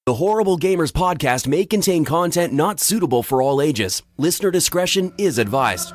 The Horrible Gamers podcast may contain content not suitable for all ages. Listener discretion is advised.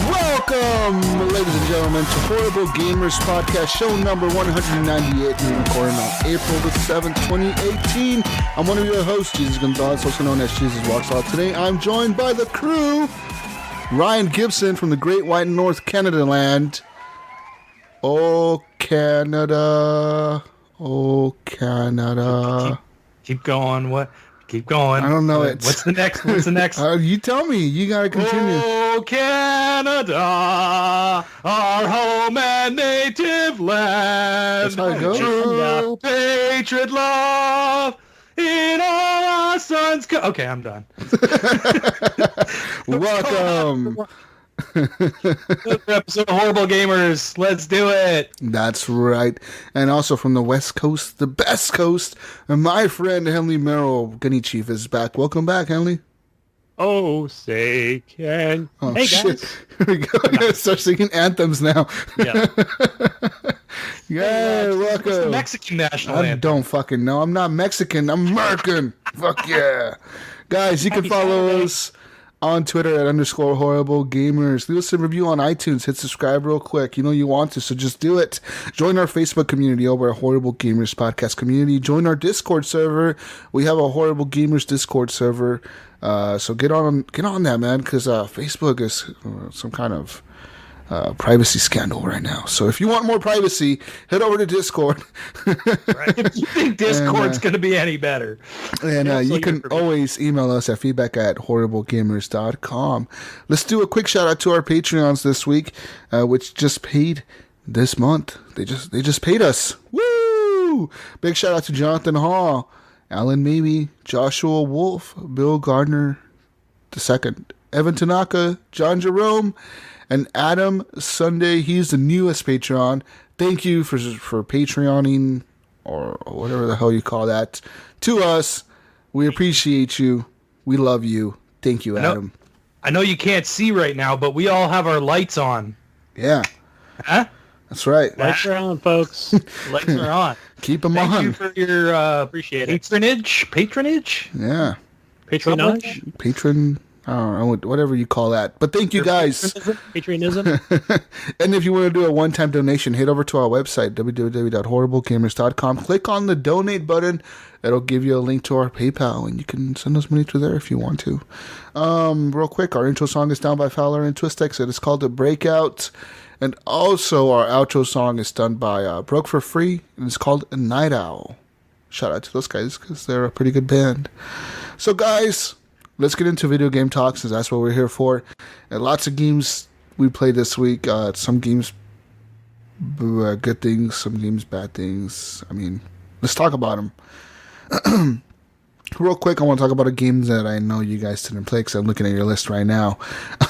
Welcome, ladies and gentlemen, to Horrible Gamers Podcast, show number 198, being recorded on April the 7th, 2018. I'm one of your hosts, Jesus Gonzalez, also known as Jesus Walks Out. Today, I'm joined by the crew, Ryan Gibson from the Great White North Canada Land. Oh, Canada. Oh, Canada. Keep going. What? Keep going. I don't know it. What's the next? What's the next? You tell me. You gotta continue. Oh, Canada, our home and native land. That's how it goes. True patriot love in all our sons. Okay, I'm done. Welcome. Another episode of Horrible Gamers. Let's do it. That's right. And also from the West Coast, the best coast, my friend Henley Merrill, Gunny Chief, is back. Welcome back, Henley. Oh, say can. Oh, hey, shit. guys. Here we go. I'm going to start singing anthems now. Yeah. Yeah, What's the welcome. Mexican national I anthem? don't fucking know. I'm not Mexican. I'm American. Fuck yeah. Guys, you can Happy follow Saturday. us on Twitter at _horrible gamers. Leave us a review on iTunes. Hit subscribe real quick. You know you want to, so just do it. Join our Facebook community over at Horrible Gamers Podcast Community. Join our Discord server. We have a Horrible Gamers Discord server. So get on that, man, because Facebook is some kind of privacy scandal right now. So if you want more privacy, head over to Discord. Right? If you think Discord's going to be any better. And Yeah, so you can you're- always email us at feedback@horriblegamers.com. Let's do a quick shout out to our Patreons this week, which just paid this month. They just paid us. Woo! Big shout out to Jonathan Hall, Alan Maybe, Joshua Wolf, Bill Gardner II, Evan Tanaka, John Jerome, and Adam Sunday. He's the newest Patreon. Thank you for Patreoning, or whatever the hell you call that, to us. We appreciate you. We love you. Thank you, Adam. I know you can't see right now, but we all have our lights on. Yeah, Huh? that's right. Lights are on, folks. Lights are on. Keep them Thank on. you for your Appreciate it. patronage. Yeah, Patronage? patron. I don't know, whatever you call that. But thank you guys. Patrionism? And if you want to do a one-time donation, head over to our website, www.horriblegamers.com. Click on the donate button. It'll give you a link to our PayPal, and you can send us money through there if you want to. Real quick, our intro song is done by Fowler and Twistex. It is called The Breakout. And also our outro song is done by Broke for Free, and it's called Night Owl. Shout out to those guys, because they're a pretty good band. So guys, let's get into video game talks, because that's what we're here for. And lots of games we played this week. Some games good things, some games bad things. I mean, let's talk about them. Real quick, I want to talk about a game that I know you guys didn't play, because I'm looking at your list right now.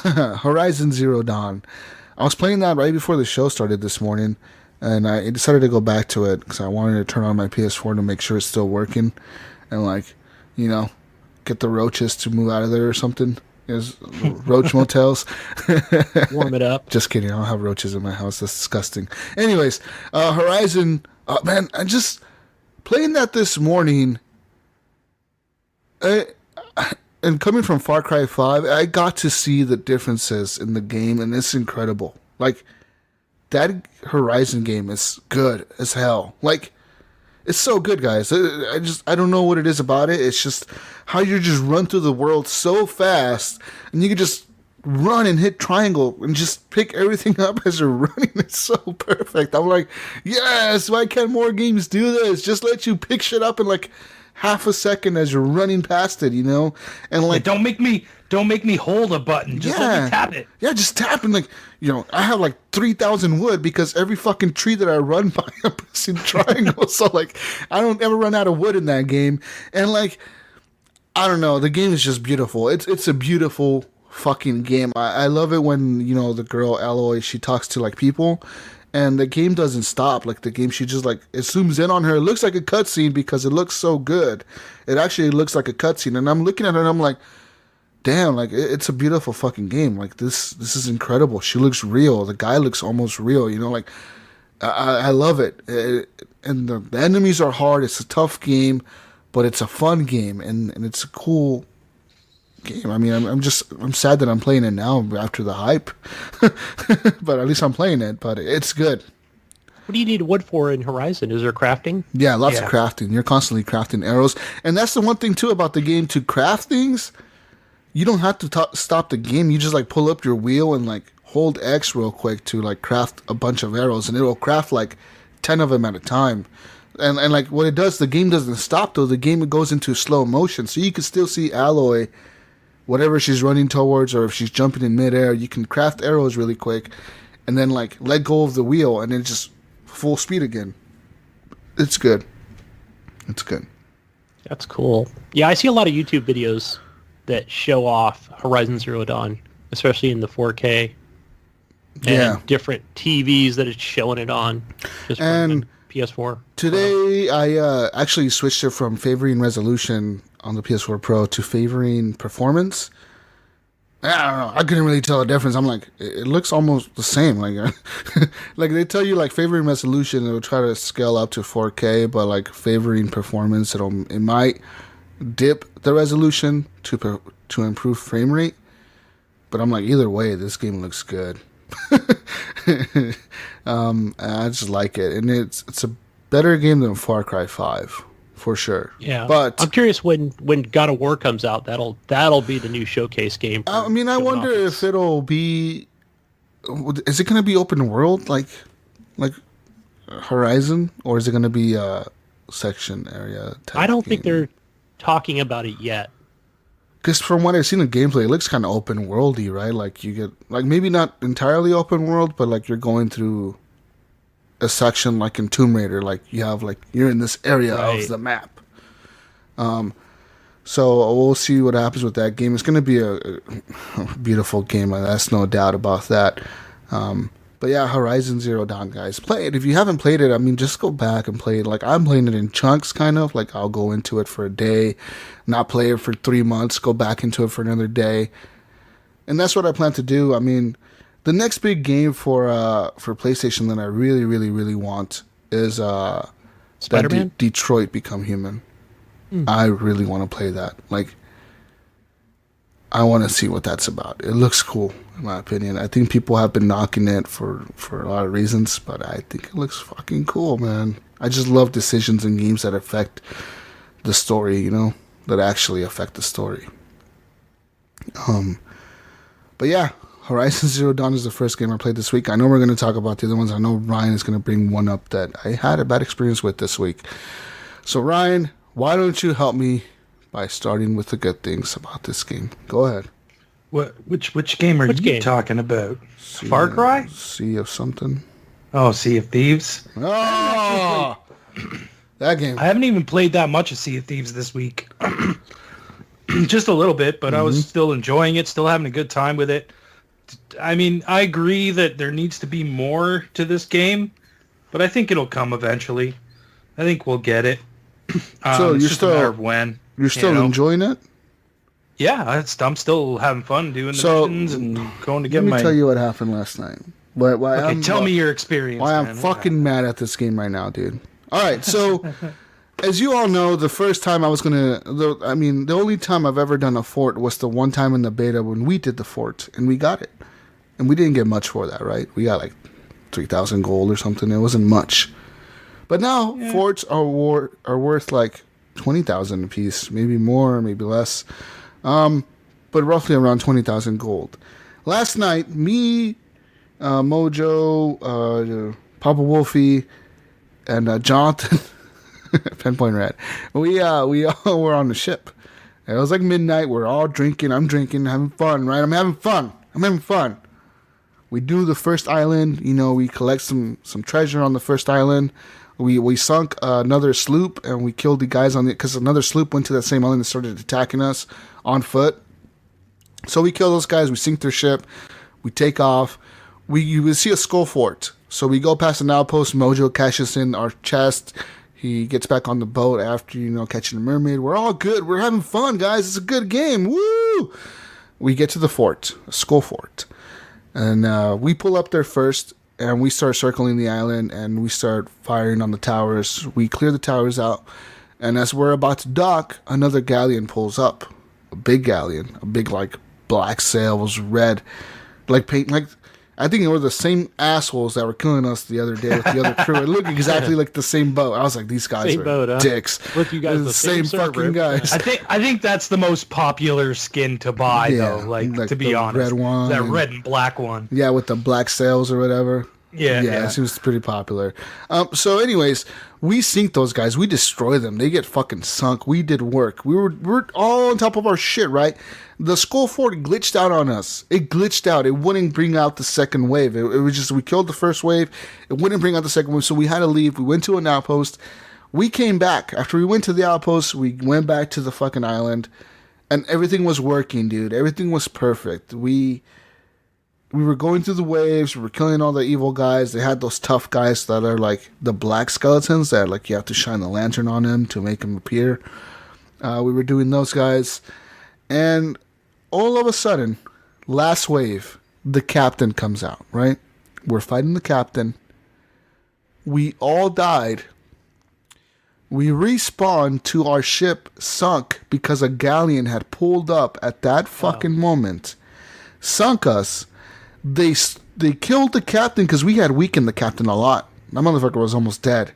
Horizon Zero Dawn. I was playing that right before the show started this morning, and I decided to go back to it because I wanted to turn on my PS4 to make sure it's still working, and get the roaches to move out of there or something. There's roach motels. Warm it up. Just kidding. I don't have roaches in my house. That's disgusting. Anyways, Horizon. Man, I just playing that this morning. And coming from Far Cry 5, I got to see the differences in the game, and it's incredible. Like, that Horizon game is good as hell. Like, it's so good, guys. I don't know what it is about it. It's just how you just run through the world so fast, and you can just run and hit triangle and just pick everything up as you're running. It's so perfect. I'm like, yes, why can't more games do this? Just let you pick shit up in like half a second as you're running past it, you know? And like, Don't make me Don't make me hold a button. Just let me tap it. Yeah, just tap and I have like 3,000 wood because every fucking tree that I run by, I'm pressing triangle. So like, I don't ever run out of wood in that game. And like, I don't know, the game is just beautiful. It's a beautiful fucking game. I love it when the girl Aloy, she talks to like people. And the game doesn't stop. Like the game, she just like it zooms in on her. It looks like a cutscene because it looks so good. It actually looks like a cutscene. And I'm looking at her and I'm like, damn, like it's a beautiful fucking game. Like this is incredible. She looks real. The guy looks almost real. Like I love it. And the enemies are hard. It's a tough game, but it's a fun game and it's a cool game. I mean, I'm sad that I'm playing it now after the hype, but at least I'm playing it. But it's good. What do you need wood for in Horizon? Is there crafting? Yeah, lots of crafting. You're constantly crafting arrows, and that's the one thing too about the game. To craft things, you don't have to stop the game. You just like pull up your wheel and like hold X real quick to like craft a bunch of arrows, and it'll craft like 10 of them at a time. And like what it does, the game doesn't stop though. The game goes into slow motion, so you can still see Aloy. Whatever she's running towards, or if she's jumping in midair, you can craft arrows really quick, and then like let go of the wheel, and then just full speed again. It's good. It's good. That's cool. Yeah, I see a lot of YouTube videos that show off Horizon Zero Dawn, especially in the 4K. And different TVs that it's showing it on. Just and PS4. Today, I actually switched it from favoring resolution on the PS4 Pro to favoring performance. I don't know. I couldn't really tell the difference. I'm like, it looks almost the same. Like, like they tell you, like favoring resolution, it'll try to scale up to 4K, but like favoring performance, it might dip the resolution to improve frame rate. But I'm like, either way, this game looks good. I just like it, and it's a better game than Far Cry 5. For sure. Yeah. But I'm curious when God of War comes out, that'll be the new showcase game. I mean, I wonder if it'll be. Is it going to be open world like Horizon, or is it going to be a section area type I don't game? think they're talking about it yet. Because from what I've seen in gameplay, it looks kind of open worldy, right? Like you get maybe not entirely open world, but like you're going through a section like in Tomb Raider, like you're in this area of the map. So we'll see what happens with that game. It's going to be a beautiful game. That's no doubt about that. But yeah, Horizon Zero Dawn, guys, play it. If you haven't played it, I mean, just go back and play it. Like I'm playing it in chunks, kind of. Like I'll go into it for a day, not play it for 3 months, go back into it for another day, and that's what I plan to do. I mean, the next big game for PlayStation that I really, really, really want is Spider-Man? Detroit Become Human. I really want to play that. Like, I want to see what that's about. It looks cool, in my opinion. I think people have been knocking it for a lot of reasons, but I think it looks fucking cool, man. I just love decisions in games that affect the story, that actually affect the story. But yeah, Horizon Zero Dawn is the first game I played this week. I know we're going to talk about the other ones. I know Ryan is going to bring one up that I had a bad experience with this week. So Ryan, why don't you help me by starting with the good things about this game? Go ahead. Which game are you talking about? Far Cry? Sea of something. Oh, Sea of Thieves. Oh, that game. I haven't even played that much of Sea of Thieves this week. Just a little bit, but I was still enjoying it, still having a good time with it. I mean, I agree that there needs to be more to this game, but I think it'll come eventually. I think we'll get it. So it's you're just a matter of when. You're still enjoying it? Yeah, I'm still having fun doing the missions and going to get my... Let me tell you what happened last night. Tell me your experience, Why I'm fucking mad at this game right now, dude. All right, so... As you all know, the first time I was the only time I've ever done a fort was the one time in the beta when we did the fort, and we got it. And we didn't get much for that, right? We got like 3,000 gold or something. It wasn't much. But now, forts are worth like 20,000 a piece, maybe more, maybe less. But roughly around 20,000 gold. Last night, me, Mojo, Papa Wolfie, and Jonathan... Pinpoint Red. We all were on the ship, It was like midnight. We're all drinking. I'm drinking, having fun, right? I'm having fun. We do the first island. We collect some treasure on the first island. We sunk another sloop, and we killed the guys on it because another sloop went to that same island and started attacking us on foot. So we kill those guys. We sink their ship. We take off. You see a skull fort. So we go past an outpost. Mojo cashes in our chest. He gets back on the boat after, catching a mermaid. We're all good. We're having fun, guys. It's a good game. Woo! We get to the fort, a skull fort. And we pull up there first, and we start circling the island, and we start firing on the towers. We clear the towers out. And as we're about to dock, another galleon pulls up. A big galleon. A big, black sails, red. Paint, I think it were the same assholes that were killing us the other day with the other crew. It looked exactly like the same boat. I was like, these guys are dicks. With you guys, the same fucking guys. I think that's the most popular skin to buy, though. To be honest, red one, that red and black one. Yeah, with the black sails or whatever. Yeah. It seems pretty popular. So, anyways, we sink those guys. We destroy them. They get fucking sunk. We did work. We're all on top of our shit, right? The skull fort glitched out on us. It glitched out. It wouldn't bring out the second wave. It was just, we killed the first wave. It wouldn't bring out the second wave, so we had to leave. We went to an outpost. We came back. After we went to the outpost, we went back to the fucking island, and everything was working, dude. Everything was perfect. We were going through the waves. We were killing all the evil guys. They had those tough guys that are like the black skeletons that you have to shine the lantern on them to make them appear. We were doing those guys, and all of a sudden, last wave, the captain comes out, right? We're fighting the captain. We all died. We respawned to our ship sunk because a galleon had pulled up at that fucking moment, sunk us. They killed the captain because we had weakened the captain a lot. That motherfucker was almost dead.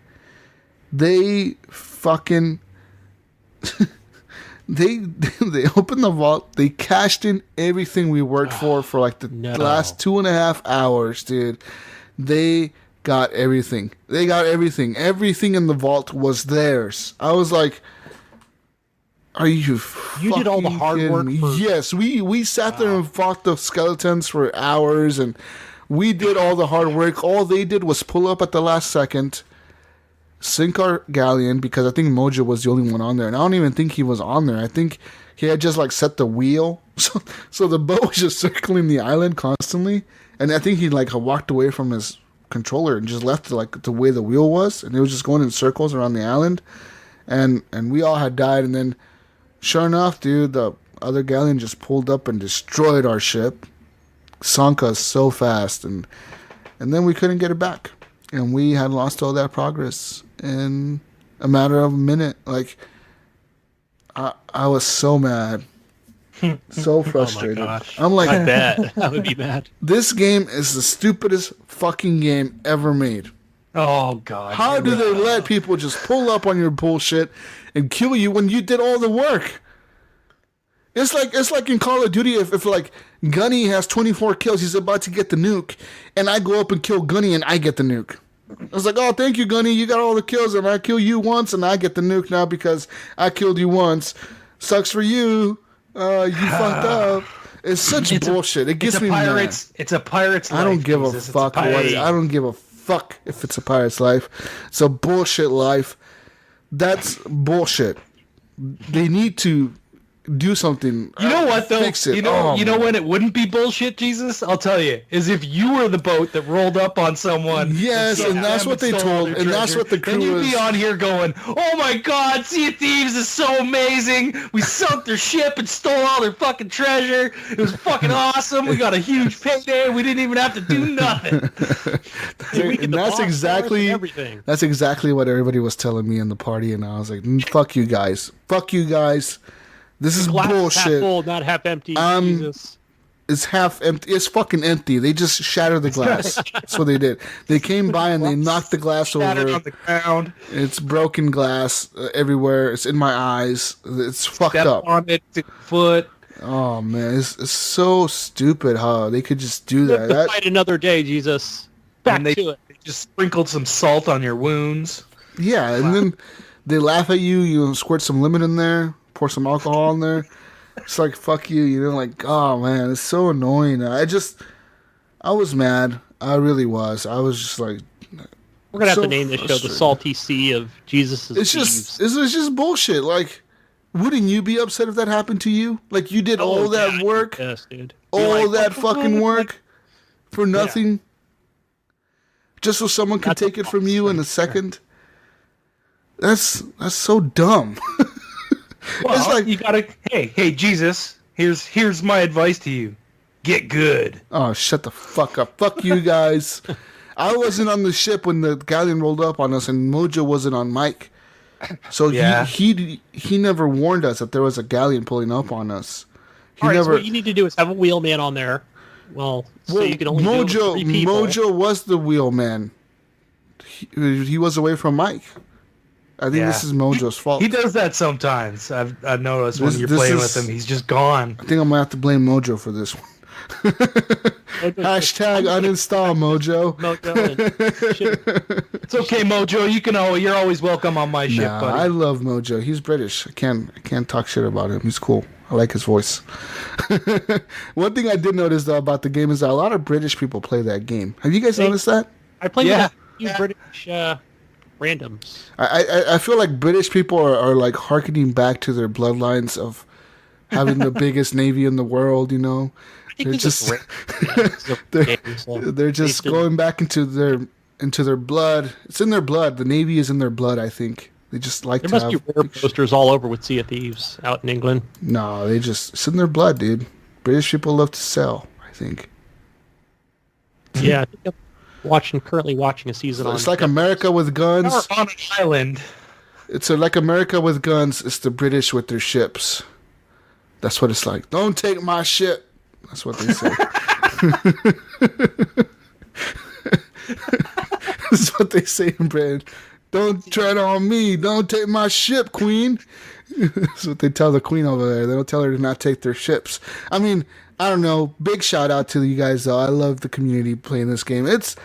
They fucking... They opened the vault. They cashed in everything we worked for the last 2.5 hours, dude. They got everything. Everything in the vault was theirs. I was like, are you did all the hard work Yes, we sat there and fought the skeletons for hours, and we did all the hard work. All they did was pull up at the last second, sink our galleon, because I think Mojo was the only one on there, and I don't even think he was on there. I think he had just set the wheel, so the boat was just circling the island constantly, and I think he walked away from his controller and just left it the way the wheel was, and it was just going in circles around the island, and we all had died. And then sure enough, dude, the other galleon just pulled up and destroyed our ship, sunk us so fast, and then we couldn't get it back. And we had lost all that progress in a matter of a minute. I was so mad. So frustrated. Oh my gosh. I'm like, I bet. I would be mad. This game is the stupidest fucking game ever made. Oh, God. How do they let people just pull up on your bullshit and kill you when you did all the work? It's like in Call of Duty, if Gunny has 24 kills, he's about to get the nuke, and I go up and kill Gunny and I get the nuke. I was like, oh, thank you, Gunny, you got all the kills, and I kill you once and I get the nuke now because I killed you once. Sucks for you. You fucked up. It's such bullshit. It gets me mad. It's a pirate's life. I don't give a fuck. I don't give a fuck if it's a pirate's life. It's a bullshit life. That's bullshit. They need to do something. You know what, though? Fix it. You know when it wouldn't be bullshit, Jesus? I'll tell you. Is if you were the boat that rolled up on someone. Yes, and that's what they told. And that's what the crew and you'd is. be on here going, oh my God, Sea of Thieves is so amazing. We sunk their ship and stole all their fucking treasure. It was fucking awesome. We got a huge payday. We didn't even have to do nothing. And that's exactly what everybody was telling me in the party, and I was like, fuck you guys. Fuck you guys. This is bullshit. Half full, not half empty. Jesus. It's half empty. It's fucking empty. They just shattered the glass. That's what they did. They came by and they knocked the glass over. On the ground. It's broken glass everywhere. It's in my eyes. It's fucked up. On it, foot. Oh man, it's so stupid how they could just do that. Fight another day, Jesus. Back to it. They just sprinkled some salt on your wounds. Yeah, and then they laugh at you. You squirt some lemon in there. pour some alcohol in there. It's like, fuck you, you know, like, oh man, it's so annoying. I was mad. I really was. I was just like, we're gonna have to name this show "The Salty Sea of Jesus' Thieves." It's just bullshit. Like, wouldn't you be upset if that happened to you? Like, you did all that work, yes, dude. all that fucking work for nothing, just so someone could take it from you in a second. That's so dumb. Well, it's like, you gotta. Hey, Jesus. Here's my advice to you. Get good. Oh, shut the fuck up. Fuck you guys. I wasn't on the ship when the galleon rolled up on us, and Mojo wasn't on Mike. So he never warned us that there was a galleon pulling up on us. So what you need to do is have a wheelman on there. So you can only do it with 3 people. Mojo was the wheelman. He was away from Mike. I think this is Mojo's fault. He does that sometimes. I've noticed when you're playing with him, he's just gone. I think I'm gonna have to blame Mojo for this one. Hashtag uninstall Mojo. It's okay, Mojo. You're always welcome on my ship, buddy. I love Mojo. He's British. I can't talk shit about him. He's cool. I like his voice. One thing I did notice though about the game is that a lot of British people play that game. Have you guys noticed that? I play with a few British randoms. I feel like British people are like harkening back to their bloodlines of having the biggest navy in the world, you know. They're just they're just going back into their blood. It's in their blood. The navy is in their blood, I think. They just like there must be rare posters all over with Sea of Thieves out in England. No, it's in their blood, dude. British people love to sell, I think. Yeah, I think I'm currently watching a season on. It's like America with guns. Or on an island. It's like America with guns. It's the British with their ships. That's what it's like. Don't take my ship. That's what they say. That's what they say in Britain. Don't tread on me. Don't take my ship, Queen. That's what they tell the Queen over there. They don't tell her to not take their ships. I mean, I don't know. Big shout out to you guys, though. I love the community playing this game. It's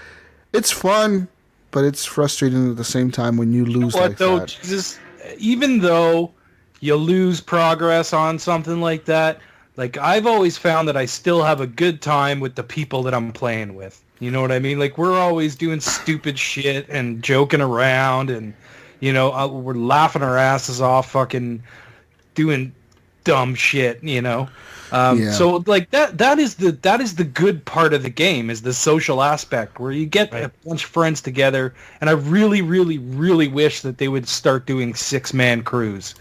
fun, but it's frustrating at the same time when you lose like that. Jesus, even though you lose progress on something like that, like, I've always found that I still have a good time with the people that I'm playing with. You know what I mean? Like, we're always doing stupid shit and joking around and, you know, we're laughing our asses off fucking doing dumb shit, you know? So, like, that is the good part of the game, is the social aspect, where you get a bunch of friends together, and I really, really, really wish that they would start doing 6-man crews.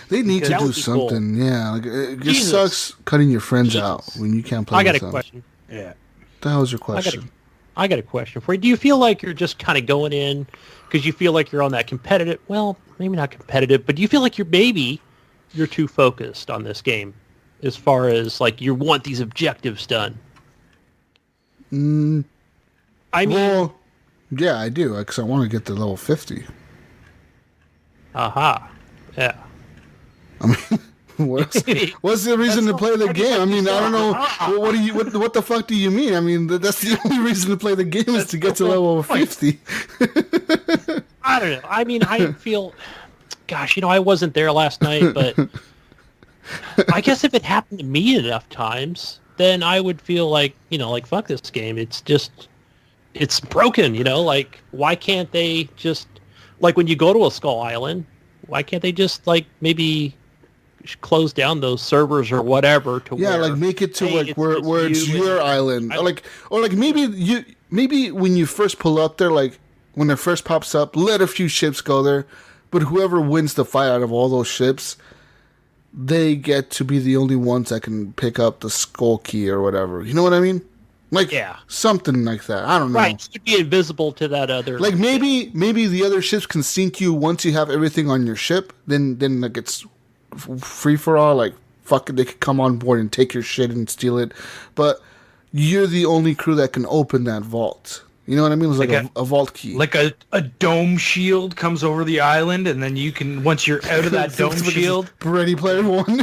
They need to do something, cool. Yeah. Like, it just sucks cutting your friends out when you can't play with them. I got a question. Yeah. What the hell is your question? I got a question for you. Do you feel like you're just kind of going in because you feel like you're on that competitive, well, maybe not competitive, but do you feel like you're too focused on this game? As far as, like, you want these objectives done. I mean... Well, yeah, I do, because I want to get to level 50. Aha. Yeah. I mean, what's the reason to play the game? I mean, I don't know. What the fuck do you mean? I mean, that's the only reason to play the game is to get to level 50. I don't know. I mean, I feel... Gosh, you know, I wasn't there last night, but... I guess if it happened to me enough times, then I would feel like, you know, like, fuck this game. It's broken, you know? Like, why can't they just, like, when you go to a Skull Island, why can't they just, like, maybe close down those servers or whatever to like, make it to, like, where it's your island. Or maybe when you first pull up there, like, when it first pops up, let a few ships go there, but whoever wins the fight out of all those ships, they get to be the only ones that can pick up the skull key or whatever. You know what I mean? Like, something like that. I don't know. Right, you'd be invisible to that other... Like, maybe the other ships can sink you once you have everything on your ship. Then like, it's free-for-all. Like, fuck it, they could come on board and take your shit and steal it. But you're the only crew that can open that vault. You know what I mean? It's like a vault key. Like a dome shield comes over the island, and then you can, once you're out of that dome shield... Ready Player One.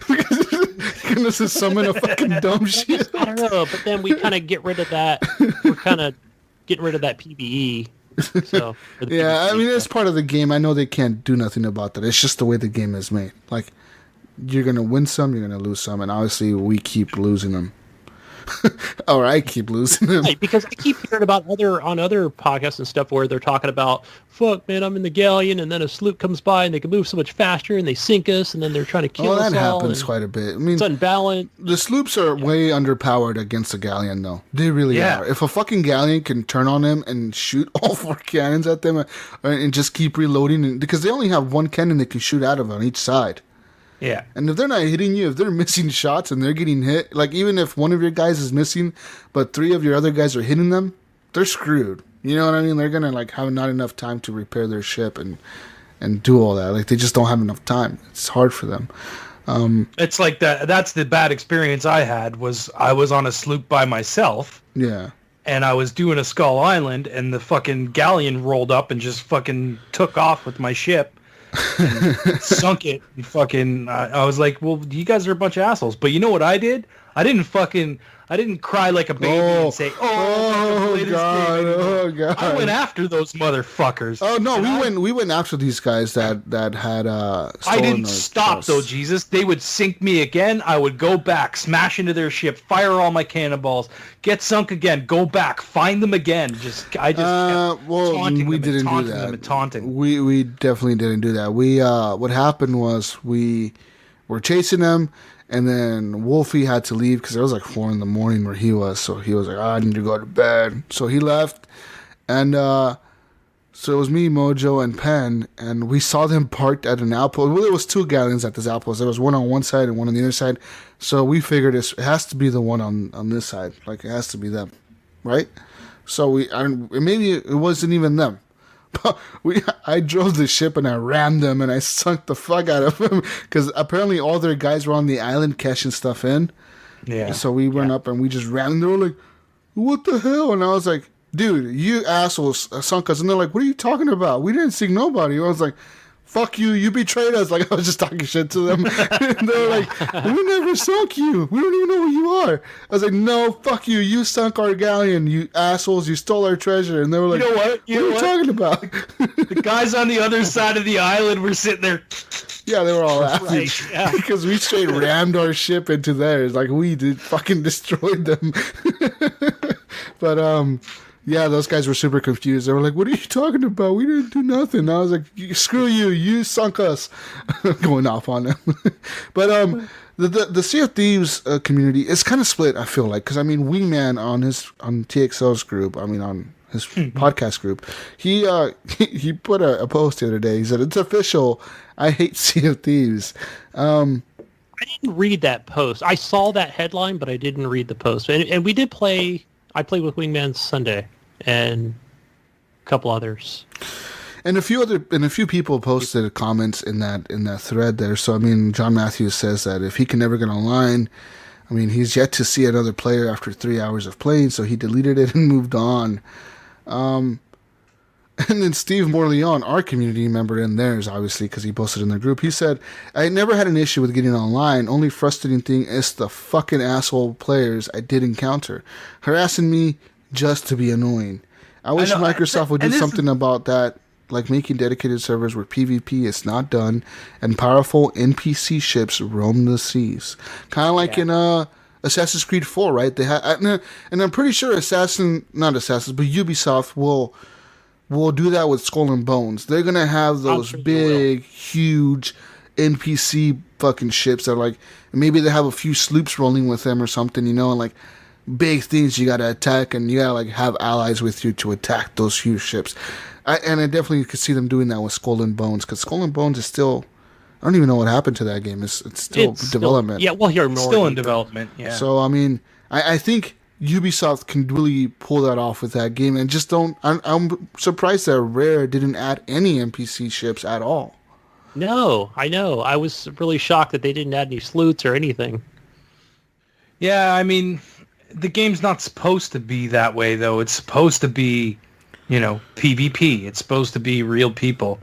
You're going to summon a fucking dome shield. I don't know, but then we kind of get rid of that. We're kind of getting rid of that PvE. So, yeah, I mean, it's part of the game. I know they can't do nothing about that. It's just the way the game is made. Like, you're going to win some, you're going to lose some. And obviously, we keep losing them. Or I keep losing them. Right, because I keep hearing about other podcasts and stuff where they're talking about, fuck, man, I'm in the galleon, and then a sloop comes by, and they can move so much faster, and they sink us, and then they're trying to kill us all. Oh, that happens quite a bit. I mean, it's unbalanced. The sloops are way underpowered against a galleon, though. They really are. If a fucking galleon can turn on them and shoot all 4 cannons at them and just keep reloading, because they only have 1 cannon they can shoot out of on each side. Yeah. And if they're not hitting you, if they're missing shots and they're getting hit, like even if one of your guys is missing, but 3 of your other guys are hitting them, they're screwed. You know what I mean? They're going to like have not enough time to repair their ship and do all that. Like they just don't have enough time. It's hard for them. It's like that. That's the bad experience I had was I was on a sloop by myself. Yeah. And I was doing a Skull Island and the fucking galleon rolled up and just fucking took off with my ship. Sunk it. Fucking. I was like, well, you guys are a bunch of assholes. But you know what I did? I didn't cry like a baby and say, "Oh God!" I went after those motherfuckers. Oh no, we went after these guys that had. I didn't stop though, Jesus. They would sink me again. I would go back, smash into their ship, fire all my cannonballs, get sunk again, go back, find them again. I just kept taunting we them didn't and taunting do that. them and taunting. We definitely didn't do that. We what happened was we were chasing them. And then Wolfie had to leave because it was like 4 a.m. where he was. So he was like, I need to go to bed. So he left. And so it was me, Mojo, and Penn. And we saw them parked at an outpost. Well, there was 2 galleons at this outpost. There was one on one side and one on the other side. So we figured it has to be the one on this side. Like, it has to be them. Right? So maybe it wasn't even them. I drove the ship and I rammed them and I sunk the fuck out of them because apparently all their guys were on the island cashing stuff in. Yeah. So we went up and we just rammed them. They were like, "What the hell?" And I was like, "Dude, you assholes sunk us." And they're like, "What are you talking about? We didn't sink nobody." I was like, "Fuck you! You betrayed us!" Like I was just talking shit to them. And they were like, "We never sunk you. We don't even know who you are." I was like, "No, fuck you! You sunk our galleon, you assholes! You stole our treasure!" And they were like, "You know what? What are you talking about?" The guys on the other side of the island were sitting there. Yeah, they were all laughing because we straight rammed our ship into theirs. Like we did, fucking destroyed them. But yeah, those guys were super confused. They were like, "What are you talking about? We didn't do nothing." I was like, "Screw you! You sunk us." Going off on them. But the Sea of Thieves community is kind of split. I feel like because I mean, Wingman on TXL's group. I mean, on his podcast group, he put a post the other day. He said, "It's official. I hate Sea of Thieves." I didn't read that post. I saw that headline, but I didn't read the post. And we did play. I played with Wingman Sunday and a couple others. And a few people posted comments in that thread there. So I mean, John Matthews says that if he can never get online, I mean, he's yet to see another player after 3 hours of playing, so he deleted it and moved on. And then Steve Morleon, our community member in theirs, obviously, because he posted in their group, he said, "I never had an issue with getting online. Only frustrating thing is the fucking asshole players I did encounter, harassing me just to be annoying. I wish Microsoft would do something about that, like making dedicated servers where PvP is not done and powerful NPC ships roam the seas." Kind of like in Assassin's Creed 4, right? They had, and I'm pretty sure Ubisoft will do that with Skull and Bones. They're gonna have those big, huge NPC fucking ships that are like, maybe they have a few sloops rolling with them or something, you know, and like big things you gotta attack, and you gotta like have allies with you to attack those huge ships. I definitely could see them doing that with Skull and Bones, because Skull and Bones is still, I don't even know what happened to that game. It's still development. We'll hear more. Still in development. Yeah. So I mean, I think Ubisoft can really pull that off with that game, and just don't. I'm surprised that Rare didn't add any NPC ships at all. No, I know. I was really shocked that they didn't add any sleuths or anything. Yeah, I mean, the game's not supposed to be that way, though. It's supposed to be, PvP. It's supposed to be real people.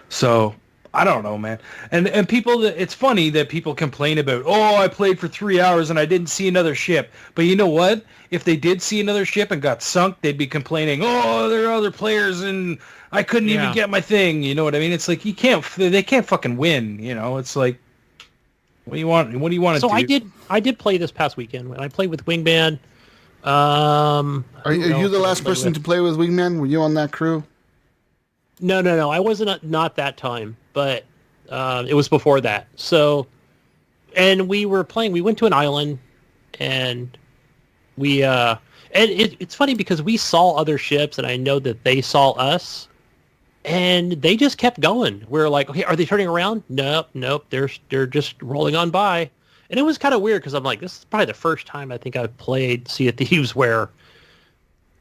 So I don't know, man. And people, it's funny that people complain about, "Oh, I played for 3 hours and I didn't see another ship." But you know what? If they did see another ship and got sunk, they'd be complaining, "Oh, there are other players and I couldn't even get my thing." You know what I mean? It's like they can't fucking win. It's like, What do you want to So do? I did play this past weekend. I played with Wingman. Are you the last person to play with Wingman? Were you on that crew? No. I wasn't not that time, but it was before that. So, and we were playing. We went to an island, and it's funny because we saw other ships, and I know that they saw us, and they just kept going. We're like, okay, are they turning around? Nope. They're just rolling on by, and it was kind of weird because I'm like, this is probably the first time I think I've played Sea of Thieves where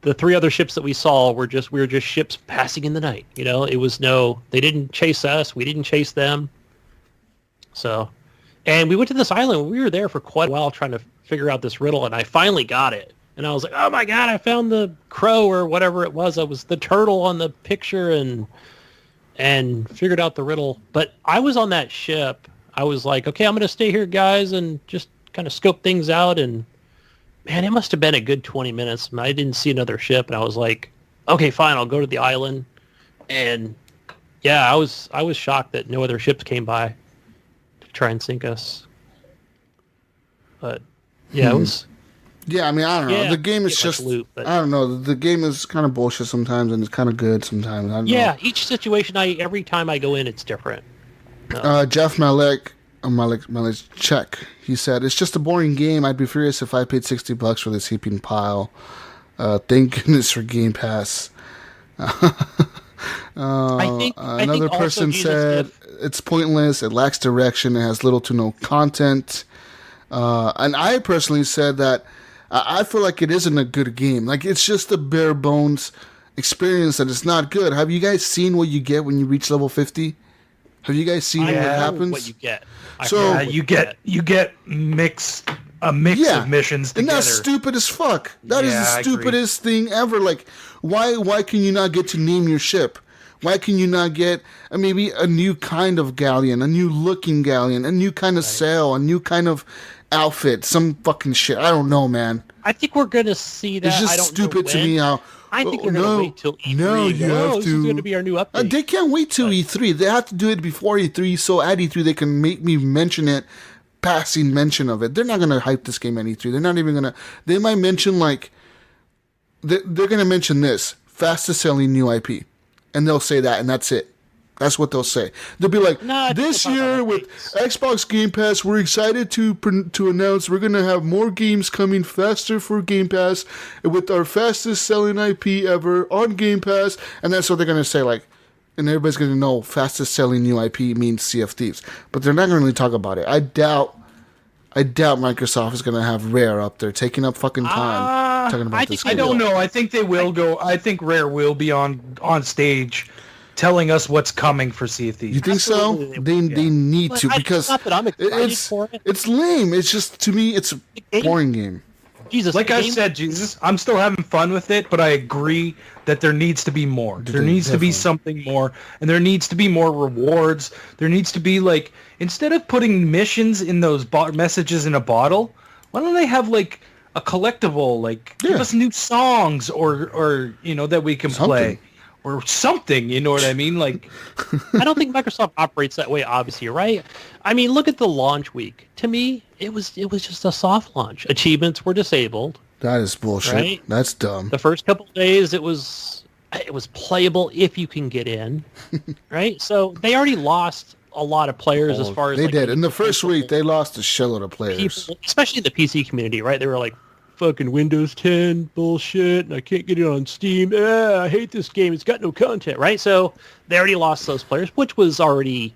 the three other ships that we saw we were just ships passing in the night. It was they didn't chase us, we didn't chase them. So, and we went to this island. We were there for quite a while trying to figure out this riddle, and I finally got it. And I was like, oh my God, I found the crow or whatever it was. It was the turtle on the picture and figured out the riddle. But I was on that ship. I was like, okay, I'm going to stay here, guys, and just kind of scope things out. And man, it must have been a good 20 minutes. I didn't see another ship. And I was like, okay, fine, I'll go to the island. And yeah, I was shocked that no other ships came by to try and sink us. But yeah, it was... Yeah, I mean, I don't know. The game is just... I don't know. The game is kind of bullshit sometimes, and it's kind of good sometimes. I don't know. Each situation, every time I go in, it's different. Jeff Malek check. He said, it's just a boring game. I'd be furious if I paid $60 for this heaping pile. Thank goodness for Game Pass. Another person said, it's pointless. It lacks direction. It has little to no content. And I personally said that I feel like it isn't a good game. Like, it's just a bare bones experience and it's not good. Have you guys seen what you get when you reach level 50? Have you guys seen what happens? What you get. You get a mix of missions together. And that's stupid as fuck. That is the stupidest thing ever. Like, why can you not get to name your ship? Why can you not get maybe a new kind of galleon, a new looking galleon, a new kind of sail, a new kind of outfit, some fucking shit? I don't know, man. I think we're going to see that. It's just stupid to me how... I think they're going to wait till E3. No, you have to... This is going to be our new update. They can't wait till E3. They have to do it before E3, so at E3 they can make me mention it, passing mention of it. They're not going to hype this game at E3. They're not even going to... They might mention, like... They're going to mention this, fastest selling new IP. And they'll say that, and that's it. That's what they'll say. They'll be like, this year with Xbox Game Pass, we're excited to announce we're going to have more games coming faster for Game Pass with our fastest selling IP ever on Game Pass. And that's what they're going to say, like, and everybody's going to know fastest selling new IP means Sea of Thieves. But they're not going to really talk about it. I doubt Microsoft is going to have Rare up there taking up fucking time talking about this game. I don't know. I think they will go. I think Rare will be on stage telling us what's coming for Sea of Thieves. You think so? They need to, because not that I'm excited for it. It's lame. It's just, to me, it's a boring game. Jesus, I'm still having fun with it, but I agree that there needs to be more. There needs to be something more, and there needs to be more rewards. There needs to be, like, instead of putting missions in those messages in a bottle, why don't they have, like, a collectible, like, give us new songs or that we can play. Or something, you know what I mean? Like, I don't think Microsoft operates that way, obviously, right? I mean, look at the launch week. To me, it was just a soft launch. Achievements were disabled. That is bullshit. Right? That's dumb. The first couple of days, it was playable if you can get in, right? So they already lost a lot of players as far as they did. In the first week, they lost a shitload of players, people, especially in the PC community, right? They were like, fucking Windows 10 bullshit, and I can't get it on Steam. I hate this game. It's got no content, right? So they already lost those players, which was they already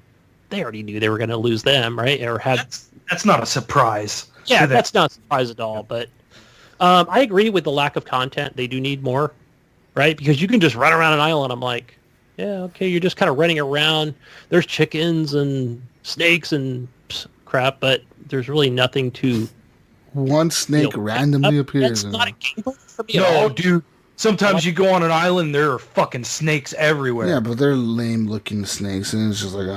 knew they were going to lose them, right? Or that's not a surprise. Yeah, that's not a surprise at all. But I agree with the lack of content. They do need more, right? Because you can just run around an island. I'm like, yeah, okay, you're just kind of running around. There's chickens and snakes and crap, but there's really nothing to... One snake randomly appears. That's not a gameplay for me. No, dude. Sometimes you go on an island, there are fucking snakes everywhere. Yeah, but they're lame-looking snakes, and it's just like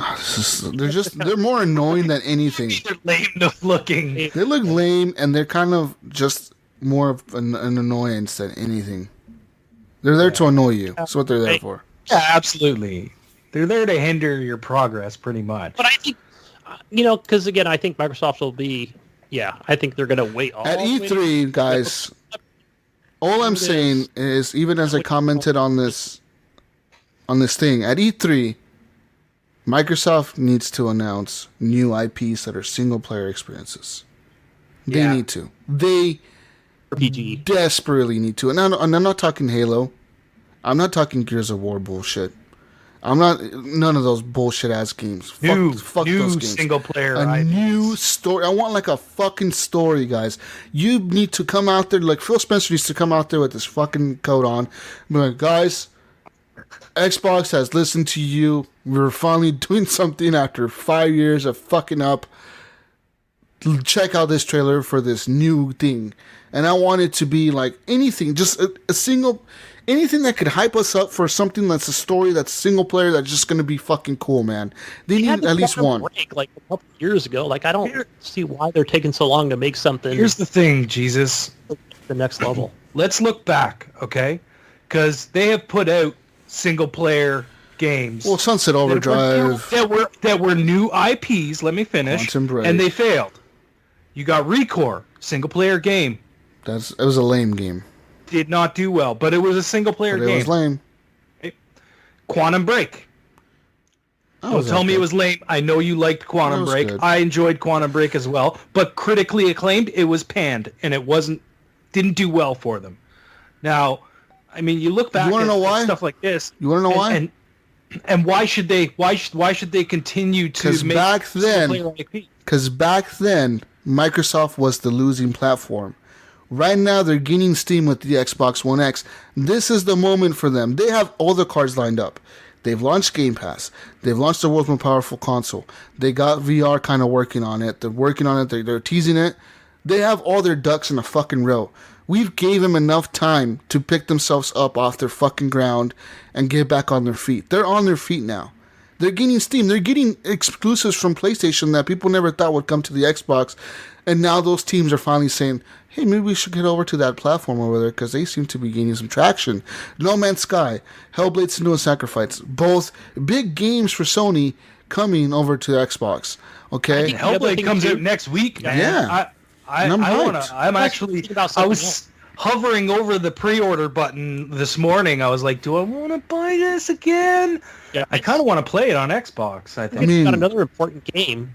they're more annoying than anything. They're lame-looking. They look lame, and they're kind of just more of an annoyance than anything. They're there to annoy you. That's what they're there for. Yeah, absolutely. They're there to hinder your progress, pretty much. But because again, I think Microsoft will be. Yeah, I think they're going to wait all at E3, guys. All I'm saying is, even as I commented on this thing at E3, Microsoft needs to announce new IPs that are single player experiences. They need to. They RPG. desperately need to. And I'm not talking Halo. I'm not talking Gears of War bullshit. I'm not none of those bullshit ass games. Fuck those games. Single player. New story. I want like a fucking story, guys. You need to come out there like Phil Spencer needs to come out there with this fucking coat on. Be like, guys, Xbox has listened to you. We're finally doing something after 5 years of fucking up. Check out this trailer for this new thing. And I want it to be like anything, just a single, anything that could hype us up for something that's a story that's single player that's just going to be fucking cool, man. They need at least one. Break, like a couple years ago. Like, I don't see why they're taking so long to make something. Here's the thing, Jesus. The next level. Let's look back, okay? Because they have put out single player games. Well, Sunset Overdrive. That were new IPs, let me finish. Quantum Break. And they failed. You got Recore, single player game. It was a lame game. Did not do well, but it was a single player game. It was lame. Quantum Break. Don't tell me it was lame. I know you liked Quantum Break. Good. I enjoyed Quantum Break as well, but critically acclaimed, it was panned, and it didn't do well for them. Now, I mean, you look back at stuff like this. You want to know why? And why should they continue to make single-player IP? Because back then, Microsoft was the losing platform. Right now, they're gaining steam with the Xbox One X. This is the moment for them. They have all the cards lined up. They've launched Game Pass. They've launched the world's most powerful console. They got VR kind of working on it. They're working on it. They're teasing it. They have all their ducks in a fucking row. We've gave them enough time to pick themselves up off their fucking ground and get back on their feet. They're on their feet now. They're gaining steam. They're getting exclusives from PlayStation that people never thought would come to the Xbox. And now those teams are finally saying, hey, maybe we should get over to that platform over there because they seem to be gaining some traction. No Man's Sky, Hellblade Senua's Sacrifice, both big games for Sony coming over to Xbox. Okay, Hellblade comes out next week, man. Yeah, I was hovering over the pre-order button this morning. I was like, do I want to buy this again? Yeah, I kind of want to play it on Xbox, I think. It's got another important game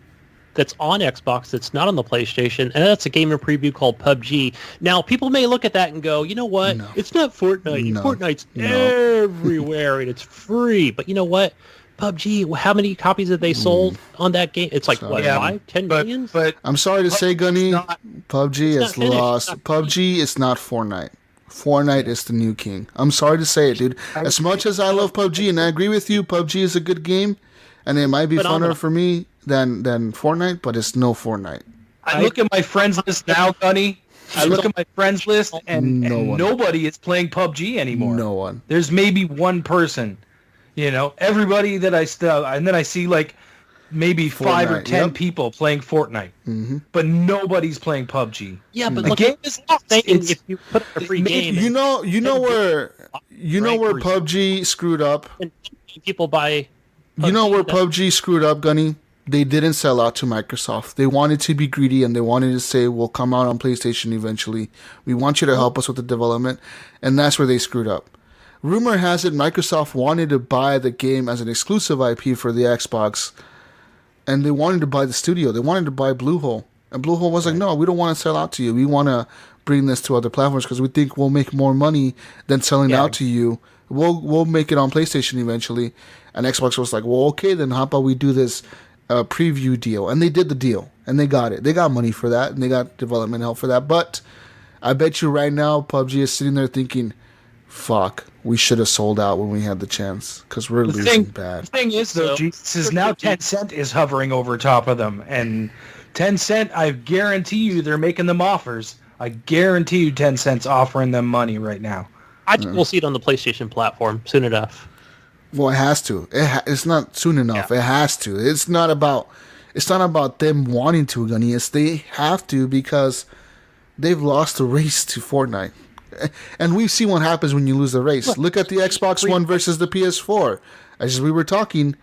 that's on Xbox that's not on the PlayStation, and that's a game in preview called PUBG. Now, people may look at that and go, you know what? No. It's not Fortnite. No. Fortnite's everywhere, and it's free. But you know what? PUBG, how many copies have they sold on that game? It's like, 10 million? But I'm sorry to say, Gunny, PUBG is lost. PUBG is not Fortnite. Fortnite is the new king. I'm sorry to say it, dude. As much as I love PUBG, and I agree with you, PUBG is a good game, and it might be funner for me than Fortnite, but it's no Fortnite. I look at my friends list now, Gunny. I look at my friends list, and nobody is playing PUBG anymore. No one. There's maybe one person. You know, everybody that and then I see like maybe Fortnite, 5 or 10 people playing Fortnite, but nobody's playing PUBG. Yeah, but the game is if you put a free game. You know where PUBG screwed up. And people buy. PUBG, you know where PUBG screwed up, Gunny? They didn't sell out to Microsoft. They wanted to be greedy and they wanted to say, we'll come out on PlayStation eventually. We want you to help us with the development. And that's where they screwed up. Rumor has it Microsoft wanted to buy the game as an exclusive IP for the Xbox. And they wanted to buy the studio. They wanted to buy Bluehole. And Bluehole was like, no, we don't want to sell out to you. We want to bring this to other platforms because we think we'll make more money than selling out to you. We'll make it on PlayStation eventually. And Xbox was like, well, okay, then how about we do this preview deal? And they did the deal. And they got it. They got money for that. And they got development help for that. But I bet you right now PUBG is sitting there thinking, fuck, we should have sold out when we had the chance because we're losing bad. The thing is, though, is now Tencent is hovering over top of them. And Tencent, I guarantee you they're making them offers. I guarantee you Tencent's offering them money right now. I think we'll see it on the PlayStation platform soon enough. Well, it has to. It's not soon enough. Yeah. It has to. It's not about them wanting to, Gunny. It's they have to because they've lost the race to Fortnite. And we've seen what happens when you lose the race. Look at the Xbox One versus the PS4. As we were talking,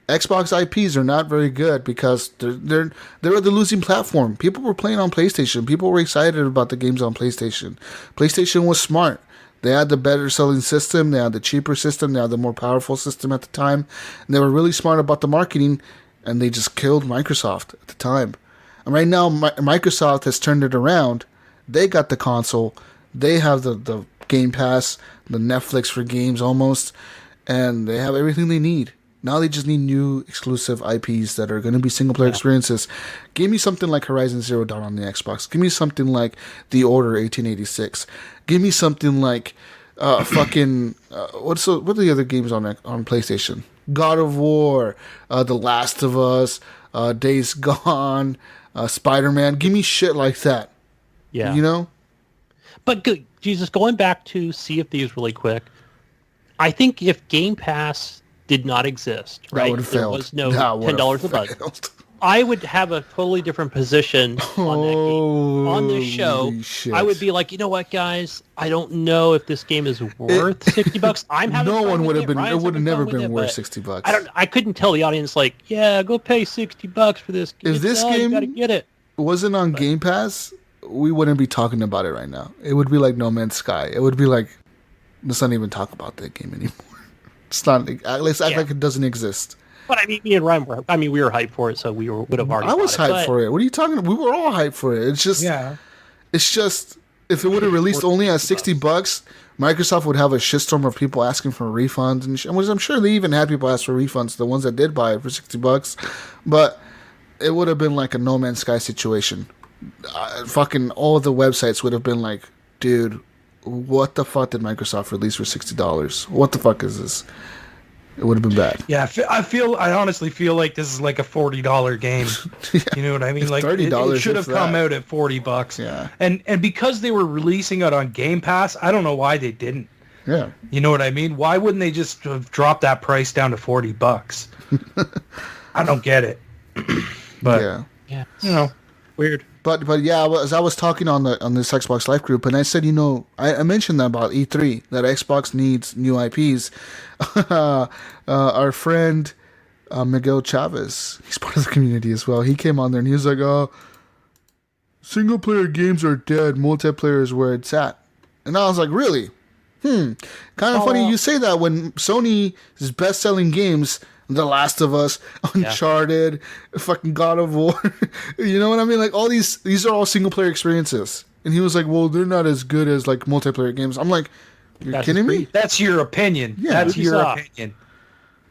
Xbox IPs are not very good because they're the losing platform. People were playing on PlayStation. People were excited about the games on PlayStation. PlayStation was smart. They had the better selling system. They had the cheaper system. They had the more powerful system at the time. And they were really smart about the marketing, and they just killed Microsoft at the time. And right now, Microsoft has turned it around. They got the console. They have the Game Pass, the Netflix for games almost, and they have everything they need. Now they just need new exclusive IPs that are going to be single-player experiences. Give me something like Horizon Zero Dawn on the Xbox. Give me something like The Order 1886. Give me something like what are the other games on PlayStation? God of War, The Last of Us, Days Gone, Spider-Man. Give me shit like that. Yeah. You know? But Jesus, going back to Sea of Thieves really quick, I think if Game Pass did not exist, right? There failed. was no $10 a month. I would have a totally different position on that game. On this show, shit. I would be like, you know what, guys? I don't know if this game is worth $60. I'm having no one would have been. Ryan's it would have never been worth $60. I couldn't tell the audience like, yeah, go pay $60 for this. If this game you gotta get it. wasn't on Game Pass, we wouldn't be talking about it right now. It would be like No Man's Sky. It would be like, let's not even talk about that game anymore. It's not. Let's act like it doesn't exist. But I mean, me and Ryan we were hyped for it, so we would have already. I was hyped for it. What are you talking about? We were all hyped for it. It's just, if it would have released only at $60, Microsoft would have a shitstorm of people asking for refunds, and I'm sure they even had people ask for refunds. The ones that did buy it for $60, but it would have been like a No Man's Sky situation. Fucking all the websites would have been like, dude, what the fuck did Microsoft release for $60? What the fuck is this? It would have been bad. Yeah, I honestly feel like this is like a $40 game. Yeah. You know what I mean? It's Like $30 it should have come out at $40. Yeah. And because they were releasing it on Game Pass, I don't know why they didn't. Yeah. You know what I mean? Why wouldn't they just have dropped that price down to $40? I don't get it. But yeah, you know, weird. But yeah, as I was talking on this Xbox Live group, and I said, I mentioned that about E3, that Xbox needs new IPs. Our friend Miguel Chavez, he's part of the community as well. He came on there and he was like, single player games are dead, multiplayer is where it's at. And I was like, really? Kind of funny you say that when Sony's best selling games, The Last of Us, Uncharted, fucking God of War. You know what I mean? Like all these are all single player experiences. And he was like, well, they're not as good as like multiplayer games. I'm like, you're kidding me? That's your opinion. Yeah, that's your opinion.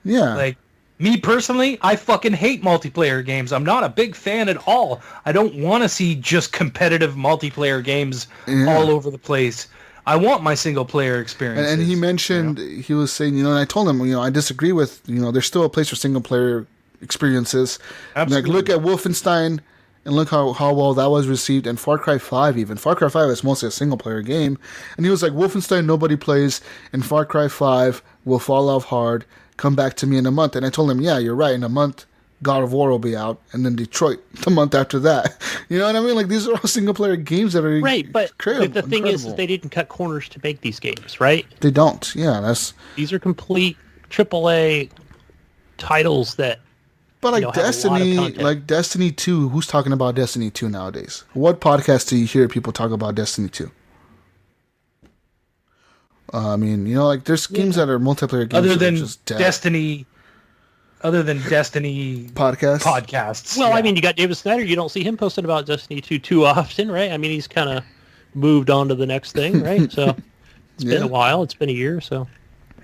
Yeah. Like me personally, I fucking hate multiplayer games. I'm not a big fan at all. I don't want to see just competitive multiplayer games all over the place. I want my single player experience. And he mentioned, he was saying, and I told him, I disagree with, there's still a place for single player experiences. Absolutely. Like, look at Wolfenstein and look how well that was received. And Far Cry 5 even. Far Cry 5 is mostly a single player game. And he was like, Wolfenstein nobody plays, and Far Cry 5 will fall off hard. Come back to me in a month. And I told him, yeah, you're right. In a month, God of War will be out, and then Detroit the month after that. You know what I mean? Like, these are all single-player games that are right. But the thing is incredible. they didn't cut corners to make these games, right? They don't. Yeah, these are complete AAA titles that. But like Destiny 2, who's talking about Destiny 2 nowadays? What podcast do you hear people talk about Destiny 2? I mean, there's games that are multiplayer games other than just dead. Destiny podcasts. Well, I mean, you got David Snyder. You don't see him posting about Destiny 2 too often, right? I mean, he's kind of moved on to the next thing, right? So it's been a while. It's been a year, so.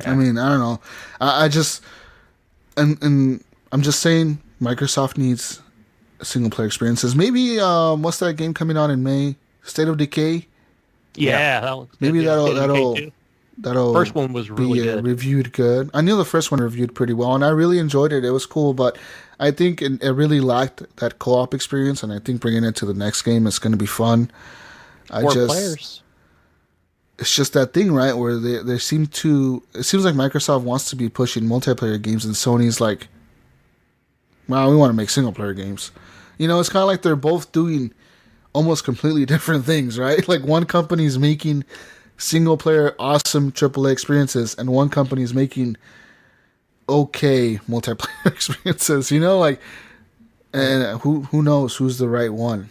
I mean, I don't know. I just and I'm just saying Microsoft needs single player experiences. Maybe what's that game coming out in May? State of Decay. Yeah, maybe that'll first one was really good. Reviewed good. I knew the first one reviewed pretty well, and I really enjoyed it. It was cool, but I think it really lacked that co-op experience, and I think bringing it to the next game is going to be fun. Players. It's just that thing, right, where they seem to... It seems like Microsoft wants to be pushing multiplayer games, and Sony's like, well, we want to make single-player games. It's kind of like they're both doing almost completely different things, right? Like, one company's making single-player awesome AAA experiences, and one company's making okay multiplayer experiences. And who knows who's the right one,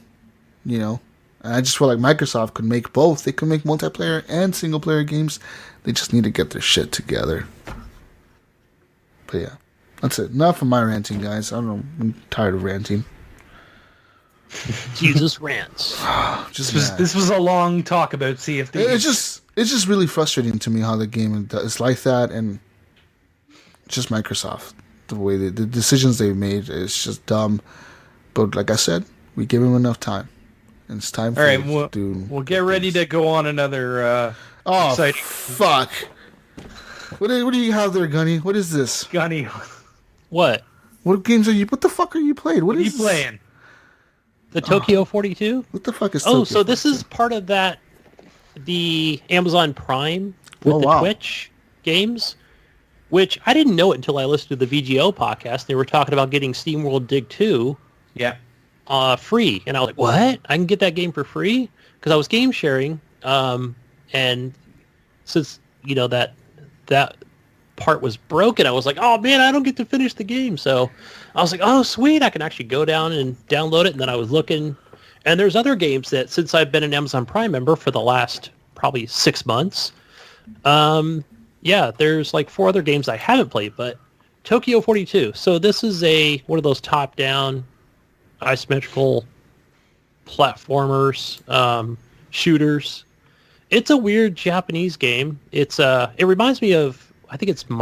And I just feel like Microsoft could make both. They could make multiplayer and single player games. They just need to get their shit together. But yeah, that's it. Enough of my ranting, guys. I don't know. I'm tired of ranting. Jesus rants. This was a long talk about Sea of Thieves. It's just really frustrating to me how the game is like that, and just Microsoft, the way the decisions they've made is just dumb. But like I said, we give them enough time, and it's time for we'll get ready to go on another. Exciting. Fuck! What do you have there, Gunny? What is this, Gunny? What? What games are you? What the fuck are you playing? What are you playing? The Tokyo 42? What the fuck is Tokyo 42? So this is part of the Amazon Prime with Twitch games, which I didn't know it until I listened to the VGO podcast. They were talking about getting SteamWorld Dig 2 free. And I was like, what? I can get that game for free? Because I was game sharing. And since, that part was broken, I was like, oh man, I don't get to finish the game. So I was like, oh sweet, I can actually go down and download it. And then I was looking, and there's other games that since I've been an Amazon Prime member for the last probably 6 months, there's like 4 other games I haven't played, but Tokyo 42. So this is one of those top-down isometrical platformers, shooters. It's a weird Japanese game. It reminds me of, I think it's not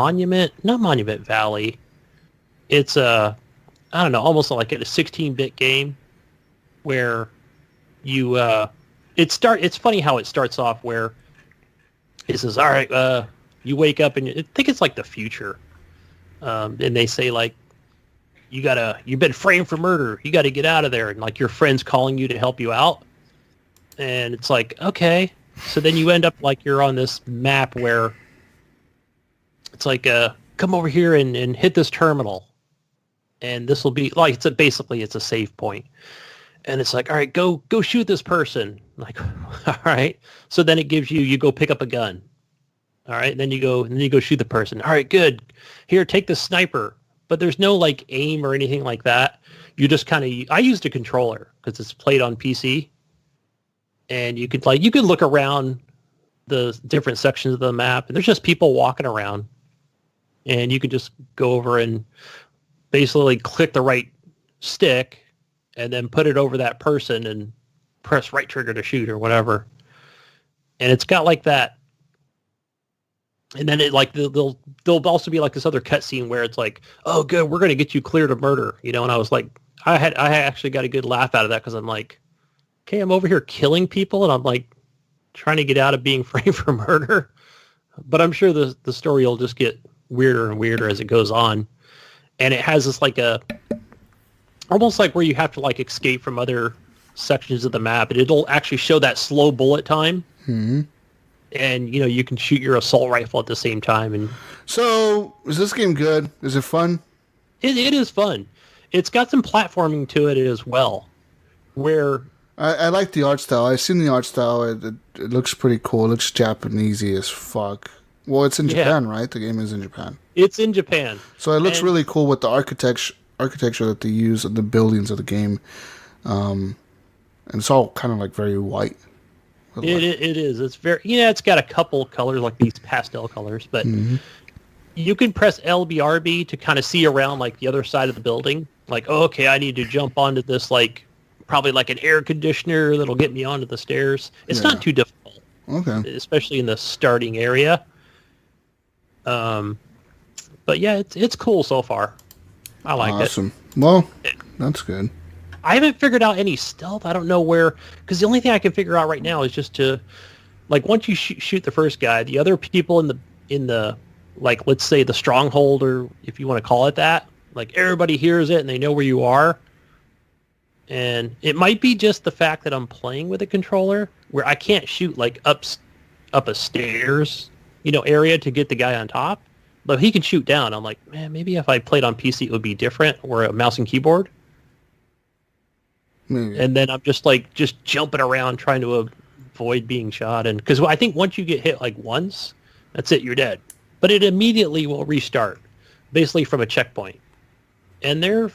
Monument Valley. It's I don't know, almost like a 16-bit game where you it's funny how it starts off where it says, all right, you wake up and I think it's like the future. And they say like, you've been framed for murder. You got to get out of there. And like your friend's calling you to help you out. And it's like, okay. So then you end up like you're on this map where it's like, come over here and hit this terminal. And this will be like, it's a save point. And it's like, all right, go shoot this person. Like, all right. So then it gives you go pick up a gun. All right. And then you go shoot the person. All right, good. Here, take the sniper. But there's no like aim or anything like that. You just I used a controller because it's played on PC. And you could look around the different sections of the map, and there's just people walking around. And you could just go over and basically click the right stick and then put it over that person and press right trigger to shoot or whatever. And it's got like that. And then it like there'll also be like this other cutscene where it's like, oh good, we're going to get you cleared of murder, and I was like, I actually got a good laugh out of that because I'm like, okay, I'm over here killing people and I'm like trying to get out of being framed for murder. But I'm sure the story will just get weirder and weirder as it goes on. And it has this like almost like where you have to like escape from other sections of the map, and it'll actually show that slow bullet time. Mm-hmm. And you can shoot your assault rifle at the same time. And so is this game good? Is it fun? It is fun. It's got some platforming to it as well, where I like the art style. I've seen the art style. It looks pretty cool. It looks Japanesey as fuck. Well, it's in Japan, right? The game is in Japan. It's in Japan. So it looks really cool with the architecture that they use in the buildings of the game. And it's all kind of like very white. It is. It's very, it's got a couple colors, like these pastel colors, but you can press LBRB to kind of see around like the other side of the building. Like, oh, okay, I need to jump onto this, like, probably like an air conditioner that'll get me onto the stairs. It's not too difficult. Okay. Especially in the starting area. But yeah, it's cool so far. I like it. Awesome. Well, that's good. I haven't figured out any stealth. I don't know where, because the only thing I can figure out right now is just to, like, once you shoot the first guy, the other people in the like, let's say the stronghold, or if you want to call it that, like everybody hears it and they know where you are. And it might be just the fact that I'm playing with a controller where I can't shoot like up a stairs, area to get the guy on top, but he can shoot down. I'm like, man, maybe if I played on PC, it would be different, or a mouse and keyboard. Maybe. And then I'm just jumping around trying to avoid being shot. And because I think once you get hit like once, that's it, you're dead. But it immediately will restart. basically from a checkpoint, and they're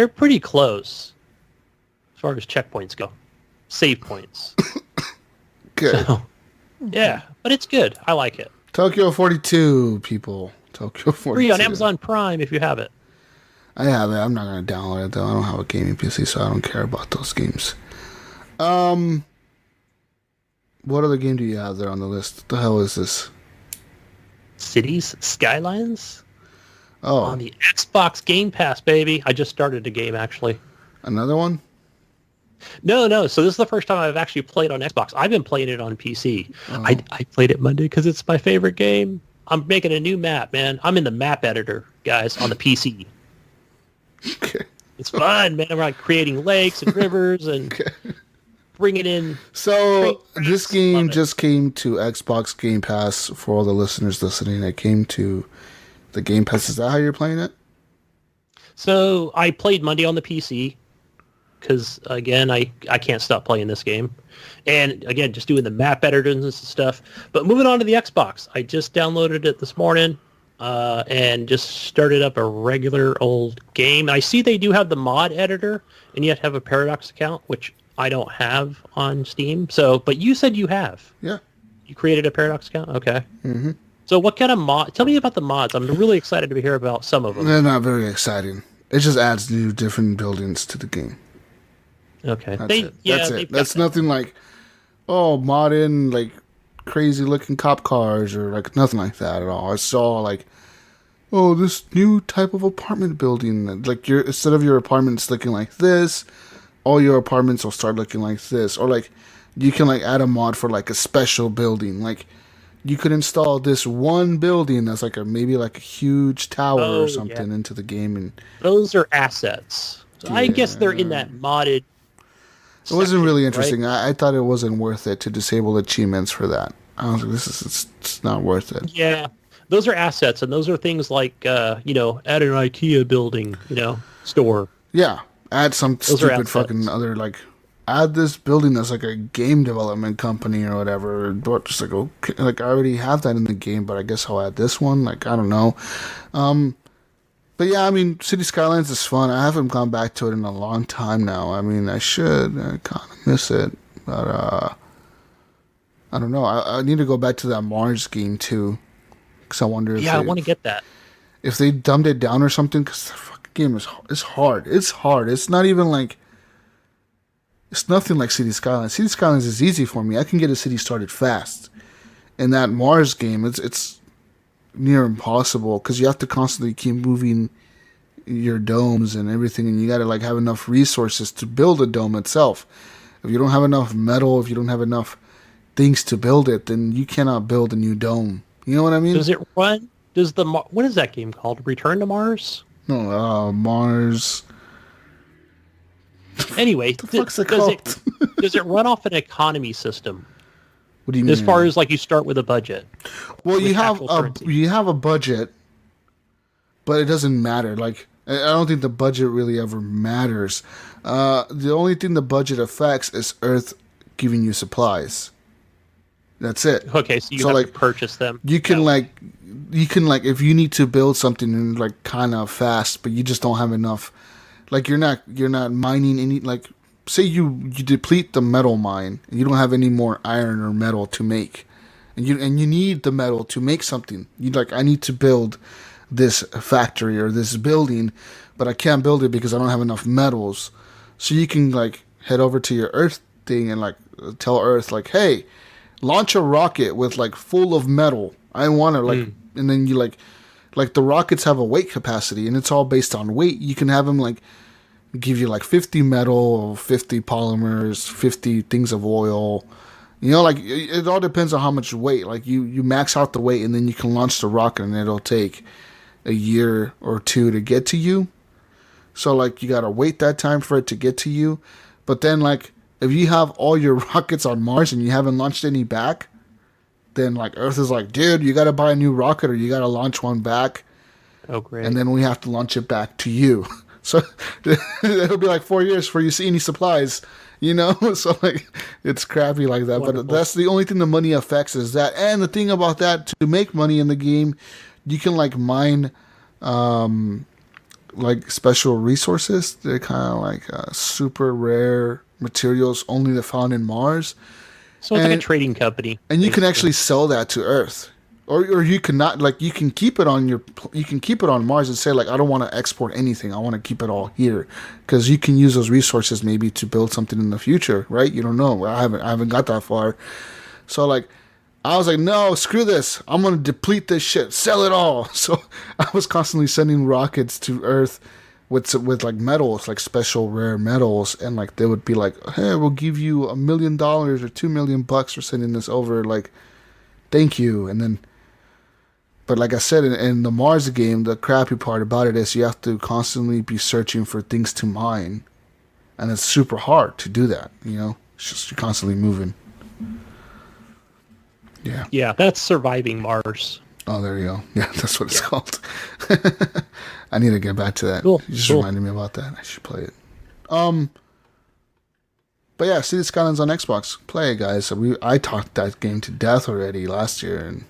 pretty close as far as checkpoints go, save points. Good. So, yeah, but it's good. I like it. Tokyo 42, people. Tokyo 42. Free on Amazon Prime if you have it. I have it. I'm not going to download it, though. I don't have a gaming PC, so I don't care about those games. What other game do you have there on the list? What the hell is this? Cities Skylines? Oh. On the Xbox Game Pass, baby. I just started a game, actually. Another one? No. So this is the first time I've actually played on Xbox. I've been playing it on PC. Oh. I played it Monday because it's my favorite game. I'm making a new map, man. I'm in the map editor, guys, on the PC. Okay. It's fun, man. I'm like creating lakes and rivers and bringing in... So this game just came to Xbox Game Pass. For all the listeners listening, it came to the Game Pass. Is that how you're playing it? So I played Monday on the PC because, again, I can't stop playing this game. And, again, just doing the map editors and stuff. But moving on to the Xbox, I just downloaded it this morning and just started up a regular old game. I see they do have the mod editor, and you have to have a Paradox account, which I don't have on Steam. So, but you said you have. Yeah. You created a Paradox account? Okay. Mm-hmm. So what kind of mod? Tell me about the mods. I'm really excited to hear about some of them. They're not very exciting. It just adds new different buildings to the game. Okay. That's it. That's it. That's that. nothing like, mod in like crazy looking cop cars or like nothing like that at all. It's all like, this new type of apartment building. Like instead of your apartments looking like this, all your apartments will start looking like this. Or like you can like add a mod for like a special building. Like you could install this one building that's like maybe like a huge tower or something into the game, and those are assets. So I guess they're in that modded. It wasn't really right? interesting. I thought it wasn't worth it to disable achievements for that. I was like, it's not worth it. Yeah, those are assets, and those are things like add an IKEA building, store. Yeah, add some Those stupid fucking other add this building that's like a game development company or whatever. But just like, okay, like I already have that in the game, but I guess I'll add this one. Like I don't know. But yeah, I mean, City Skylines is fun. I haven't gone back to it in a long time now. I mean, I should. I kind of miss it, but I don't know. I need to go back to that Mars game too, because I wonder if I want to get that. If they dumbed it down or something, because the fucking game is hard. It's hard. It's not even like. It's nothing like City Skylines. City Skylines is easy for me. I can get a city started fast. In that Mars game, it's near impossible because you have to constantly keep moving your domes and everything, and you got to have enough resources to build a dome itself. If you don't have enough metal, if you don't have enough things to build it, then you cannot build a new dome. You know what I mean? Does it run? What is that game called? Return to Mars? No, Mars. Anyway, what the fuck's it called? Does it run off an economy system? What do you mean? As far as you start with a budget. Well, you have a budget, but it doesn't matter. I don't think the budget really ever matters. The only thing the budget affects is Earth giving you supplies. That's it. Okay, so you have to purchase them. You can if you need to build something kind of fast, but you just don't have enough. You're not mining any say you deplete the metal mine and you don't have any more iron or metal to make, and you need the metal to make something. I need to build this factory or this building, but I can't build it because I don't have enough metals. So you can head over to your Earth thing and tell Earth hey, launch a rocket with full of metal. I want to and then you the rockets have a weight capacity and it's all based on weight. You can have them give you 50 metal, 50 polymers, 50 things of oil. It all depends on how much weight. You max out the weight and then you can launch the rocket and it'll take a year or two to get to you. So you gotta wait that time for it to get to you. But then if you have all your rockets on Mars and you haven't launched any back, then Earth is dude, you gotta buy a new rocket or you gotta launch one back. Oh, great. And then we have to launch it back to you. So it'll be 4 years before you see any supplies, So it's crappy like that. Wonderful. But that's the only thing the money affects is that. And the thing about that, to make money in the game, you can mine like special resources. They're kind of like super rare materials only found in Mars. So it's like a trading company. And you can actually sell that to Earth. Or you cannot, like, you can keep it on Mars and say, like, I don't want to export anything. I want to keep it all here, because you can use those resources maybe to build something in the future, right? You don't know. I haven't got that far. So, like, I was like, no, screw this. I'm gonna deplete this shit. Sell it all. So I was constantly sending rockets to Earth with like metals, like special rare metals, and like they would be like, hey, we'll give you $1 million or $2 million for sending this over. Like, thank you. And then. But like I said, in the Mars game, the crappy part about it is you have to constantly be searching for things to mine. And it's super hard to do that, you know? It's just you're constantly moving. Yeah. Yeah, that's surviving Mars. Oh, there you go. Yeah, that's what it's called. I need to get back to that. Cool. You just reminded me about that. I should play it. But yeah, City Skylines on Xbox. Play it, guys. I talked that game to death already last year, and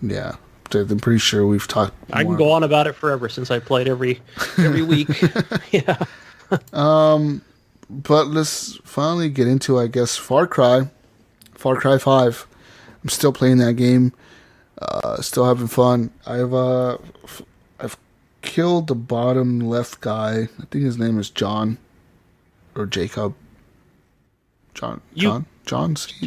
yeah. I'm pretty sure we've talked more. I can go on about it forever since I played every week. Yeah. But let's finally get into, I guess, Far Cry 5. I'm still playing that game. Still having fun. I've killed the bottom left guy. I think his name is John or Jacob. John.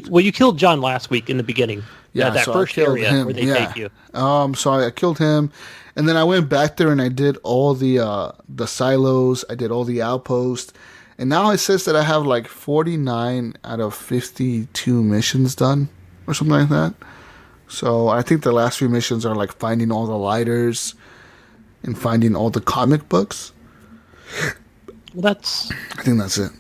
Well, you killed John last week in the beginning. Yeah, that so first area where they take you. So I killed him, and then I went back there and I did all the silos. I did all the outposts, and now it says that I have like 49 out of 52 missions done, or something like that. So I think the last few missions are like finding all the lighters and finding all the comic books. Well, I think that's it.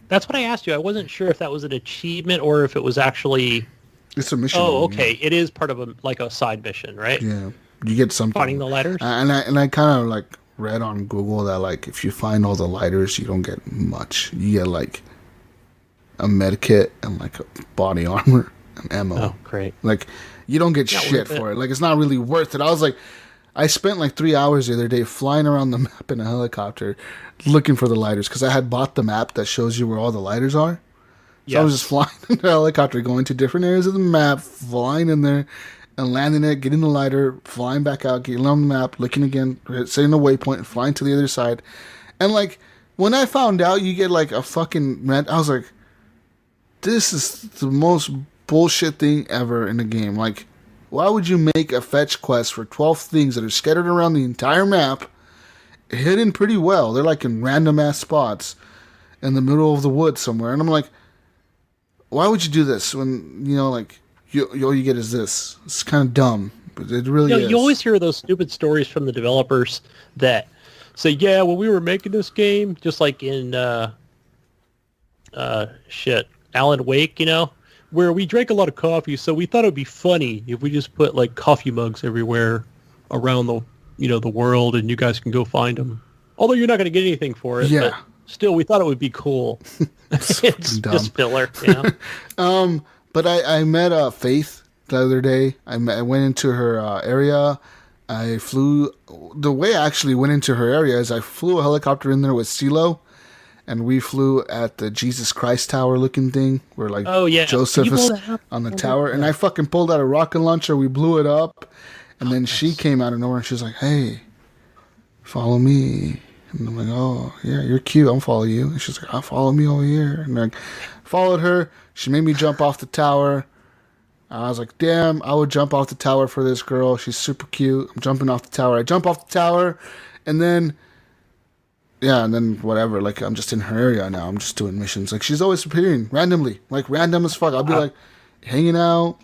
That's what I asked you. I wasn't sure if that was an achievement or if it was actually. It's a mission. Oh, okay. Yeah. It is part of a side mission, right? Yeah, you get something. Finding the lighters. And I kind of like read on Google that like if you find all the lighters, you don't get much. You get like a med kit and like a body armor and ammo. Oh, great. Like you don't get shit for it. Like it's not really worth it. I was like, I spent like 3 hours the other day flying around the map in a helicopter looking for the lighters because I had bought the map that shows you where all the lighters are. So I was just flying in the helicopter, going to different areas of the map, flying in there, and landing it, getting the lighter, flying back out, getting on the map, looking again, setting a waypoint, flying to the other side. And, like, when I found out you get, like, a fucking rent, I was like, this is the most bullshit thing ever in the game. Like, why would you make a fetch quest for 12 things that are scattered around the entire map, hidden pretty well? They're, like, in random-ass spots in the middle of the woods somewhere. And I'm like, why would you do this when, you know, like, all you get is this? It's kind of dumb, but it really is. You always hear those stupid stories from the developers that say, yeah, when we were making this game, just like in, Alan Wake, you know, where we drank a lot of coffee, so we thought it would be funny if we just put, like, coffee mugs everywhere around the, you know, the world, and you guys can go find them. Although you're not going to get anything for it, but still, we thought it would be cool. It's just filler, you know? But I met Faith the other day. I went into her area. I flew. The way I actually went into her area is I flew a helicopter in there with CeeLo, and we flew at the Jesus Christ Tower looking thing where like Joseph is on the tower. And I fucking pulled out a rocket launcher. We blew it up, and then she came out of nowhere and she was like, "Hey, follow me." And I'm like, oh, yeah, you're cute. I'll follow you. And she's like, I'll follow me over here. And I followed her. She made me jump off the tower. I was like, damn, I would jump off the tower for this girl. She's super cute. I'm jumping off the tower. I jump off the tower. And then, whatever. Like, I'm just in her area now. I'm just doing missions. Like, she's always appearing randomly. Like, random as fuck. I'll be like, hanging out.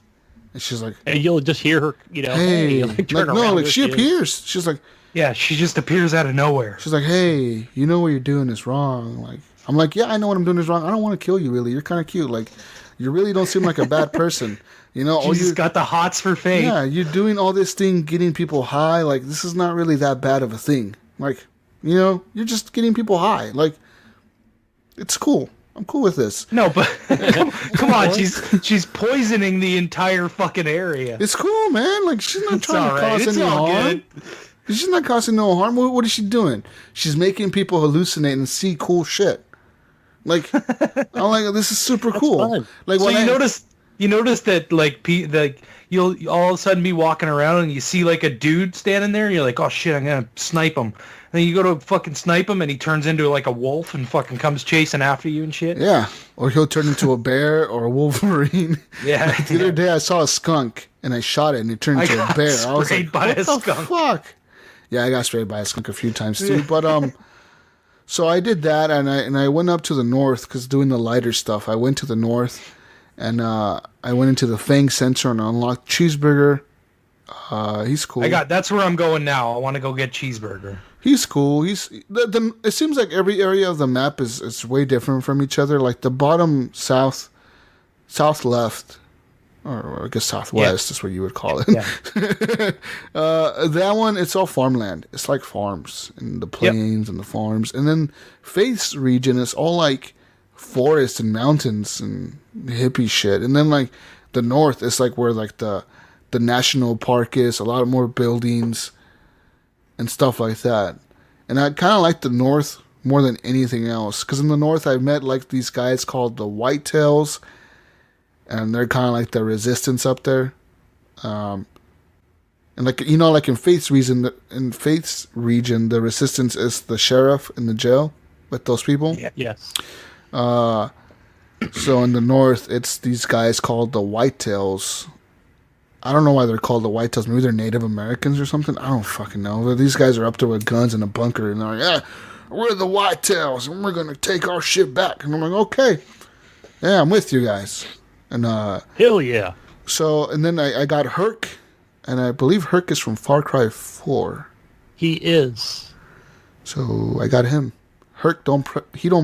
And she's like, and you'll just hear her, you know, hey. Like, no, like, she appears. She's like, yeah, she just appears out of nowhere. She's like, hey, you know what you're doing is wrong. Like, I'm like, yeah, I know what I'm doing is wrong. I don't want to kill you, really. You're kind of cute. Like, you really don't seem like a bad person. You know, she's got the hots for Faith. Yeah, you're doing all this thing, getting people high. Like, this is not really that bad of a thing. Like, you know, you're just getting people high. Like, it's cool. I'm cool with this. No, but come on, she's poisoning the entire fucking area. It's cool, man. Like, she's not trying to cause any harm. She's not causing no harm. What is she doing? She's making people hallucinate and see cool shit. Like, I'm like, this is super cool. Fun. Like, So when you notice that like you'll all of a sudden be walking around and you see like a dude standing there and you're like, oh shit, I'm gonna snipe him. And then you go to fucking snipe him and he turns into like a wolf and fucking comes chasing after you and shit. Yeah, or he'll turn into a bear or a wolverine. Yeah. The other day I saw a skunk and I shot it and it turned into a bear. I was like, by what a the skunk. fuck? Yeah, I got sprayed by a skunk a few times too. But so I did that and I went up to the north because doing the lighter stuff. I went to the north and I went into the Fang Sensor and unlocked Cheeseburger. He's cool. That's where I'm going now. I want to go get Cheeseburger. He's cool. It seems like every area of the map is way different from each other. Like the bottom south left, or I guess southwest is what you would call it. Yeah. That one, it's all farmland. It's like farms and the plains and the farms. And then Faith's region is all like forests and mountains and hippie shit. And then like the north is like where like the national park is, a lot more buildings and stuff like that. And I kind of like the north more than anything else, because in the north I've met like these guys called the Whitetails, and they're kind of like the resistance up there. And like, you know, like in Faith's region, the resistance is the sheriff in the jail with those people. Yeah. Yes. So in the north, it's these guys called the Whitetails. I don't know why they're called the Whitetails. Maybe they're Native Americans or something. I don't fucking know. But these guys are up there with guns in a bunker, and they're like, yeah, we're the Whitetails, and we're going to take our shit back. And I'm like, okay. Yeah, I'm with you guys. And Hell yeah. so, and then I got Herc, and I believe Herc is from Far Cry 4. He is. So I got him. Herc don't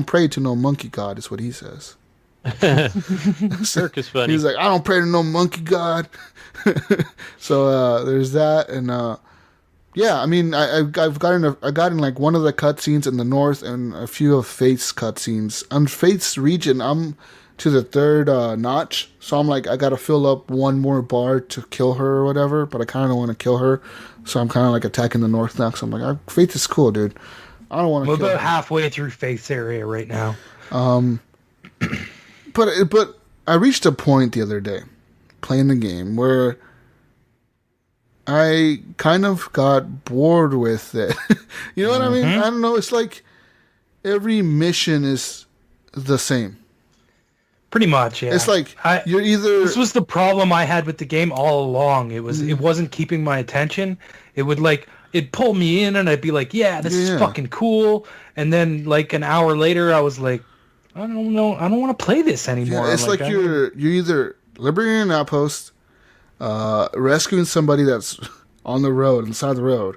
pray to no monkey god, is what he says. Cirque is funny. He's like, I don't pray to no monkey god. So there's that, and yeah, I mean, I got in like one of the cutscenes in the north and a few of Faith's cutscenes. On Faith's region, I'm to the third notch, so I'm like, I gotta fill up one more bar to kill her or whatever, but I kind of don't want to kill her, so I'm kind of like attacking the north now. So I'm like, Faith is cool, dude. I don't want to. We're kill about her. halfway through Faith's area right now. But I reached a point the other day playing the game where I kind of got bored with it. You know what I mean? I don't know. It's like every mission is the same. Pretty much, yeah. It's like you're either... This was the problem I had with the game all along. It wasn't keeping my attention. It would it'd pull me in and I'd be like, yeah, this is fucking cool. And then like an hour later I was like, I don't know, I don't want to play this anymore. Yeah, it's like you're either liberating an outpost, rescuing somebody that's on the side of the road,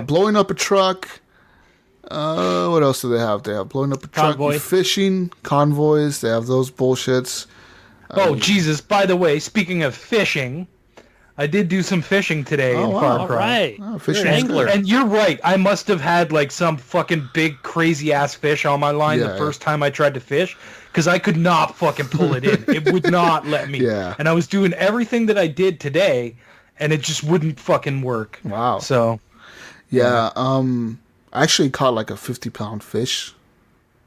blowing up a truck. What else do they have? They have blowing up a truck, fishing, convoys. They have those bullshits. Jesus! By the way, speaking of fishing, I did do some fishing today in Far Cry. All right. Oh, fishing You're an angler. And you're right. I must have had like some fucking big crazy ass fish on my line the first time I tried to fish, because I could not fucking pull it in. It would not let me. Yeah. And I was doing everything that I did today, and it just wouldn't fucking work. Wow. So. Yeah. I actually caught like a 50-pound fish.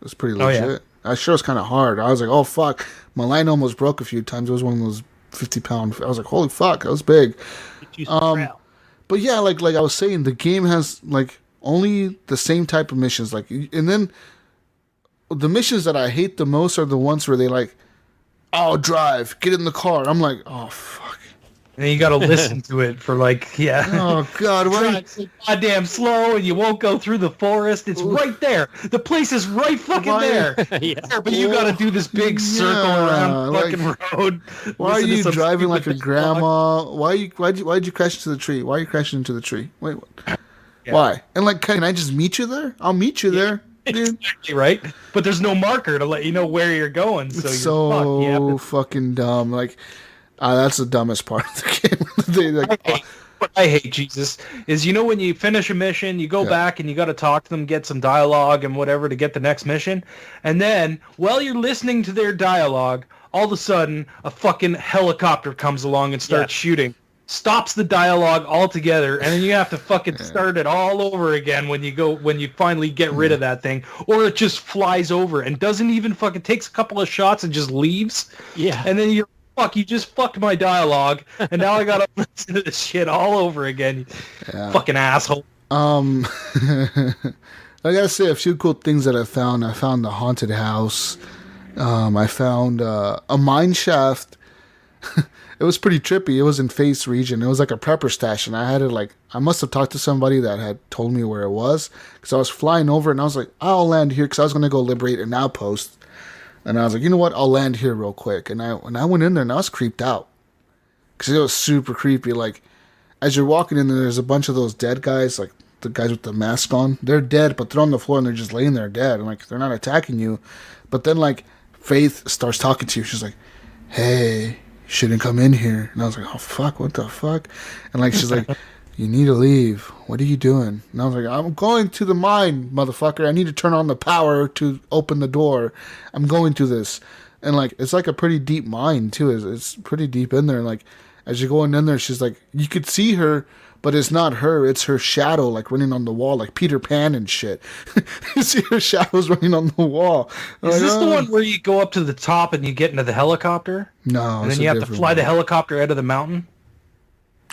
It was pretty legit. Oh, yeah. I sure was kind of hard. I was like, oh fuck, my line almost broke a few times. It was one of those 50-pound. I was like, holy fuck, that was big. But yeah, like I was saying, the game has like only the same type of missions. Like, and then the missions that I hate the most are the ones where they like, oh, drive, get in the car. I'm like, oh fuck. And then you got to listen to it for like, Oh God, drive so goddamn slow, and you won't go through the forest. It's right there. The place is right fucking there. But you got to do this big circle around fucking road. Why are you driving like a grandma? Why'd you crash into the tree? Why are you crashing into the tree? Wait, what? Yeah. Why? And like, can I just meet you there? I'll meet you there, dude. Exactly right. But there's no marker to let you know where you're going. So it's you're fucking dumb. Like. That's the dumbest part of the game. What I hate, Jesus, is when you finish a mission, you go back and you got to talk to them, get some dialogue and whatever to get the next mission. And then, while you're listening to their dialogue, all of a sudden, a fucking helicopter comes along and starts shooting. stops the dialogue altogether, and then you have to fucking start it all over again when you finally get rid of that thing, or it just flies over and doesn't even fucking takes a couple of shots and just leaves. Yeah. And then you just fucked my dialogue, and now I gotta listen to this shit all over again. You fucking asshole. I gotta say a few cool things that I found. I found the haunted house. I found a mine shaft. It was pretty trippy. It was in Face region. It was like a prepper stash, and I had it I must have talked to somebody that had told me where it was, because I was flying over, and I was like, I'll land here, because I was going to go liberate an outpost. And I was like, you know what? I'll land here real quick. And I went in there, and I was creeped out, because it was super creepy. Like, as you're walking in there, there's a bunch of those dead guys, like the guys with the mask on. They're dead, but they're on the floor, and they're just laying there dead. And, like, they're not attacking you. But then, like, Faith starts talking to you. She's like, hey, shouldn't come in here. And I was like, oh fuck, what the fuck? And like, she's like, you need to leave. What are you doing? And I was like, I'm going to the mine, motherfucker. I need to turn on the power to open the door. I'm going to this. And like, it's like a pretty deep mine too. It's pretty deep in there. And like, as you're going in there, she's like, you could see her, but it's not her. It's her shadow, like running on the wall, like Peter Pan and shit. You see her shadows running on the wall. Is this the one where you go up to the top and you get into the helicopter? No. And then you have to fly the helicopter out of the mountain?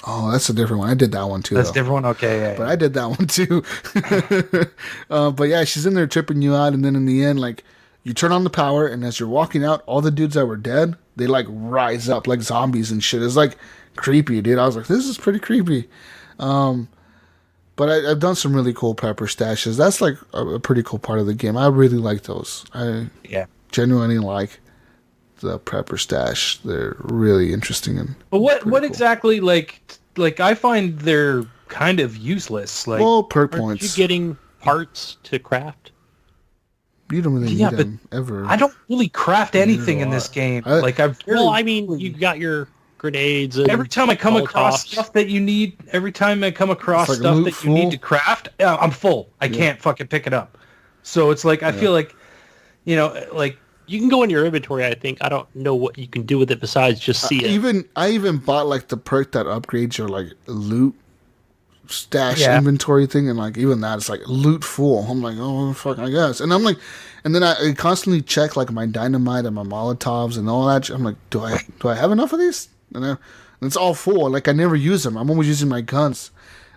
Oh, that's a different one. I did that one too. That's a different one? Okay, yeah. But I did that one too. But yeah, she's in there tripping you out, and then in the end, like, you turn on the power, and as you're walking out, all the dudes that were dead, they like rise up like zombies and shit. It's like creepy, dude. I was like, this is pretty creepy. But I've done some really cool prepper stashes. That's like a pretty cool part of the game. I really like those. I genuinely like the prepper stash. They're really interesting. And but what cool. Exactly, like I find they're kind of useless. Like, well, perk points. Are you getting parts to craft? You don't really need them ever. I don't really craft anything in this game. You got your grenades. And every time I come across stuff that you need, you need to craft, I'm full. I can't fucking pick it up. So it's like, I feel like, like, you can go in your inventory, I think. I don't know what you can do with it besides just see it. I even bought like the perk that upgrades your like loot stash inventory thing, and like even that, it's like loot full. I'm like, oh fuck, I guess. And I'm like, and then I constantly check like my dynamite and my Molotovs and all that. I'm like, do I have enough of these? And it's all full. Like, I never use them. I'm always using my guns.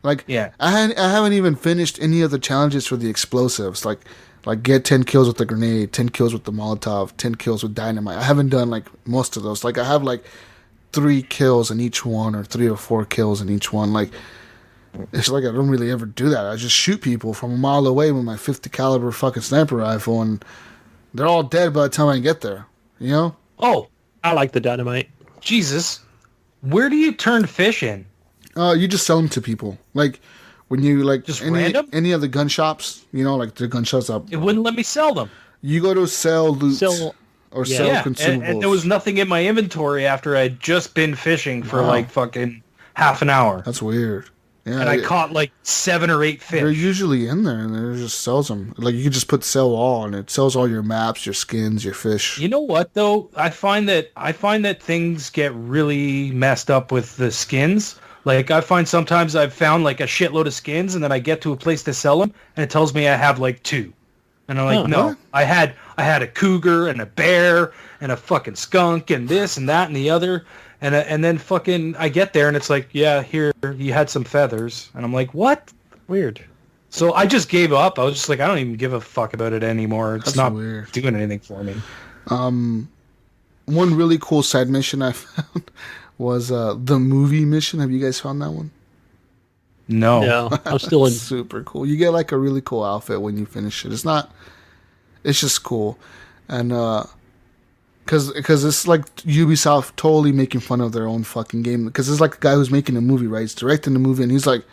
Like, I haven't even finished any of the challenges for the explosives. Like get 10 kills with the grenade, 10 kills with the Molotov, 10 kills with dynamite. I haven't done like most of those. Like, I have like 3 kills in each one, or 3 or 4 kills in each one. Like, it's like I don't really ever do that. I just shoot people from a mile away with my 50 caliber fucking sniper rifle, and they're all dead by the time I get there. You know? Oh, I like the dynamite. Jesus, where do you turn fish in? You just sell them to people. Like, when you like just random? Any of the gun shops, like the gun shops up. It wouldn't let me sell them. You go to sell loot or sell consumables. And there was nothing in my inventory after I'd just been fishing for like fucking half an hour. That's weird. Yeah, and I caught like 7 or 8 fish. They're usually in there, and it just sells them. Like, you can just put sell all, and it sells all your maps, your skins, your fish. You know what though? I find that things get really messed up with the skins. Like, I find sometimes I've found like a shitload of skins, and then I get to a place to sell them, and it tells me I have like 2. And I'm like, no, what? I had a cougar and a bear and a fucking skunk and this and that and the other. And then fucking I get there, and it's like, yeah, here, you had some feathers. And I'm like, what? Weird. So I just gave up. I was just like, I don't even give a fuck about it anymore. It's not weird. Doing anything for me. One really cool side mission I found was the movie mission. Have you guys found that one? No. I'm still in. Super cool. You get like a really cool outfit when you finish it. It's just cool. And because it's like Ubisoft totally making fun of their own fucking game. Because it's like the guy who's making a movie, right? He's directing the movie, and he's like,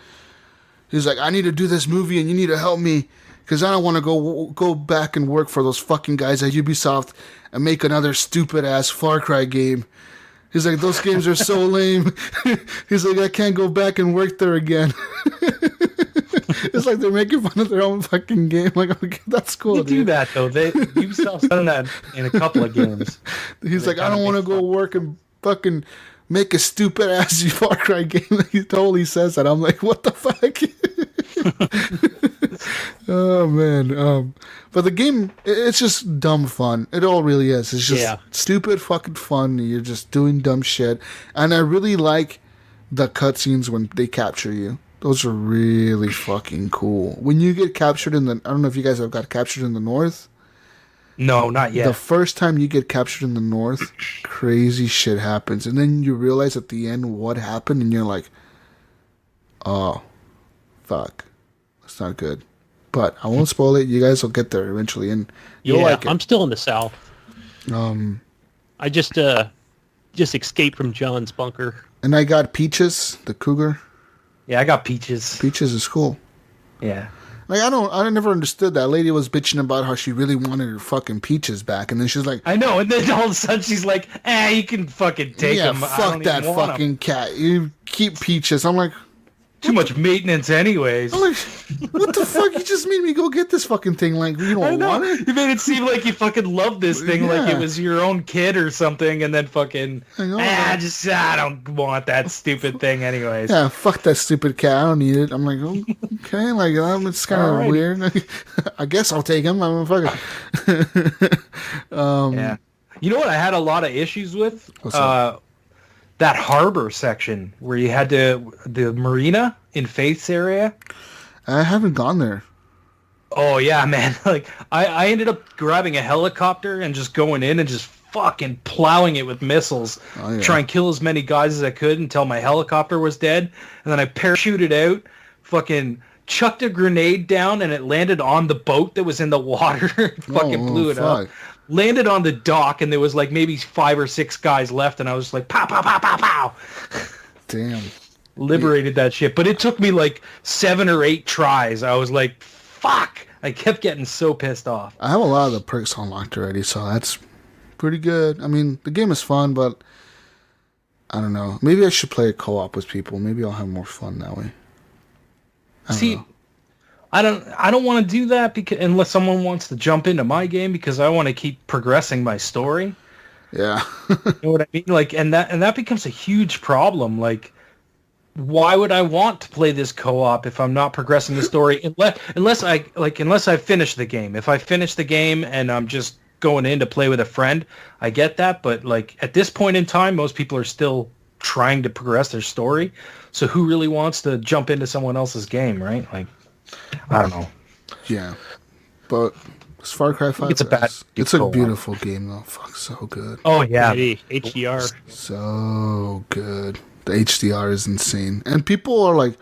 I need to do this movie, and you need to help me, because I don't want to go back and work for those fucking guys at Ubisoft and make another stupid ass Far Cry game. He's like, those games are so lame. He's like, I can't go back and work there again. It's like they're making fun of their own fucking game. Like, okay, that's cool. They do that though. Ubisoft's done that in a couple of games. He's like, I don't want to go work and fucking make a stupid ass Far Cry game. He totally says that. I'm like, what the fuck? Oh man. But the game, it's just dumb fun. It all really is. It's just stupid fucking fun. You're just doing dumb shit. And I really like the cutscenes when they capture you. Those are really fucking cool. When you get captured I don't know if you guys have got captured in the north. No, not yet. The first time you get captured in the north, crazy shit happens. And then you realize at the end what happened, and you're like, oh, fuck. That's not good. But I won't spoil it. You guys will get there eventually, and you'll like it. I'm still in the south. I just escaped from John's bunker. And I got Peaches, the cougar. Yeah, I got Peaches. Peaches is cool. Yeah. Like, I never understood that. Lady was bitching about how she really wanted her fucking Peaches back, and then she's like, I know, and then all of a sudden she's like, you can fucking take them. Yeah, fuck that fucking cat. You keep Peaches. I'm like, too much maintenance anyways. I'm like, what the fuck? You just made me go get this fucking thing. Like, you don't want it? You made it seem like you fucking love this thing, like it was your own kid or something, and then fucking, I don't want that stupid thing anyways. Yeah, fuck that stupid cat. I don't need it. I'm like, okay, like, it's kind of weird. I guess I'll take him. I'm fucking. Yeah. You know what I had a lot of issues with? What's that harbor section where you had the marina in Faith's area. I haven't gone there. Oh yeah, man. Like I ended up grabbing a helicopter and just going in and just fucking plowing it with missiles. Try and kill as many guys as I could until my helicopter was dead. And then I parachuted out, fucking chucked a grenade down, and it landed on the boat that was in the water. Fucking blew it up. Landed on the dock, and there was like maybe 5 or 6 guys left, and I was like, pow, pow, pow, pow, pow. Damn. Liberated that shit. But it took me like 7 or 8 tries. I was like, fuck. I kept getting so pissed off. I have a lot of the perks unlocked already, so that's pretty good. I mean, the game is fun, but I don't know. Maybe I should play a co-op with people. Maybe I'll have more fun that way. I don't want to do that because unless someone wants to jump into my game, because I want to keep progressing my story. Yeah. You know what I mean? Like, and that becomes a huge problem. Like, why would I want to play this co-op if I'm not progressing the story? Unless I finish the game. If I finish the game and I'm just going in to play with a friend, I get that. But like at this point in time, most people are still trying to progress their story. So who really wants to jump into someone else's game, right? Like, I don't know. Yeah. But it's Far Cry 5. It's a beautiful game, though. Fuck, so good. Oh, yeah. HDR. So good. The HDR is insane. And people are like,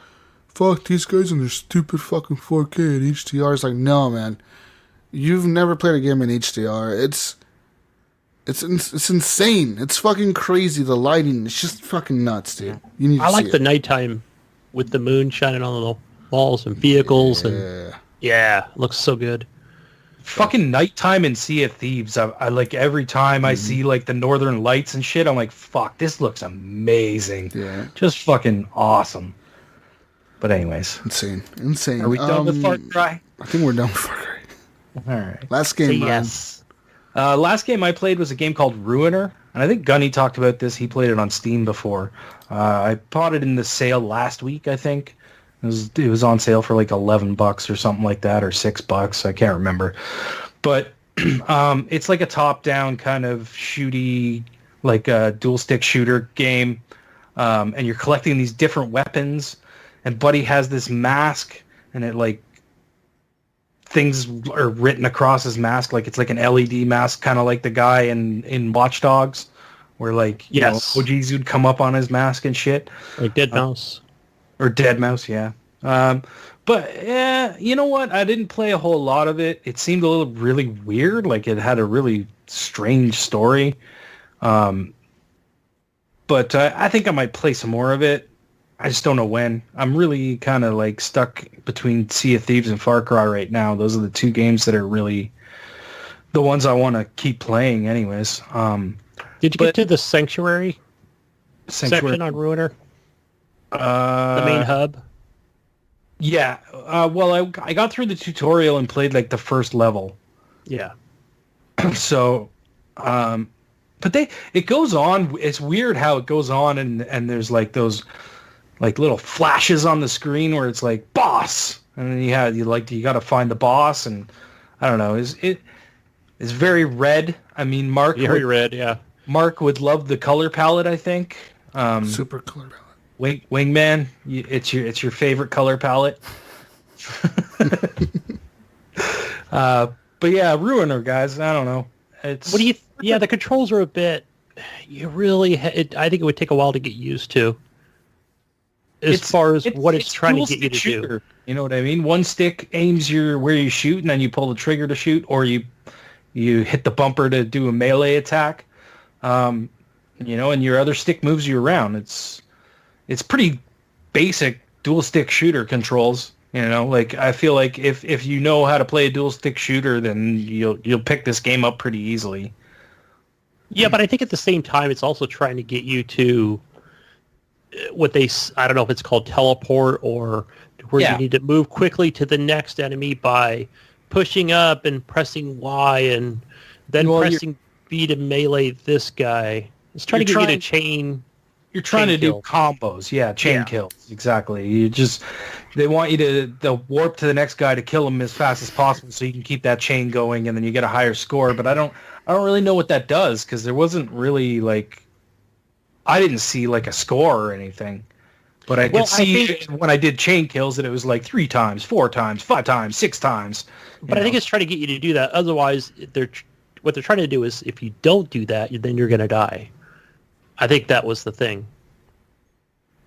fuck these guys and their stupid fucking 4K and HDR. It's like, no, man. You've never played a game in HDR. It's insane. It's fucking crazy. The lighting, it's just fucking nuts, dude. You need to see like the nighttime with the moon shining on the walls and vehicles. It looks so good. Fucking nighttime in Sea of Thieves. I like every time I see like the northern lights and shit, I'm like, fuck, this looks amazing. Yeah. Just fucking awesome. But anyways. Insane. Are we done with Far Cry? I think we're done with Far Cry. All right. Last game, yes. Last game I played was a game called Ruiner. And I think Gunny talked about this. He played it on Steam before. I bought it in the sale last week, I think. It was on sale for like $11 or something like that, or $6. I can't remember. But it's like a top-down kind of shooty, like a dual-stick shooter game. And you're collecting these different weapons. And Buddy has this mask, and it like things are written across his mask, like it's like an LED mask, kind of like the guy in Watch Dogs, where like you know, OGs would come up on his mask and shit. Like Dead Mouse. Or Dead Mouse, yeah. But yeah, you know what? I didn't play a whole lot of it. It seemed a little really weird. Like it had a really strange story. But I think I might play some more of it. I just don't know when. I'm really kind of like stuck between Sea of Thieves and Far Cry right now. Those are the two games that are really the ones I want to keep playing anyways. Did you get to the Sanctuary section on Ruiner? The main hub? Yeah. Well, I got through the tutorial and played like the first level. Yeah. So, But it goes on. It's weird how it goes on, and there's like those like little flashes on the screen where it's like boss, and then you got to find the boss, and I don't know. It's very red. I mean, Very red, yeah. Mark would love the color palette, I think. Super color palette. Wingman, it's your favorite color palette. But yeah, Ruiner, guys. I don't know. What do you? Yeah, the controls are a bit. You really. I think it would take a while to get used to. As far as what it's trying to get you to do. You know what I mean? One stick aims where you shoot, and then you pull the trigger to shoot, or you hit the bumper to do a melee attack. And your other stick moves you around. It's pretty basic dual stick shooter controls. Like I feel like if you know how to play a dual stick shooter, then you'll pick this game up pretty easily. Yeah, but I think at the same time, it's also trying to get you to I don't know if it's called teleport or where you need to move quickly to the next enemy by pushing up and pressing Y and then pressing B to melee this guy. It's trying to get you to chain. You're trying to do combos. Yeah, chain kills. Exactly. They want you to warp to the next guy to kill him as fast as possible so you can keep that chain going and then you get a higher score. But I don't really know what that does because there wasn't really I didn't see like a score or anything. But I could see when I did chain kills that it was like 3 times, 4 times, 5 times, 6 times. But I think it's trying to get you to do that. Otherwise, what they're trying to do is if you don't do that, then you're going to die. I think that was the thing.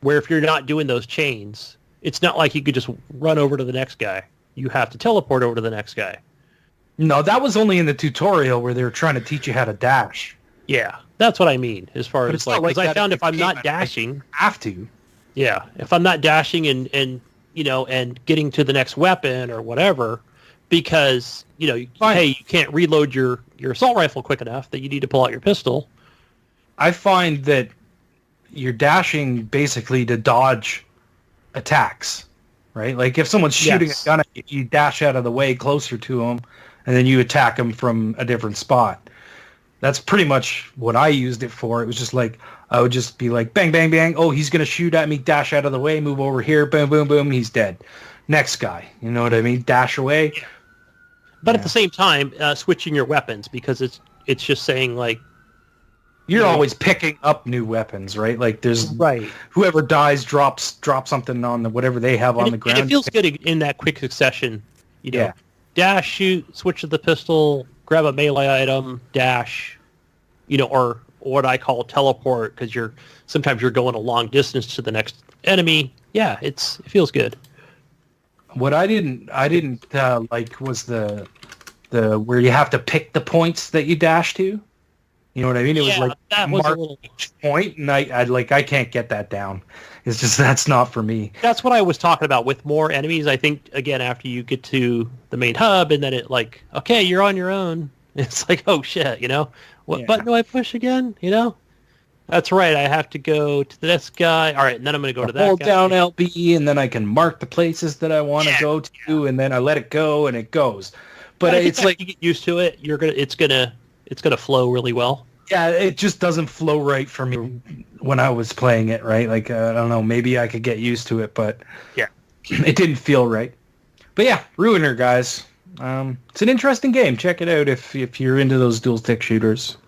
Where if you're not doing those chains, it's not like you could just run over to the next guy. You have to teleport over to the next guy. No, that was only in the tutorial where they were trying to teach you how to dash. Yeah, that's what I mean. As far as because I found if I'm not dashing, I have to. Yeah, if I'm not dashing and getting to the next weapon or whatever, because hey, you can't reload your assault rifle quick enough that you need to pull out your pistol. I find that you're dashing basically to dodge attacks, right? Like if someone's shooting a gun at you, you dash out of the way closer to them, and then you attack them from a different spot. That's pretty much what I used it for. It was just like, I would just be like, bang, bang, bang. Oh, he's going to shoot at me. Dash out of the way. Move over here. Boom, boom, boom. He's dead. Next guy. You know what I mean? Dash away. But at the same time, switching your weapons because it's just saying like, you're always picking up new weapons, right? Like there's right. Whoever dies drop something on whatever they have on the ground. And it feels good in that quick succession. Dash, shoot, switch to the pistol, grab a melee item, dash, or what I call teleport because sometimes you're going a long distance to the next enemy. Yeah, it feels good. What I didn't like was the where you have to pick the points that you dash to. You know what I mean? It was like that was a little point, and I can't get that down. It's just that's not for me. That's what I was talking about with more enemies. I think again after you get to the main hub, and then it like okay, you're on your own. It's like oh shit, what button do I push again? That's right. I have to go to the next guy. All right, and then I'm going to go to that guy. Hold down LB, and then I can mark the places that I want to go to, and then I let it go, and it goes. But it's like you get used to it. It's gonna flow really well. Yeah, it just doesn't flow right for me when I was playing it. Right, like I don't know. Maybe I could get used to it, but it didn't feel right. But yeah, Ruiner, guys. It's an interesting game. Check it out if you're into those dual stick shooters.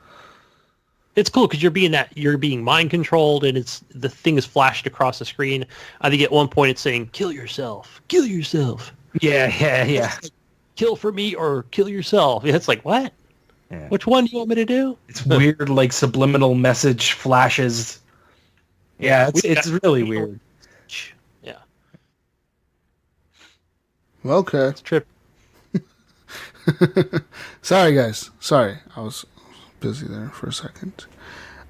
It's cool because you're being mind controlled, and the thing is flashed across the screen. I think at one point it's saying "kill yourself, kill yourself." Yeah. Kill for me or kill yourself. It's like what? Yeah. Which one do you want me to do? It's weird, like subliminal message flashes. Yeah, it's really weird. Yeah. Okay. It's trip. Sorry, guys. Sorry, I was busy there for a second.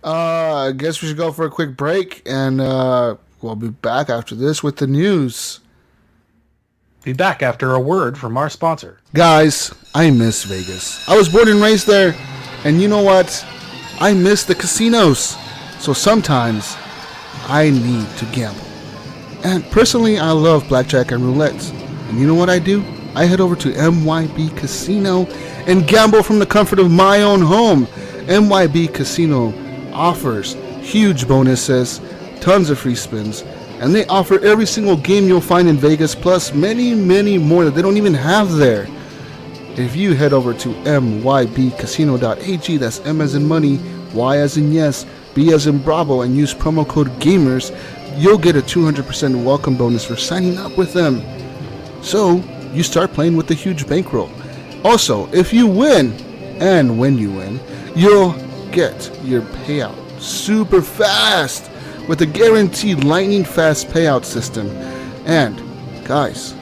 I guess we should go for a quick break, and we'll be back after this with the news. Be back after a word from our sponsor. Guys, I miss Vegas. I was born and raised there, and you know what? I miss the casinos. So sometimes I need to gamble. And personally, I love blackjack and roulette. And you know what I do? I head over to MYB Casino and gamble from the comfort of my own home. MYB Casino offers huge bonuses, tons of free spins, and they offer every single game you'll find in Vegas, plus many, many more that they don't even have there. If you head over to mybcasino.ag, that's M as in money, Y as in yes, B as in Bravo, and use promo code GAMERS, you'll get a 200% welcome bonus for signing up with them. So, you start playing with the huge bankroll. Also, if you win, and when you win, you'll get your payout super fast with a guaranteed lightning fast payout system. And, guys,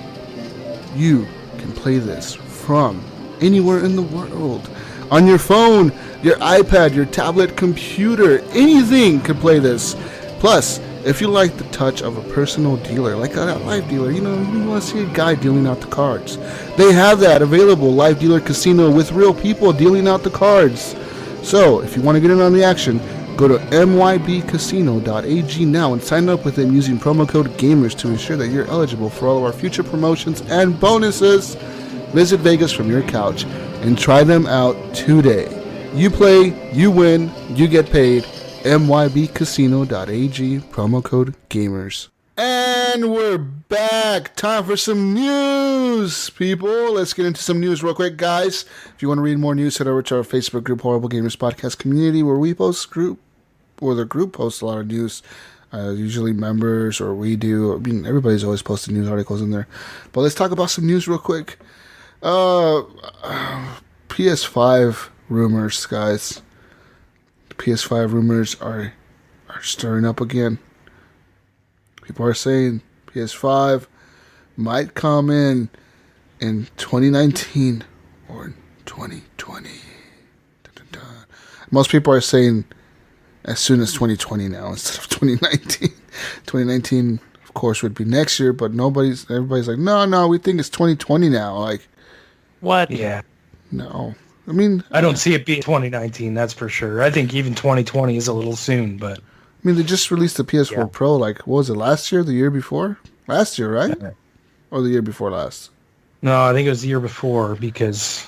you can play this from anywhere in the world. On your phone, your iPad, your tablet, computer, anything can play this. Plus, if you like the touch of a personal dealer, like a live dealer, you want to see a guy dealing out the cards. They have that available, live dealer casino with real people dealing out the cards. So, if you want to get in on the action, go to mybcasino.ag now and sign up with them using promo code GAMERS to ensure that you're eligible for all of our future promotions and bonuses. Visit Vegas from your couch and try them out today. You play, you win, you get paid. mybcasino.ag, promo code GAMERS. And we're back. Time for some news, people. Let's get into some news real quick, guys. If you want to read more news, head over to our Facebook group, Horrible Gamers Podcast Community, where we post the group posts a lot of news. Usually members or we do. I mean, everybody's always posting news articles in there. But let's talk about some news real quick. PS5 rumors, guys. PS5 rumors are stirring up again. People are saying PS5 might come in 2019 or in 2020. Dun, dun, dun. Most people are saying as soon as 2020 now instead of 2019. 2019, of course, would be next year, but everybody's like, no, we think it's 2020 now. Like, what? Yeah. No. I mean, I don't see it being 2019, that's for sure. I think even 2020 is a little soon, but... I mean, they just released the PS4 Pro, like, what was it, last year, the year before? Last year, right? Yeah. Or the year before last? No, I think it was the year before, because...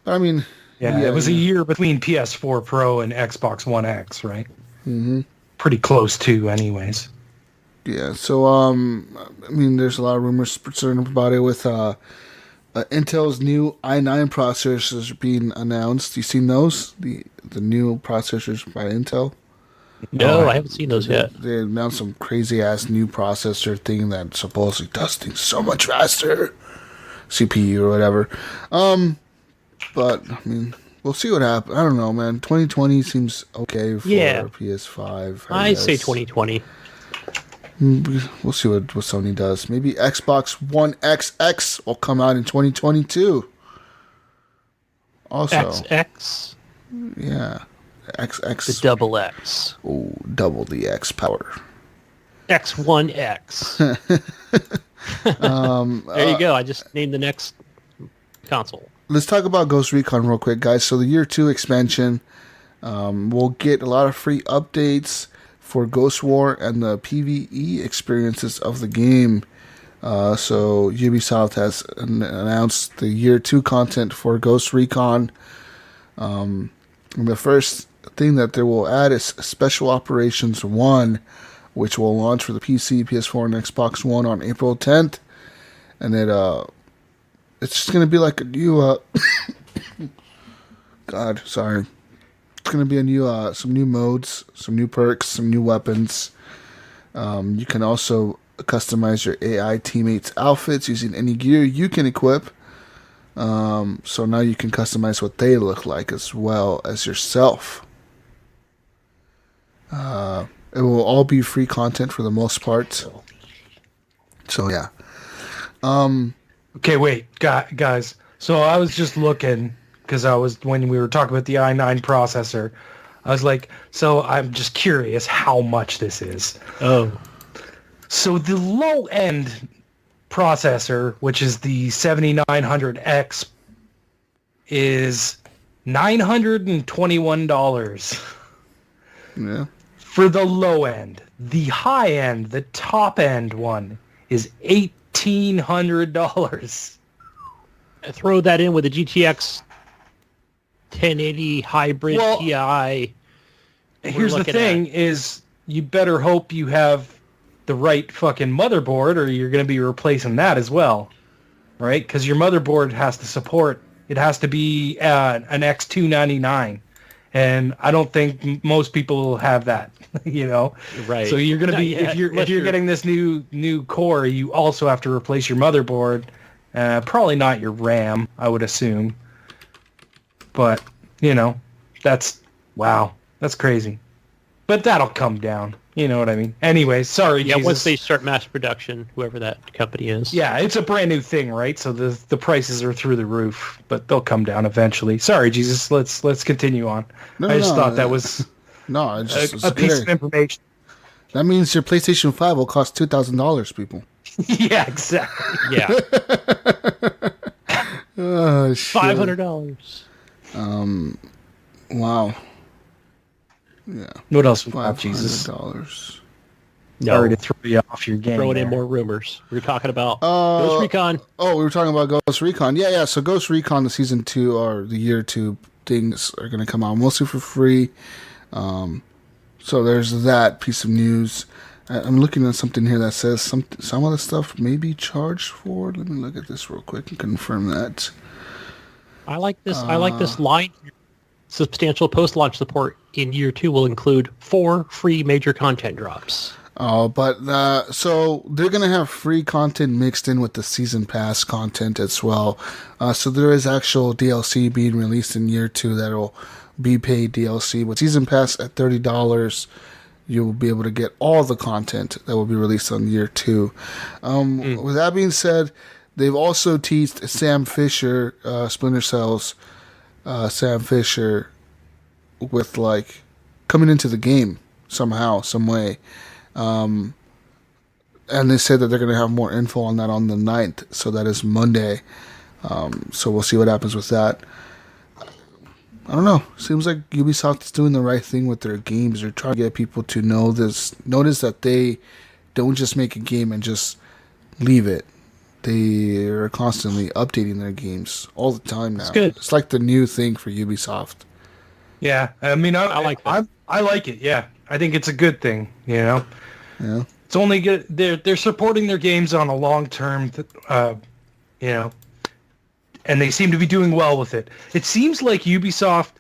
I mean... Yeah, it was a year between PS4 Pro and Xbox One X, right? Mm-hmm. Pretty close to, anyways. Yeah, so, I mean, there's a lot of rumors about it with... Intel's new i9 processors being announced. You seen those? The new processors by Intel? No, I haven't seen those yet. They announced some crazy-ass new processor thing that supposedly does things so much faster. CPU or whatever. But, I mean, we'll see what happens. I don't know, man. 2020 seems okay for PS5. I say 2020. We'll see what Sony does. Maybe Xbox One XX will come out in 2022. Also, XX? Yeah. XX. The double X. Oh, double the X power. X1X. There you go. I just named the next console. Let's talk about Ghost Recon real quick, guys. So the Year 2 expansion, we'll get a lot of free updates for Ghost War and the PvE experiences of the game. So Ubisoft has announced the Year 2 content for Ghost Recon. And the first thing that they will add is Special Operations 1, which will launch for the PC, PS4, and Xbox One on April 10th. And it's just going to be like a new... God, sorry. It's going to be a new, some new modes, some new perks, some new weapons. You can also customize your AI teammates' outfits using any gear you can equip. So now you can customize what they look like as well as yourself. It will all be free content for the most part. So yeah. Okay, wait, guys. So I was just looking, because when we were talking about the i9 processor, I was like, so I'm just curious how much this is. Oh. So the low-end processor, which is the 7900X, is $921. Yeah. For the low end. The high end, the top end one, is $1,800. Throw that in with the GTX 1080 hybrid Ti. Here's the thing: is you better hope you have the right fucking motherboard, or you're going to be replacing that as well, right? Because your motherboard has to support. It has to be an X299, and I don't think most people will have that. Right. So you're going to be if you're getting this new core, you also have to replace your motherboard. Probably not your RAM, I would assume. But that's crazy. But that'll come down. You know what I mean? Anyway, sorry, yeah, Jesus. once they start mass production, whoever that company is. Yeah, it's a brand new thing, right? So the prices are through the roof, but they'll come down eventually. Sorry, Jesus. Let's continue on. I just thought that was it's a piece of information. That means your PlayStation 5 will cost $2,000, people. Yeah, exactly. Yeah. Oh, shit. $500. Wow. Yeah. What else we got, Jesus? $500. No. Sorry to throw you off your game. Throwing in more rumors. We were talking about Ghost Recon. Oh, we were talking about Ghost Recon. Yeah. So Ghost Recon, the season 2 or the year 2 things are going to come out mostly for free. So there's that piece of news. I'm looking at something here that says some of the stuff may be charged for. Let me look at this real quick and confirm that. I like this. I like this line. Substantial post-launch support in year 2 will include 4 free major content drops. Oh, but so they're going to have free content mixed in with the season pass content as well. So there is actual DLC being released in year 2 that'll be paid DLC. With season pass at $30, you will be able to get all the content that will be released on year 2. With that being said, they've also teased Sam Fisher, Splinter Cell's Sam Fisher, with like coming into the game somehow, some way. And they said that they're going to have more info on that on the 9th, so that is Monday. So we'll see what happens with that. I don't know. Seems like Ubisoft is doing the right thing with their games. They're trying to get people to notice that they don't just make a game and just leave it. They are constantly updating their games all the time now. It's good. It's like the new thing for Ubisoft. Yeah, I mean, I like that. I like it. Yeah, I think it's a good thing. Yeah. It's only good. They're supporting their games on a long term. And they seem to be doing well with it. It seems like Ubisoft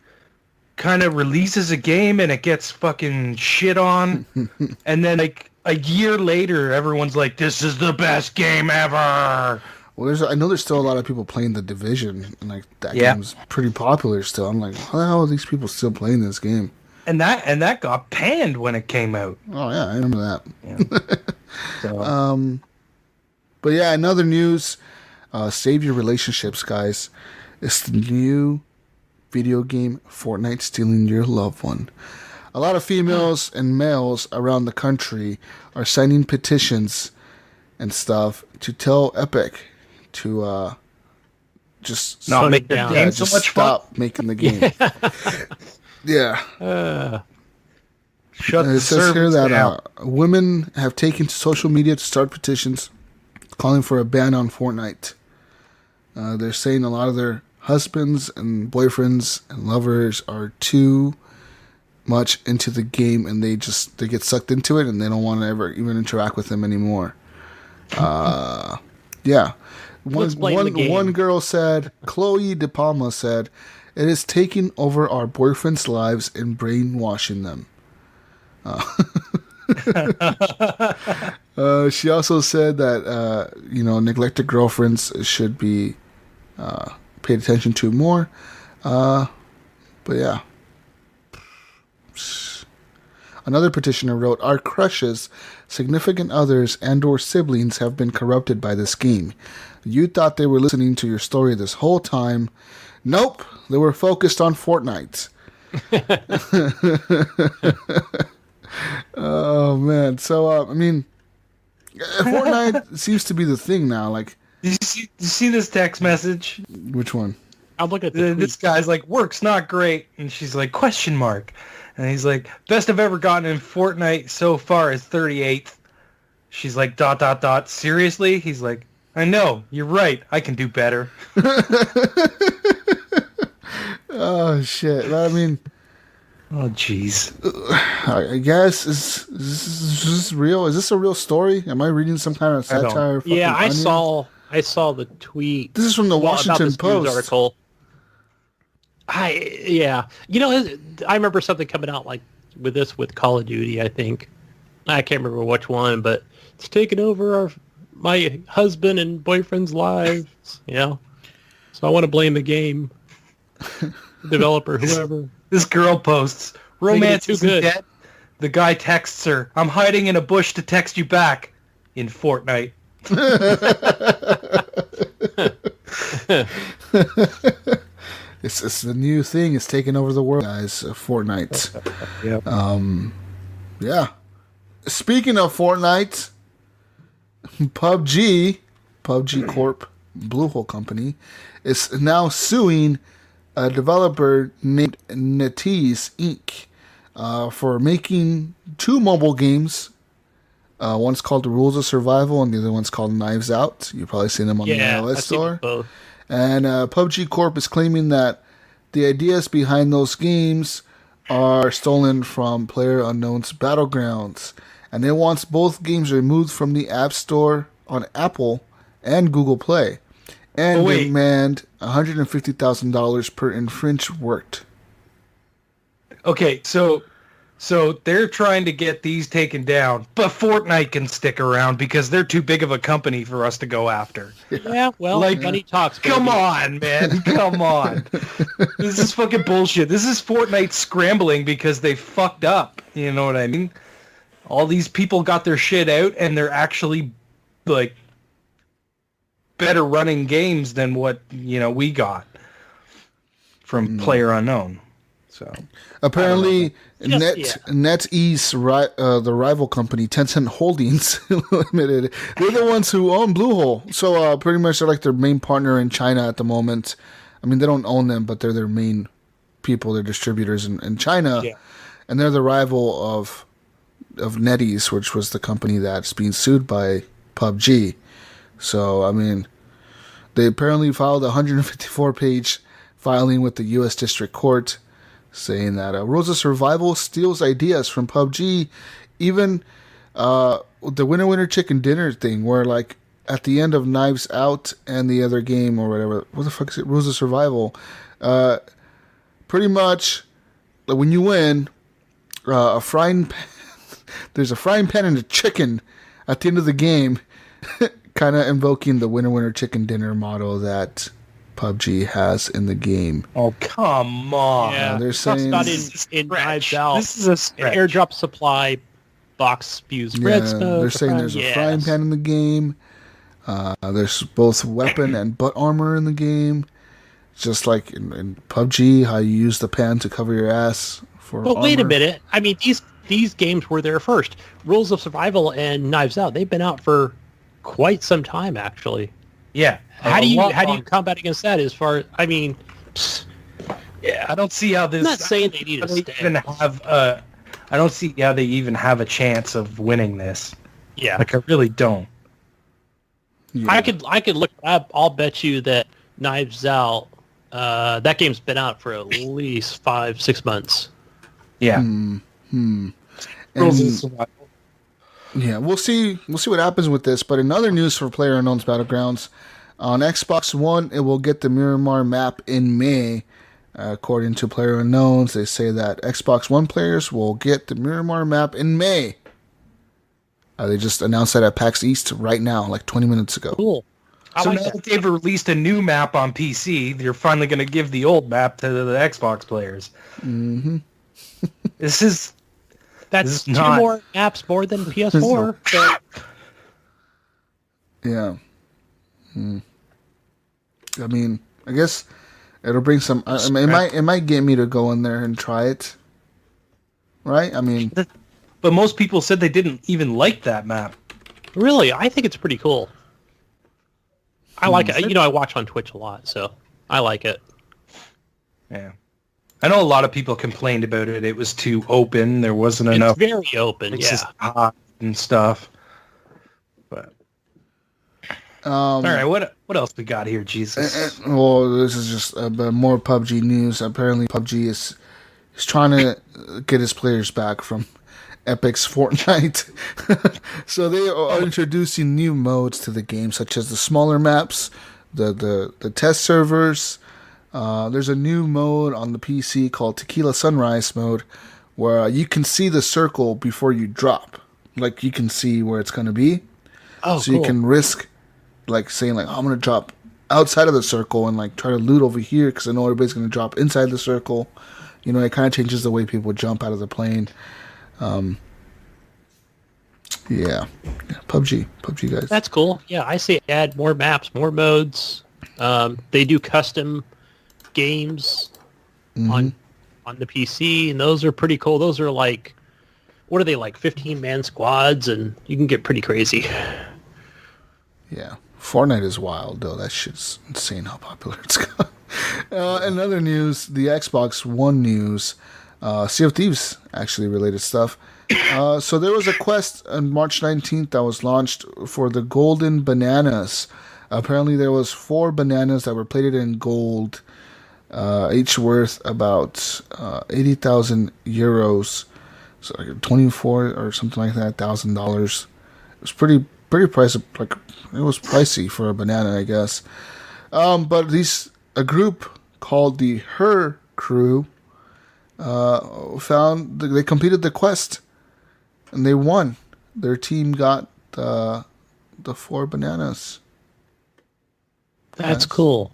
kind of releases a game and it gets fucking shit on, and then like a year later, everyone's like, "This is the best game ever." Well, I know there's still a lot of people playing The Division, and like that game's pretty popular still. I'm like, how the hell are these people still playing this game? And that got panned when it came out. Oh yeah, I remember that. Yeah. So. But yeah, another news. Save your relationships, guys. It's the new video game Fortnite stealing your loved one. A lot of females and males around the country are signing petitions and stuff to tell Epic to just not make the game so much fun. Stop making the game. Yeah. Shut the It says here servers that down. women have taken to social media to start petitions calling for a ban on Fortnite. They're saying a lot of their husbands and boyfriends and lovers are too much into the game, and they get sucked into it, and they don't want to ever even interact with them anymore. Yeah. One girl said, Chloe De Palma said, "It is taking over our boyfriends' lives and brainwashing them." She also said that neglected girlfriends should be paid attention to more. But yeah. Another petitioner wrote, "Our crushes, significant others, and/or siblings have been corrupted by this game. You thought they were listening to your story this whole time. Nope, they were focused on Fortnite." Oh man! So I mean, Fortnite seems to be the thing now. Like, Did you see this text message? which one? I'll look at the This guy's like, "Work's not great," and she's like, "?" And he's like, "Best I've ever gotten in Fortnite so far is 38th." She's like, ... Seriously? He's like, "I know, you're right. I can do better." Oh Oh shit! Well, I mean, Oh jeez. I guess is this real? Is this a real story? Am I reading some kind of satire? Yeah, I Onion? saw the tweet. This is from the about Washington this news Post. article. I remember something coming out like with Call of Duty. I think I can't remember which one, but it's taken over my husband and boyfriend's lives. So I want to blame the game developer, whoever. This girl posts, romance too isn't good. dead. The guy texts her, I'm hiding in a bush to text you back in Fortnite. It's the new thing. It's taking over the world, guys. Fortnite. Yep. Yeah. Speaking of Fortnite, PUBG Corp, Bluehole Company, is now suing a developer named NetEase Inc. For making two mobile games. One's called The Rules of Survival, and the other one's called Knives Out. You've probably seen them on the iOS store. Both. And PUBG Corp is claiming that the ideas behind those games are stolen from PlayerUnknown's Battlegrounds. And it wants both games removed from the App Store on Apple and Google Play. And demand $150,000 per infringed work. Okay, so they're trying to get these taken down, but Fortnite can stick around because they're too big of a company for us to go after. Yeah, well, money talks. Baby. Come on, man. Come on. This is fucking bullshit. This is Fortnite scrambling because they fucked up. You know what I mean? All these people got their shit out, and they're actually, like, better running games than what, we got from PlayerUnknown. So apparently, NetEase, the rival company, Tencent Holdings Limited, they're the ones who own Bluehole. So pretty much they're like their main partner in China at the moment. I mean, they don't own them, but they're their main people, their distributors in China, and they're the rival of NetEase, which was the company that's being sued by PUBG. So I mean, they apparently filed a 154-page filing with the U.S. District Court, saying that Rules of Survival steals ideas from PUBG, even the winner chicken dinner thing, where like at the end of Knives Out and the other game or whatever, what the fuck is it, Rules of Survival, pretty much like when you win, a frying pan, there's a frying pan and a chicken at the end of the game, kind of invoking the winner chicken dinner model that PUBG has in the game. Oh, come on. Yeah, they're saying not in Knives Out. This is a stretch. An airdrop supply box spews red smoke. They're saying there's a frying pan in the game. There's both weapon and butt armor in the game. Just like in PUBG, how you use the pan to cover your ass for But armor. wait a minute. I mean, these games were there first. Rules of Survival and Knives Out, they've been out for quite some time, actually. Yeah. How do you combat against that? As far, I mean, yeah, I don't see how this. I'm not saying they need to even have. I don't see how they even have a chance of winning this. Yeah, like I really don't. Yeah. I could look up. I'll bet you that Knives Out, that game's been out for at least 5-6 months. Yeah. Rules of Survival. Yeah, we'll see what happens with this. But in other news for PlayerUnknown's Battlegrounds, on Xbox One, it will get the Miramar map in May. According to PlayerUnknown's, they say that Xbox One players will get the Miramar map in May. They just announced that at PAX East right now, like 20 minutes ago. Cool. So now that they've released a new map on PC, they're finally going to give the old map to the Xbox players. Mm-hmm. That's two more apps more than PS4. Yeah. I mean, I guess it'll bring some. It might get me to go in there and try it. Right? I mean, but most people said they didn't even like that map. Really, I think it's pretty cool. I like it. You know, I watch on Twitch a lot, so I like it. Yeah. I know a lot of people complained about it. It was too open. There wasn't enough. It's very open, It's just hot and stuff. But All right, what else we got here, Jesus? Well, this is just more PUBG news. Apparently, PUBG is trying to get his players back from Epic's Fortnite. So they are introducing new modes to the game, such as the smaller maps, the test servers. There's a new mode on the PC called Tequila Sunrise mode, where you can see the circle before you drop. Like, you can see where it's going to be. Oh, so cool. you can risk, like, saying, like, oh, I'm going to drop outside of the circle and, like, try to loot over here because I know everybody's going to drop inside the circle. You know, it kind of changes the way people jump out of the plane. Yeah, PUBG, guys. That's cool. Yeah, I say add more maps, more modes. They do custom games on the PC, and those are pretty cool. Those are like, what are they, like 15-man squads, and you can get pretty crazy. Yeah, Fortnite is wild, though. That shit's insane how popular it's got. In other news, the Xbox One news, Sea of Thieves, actually related stuff. So there was a quest on March 19th that was launched for the golden bananas. Apparently there was 4 bananas that were plated in gold, each worth about 80,000 euros, so like 24 or something like that, $1,000. It was pretty pricey. Like, it was pricey for a banana, I guess. But a group called the Her Crew they completed the quest and they won. Their team got the 4 bananas. That's cool.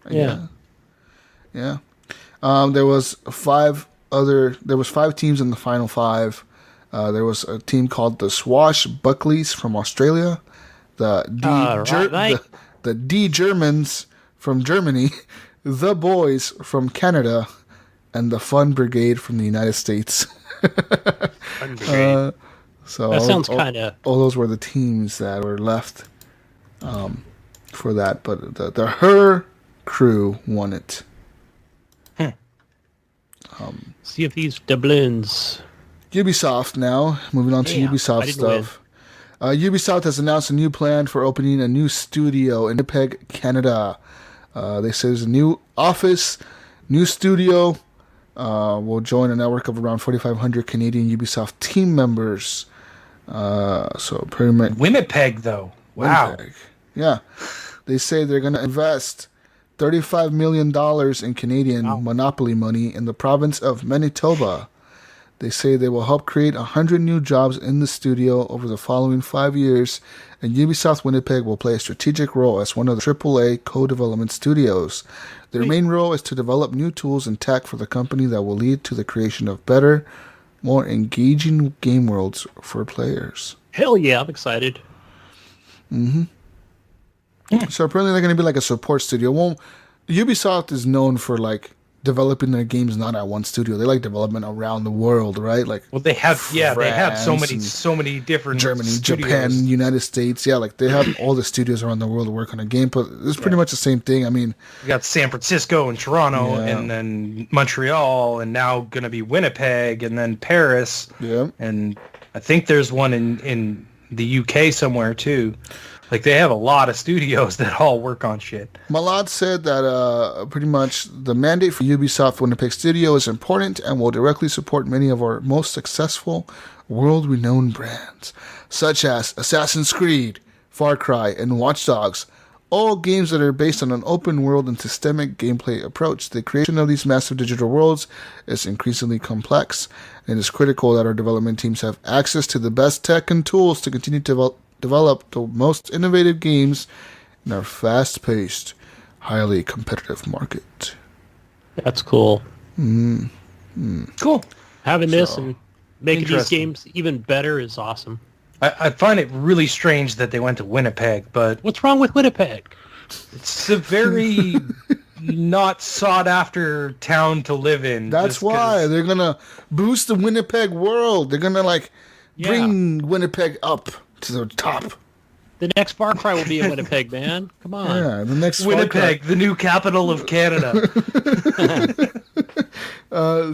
Yeah. There was 5 teams in the final 5. There was a team called the Swashbuckleys from Australia, the D Germans from Germany, the Boys from Canada, and the Fun Brigade from the United States. Fun Brigade. So that sounds kind of... All those were the teams that were left for that, but the Her Crew won it. See if these doubloons. Ubisoft now. Moving on to Ubisoft stuff. Ubisoft has announced a new plan for opening a new studio in Winnipeg, Canada. They say there's a new office, new studio. Will join a network of around 4,500 Canadian Ubisoft team members. So pretty much Winnipeg, though. Wow. Winnipeg. Yeah. They say they're going to invest $35 million in Canadian monopoly money in the province of Manitoba. They say they will help create 100 new jobs in the studio over the following 5 years, and Ubisoft Winnipeg will play a strategic role as one of the AAA co-development studios. Their main role is to develop new tools and tech for the company that will lead to the creation of better, more engaging game worlds for players. Hell yeah, I'm excited. So apparently they're going to be like a support studio. Well, Ubisoft is known for like developing their games not at one studio. They like development around the world, right? Like, well, they have so many different Germany, studios. Japan, United States. Yeah, like they have all the studios around the world to work on a game. But it's pretty much the same thing. I mean, you got San Francisco and Toronto, and then Montreal, and now going to be Winnipeg, and then Paris. Yeah, and I think there's one in the UK somewhere too. Like, they have a lot of studios that all work on shit. Malad said that pretty much the mandate for Ubisoft Winnipeg Studio is important and will directly support many of our most successful, world-renowned brands, such as Assassin's Creed, Far Cry, and Watch Dogs, all games that are based on an open world and systemic gameplay approach. The creation of these massive digital worlds is increasingly complex, and it is critical that our development teams have access to the best tech and tools to continue to develop the most innovative games in our fast-paced, highly competitive market. That's cool. Cool. Having this and making these games even better is awesome. I find it really strange that they went to Winnipeg, but... What's wrong with Winnipeg? It's a very not sought-after town to live in. That's why. They're going to boost the Winnipeg world. They're going to, bring Winnipeg up to the top. The next Far Cry will be in Winnipeg, man. Come on. Yeah, the next Winnipeg, the new capital of Canada.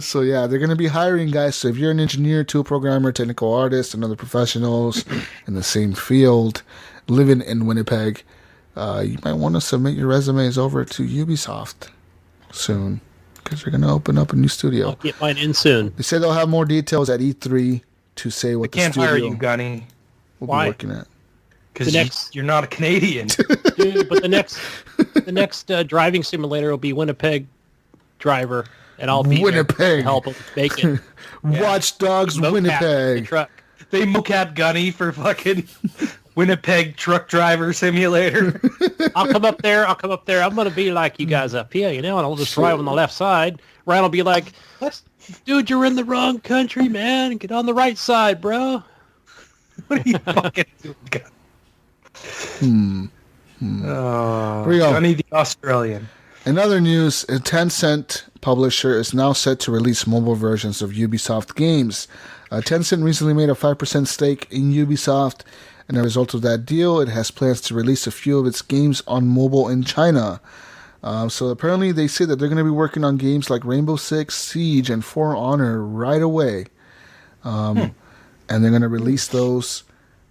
So yeah, they're going to be hiring guys. So if you're an engineer, tool programmer, technical artist, and other professionals in the same field living in Winnipeg, you might want to submit your resumes over to Ubisoft soon, because they're going to open up a new studio. I'll get mine in soon. They say they'll have more details at E3 to say what the can't studio hire you, Gunny. will Why? be working at. Because you're not a Canadian. Dude, but the next driving simulator will be Winnipeg Driver, and I'll be Winnipeg. there to help them make it. Watch Dogs Mocap Winnipeg. the truck. They mocap Gunny for fucking Winnipeg Truck Driver Simulator. I'll come up there. I'm going to be like you guys up here, and I'll just drive on the left side. Ryan will be like, dude, you're in the wrong country, man. Get on the right side, bro. What are you fucking doing, Gunny? Here we go. Gunny the Australian. In other news, a Tencent publisher is now set to release mobile versions of Ubisoft games. Tencent recently made a 5% stake in Ubisoft, and as a result of that deal, it has plans to release a few of its games on mobile in China. So apparently they say that they're going to be working on games like Rainbow Six Siege and For Honor right away. And they're going to release those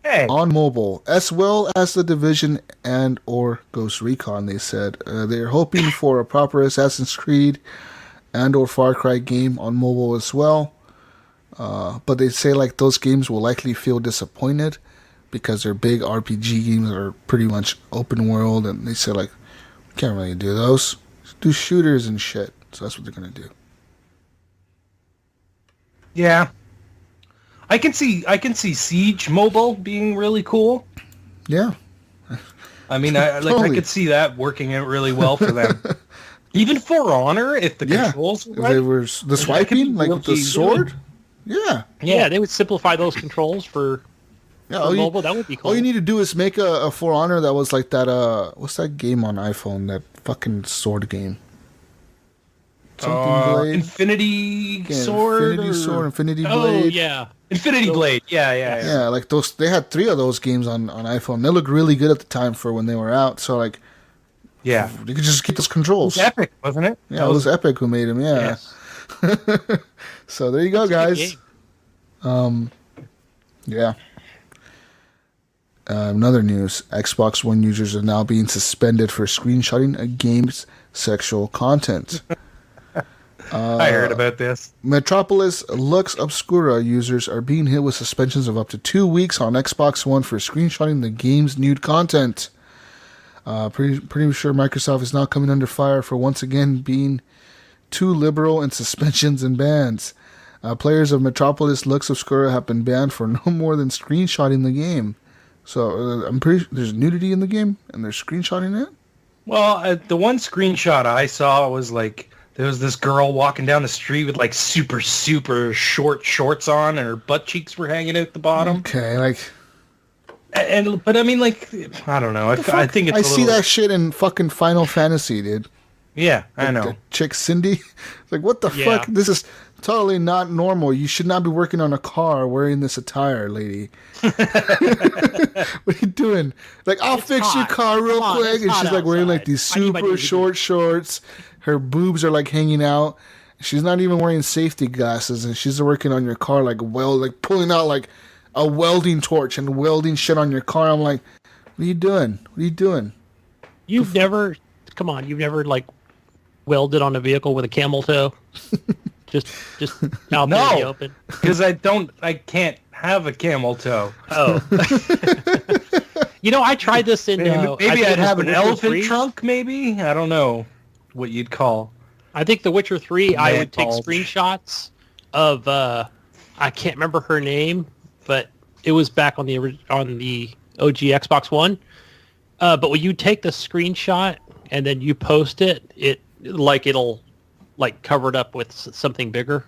on mobile, as well as The Division and or Ghost Recon, they said. They're hoping for a proper Assassin's Creed and or Far Cry game on mobile as well. But they say like those games will likely feel disappointed because their big RPG games are pretty much open world, and they say like, we can't really do those. Just do shooters and shit. So that's what they're going to do. Yeah. I can see Siege mobile being really cool. Yeah. I mean, I could see that working out really well for them. Even For Honor, if the controls were if right. they were the swiping, like with the sword. Yeah, they would simplify those controls for mobile. That would be cool. All you need to do is make a For Honor that was like that. What's that game on iPhone? That fucking sword game. Blade. Infinity Sword. Infinity Blade. Oh yeah, Infinity Blade. Yeah. Yeah, like those. They had 3 of those games on iPhone. They looked really good at the time for when they were out. So like, yeah, you could just keep those controls. It was Epic, wasn't it? Yeah, it was Epic who made them. Yeah. Yes. So there you go, guys. Yeah. Another news: Xbox One users are now being suspended for screenshotting a game's sexual content. I heard about this. Metropolis Lux Obscura users are being hit with suspensions of up to 2 weeks on Xbox One for screenshotting the game's nude content. Pretty sure Microsoft is now coming under fire for once again being too liberal in suspensions and bans. Players of Metropolis Lux Obscura have been banned for no more than screenshotting the game. So I'm pretty there's nudity in the game and they're screenshotting it? Well, the one screenshot I saw was like there was this girl walking down the street with like super short shorts on and her butt cheeks were hanging out the bottom. Okay, like but I mean like I don't know. I think it's see that shit in fucking Final Fantasy, dude. Yeah, I know. The chick Cindy. Like what the fuck? This is totally not normal. You should not be working on a car wearing this attire, lady. What are you doing? Like, I'll fix your car real quick. And she's like wearing like these super short shorts. Her boobs are like hanging out. She's not even wearing safety glasses, and she's working on your car like pulling out like a welding torch and welding shit on your car. I'm like, what are you doing? What are you doing? You've never like welded on a vehicle with a camel toe? just out there in the open? Because I can't have a camel toe. Oh. I tried this in... maybe I'd have an elephant trunk, maybe? I don't know what you'd call. I think The Witcher 3, I would take screenshots of... I can't remember her name, but it was back on the OG Xbox One. But when you take the screenshot and then you post it, it'll cover it up with something bigger.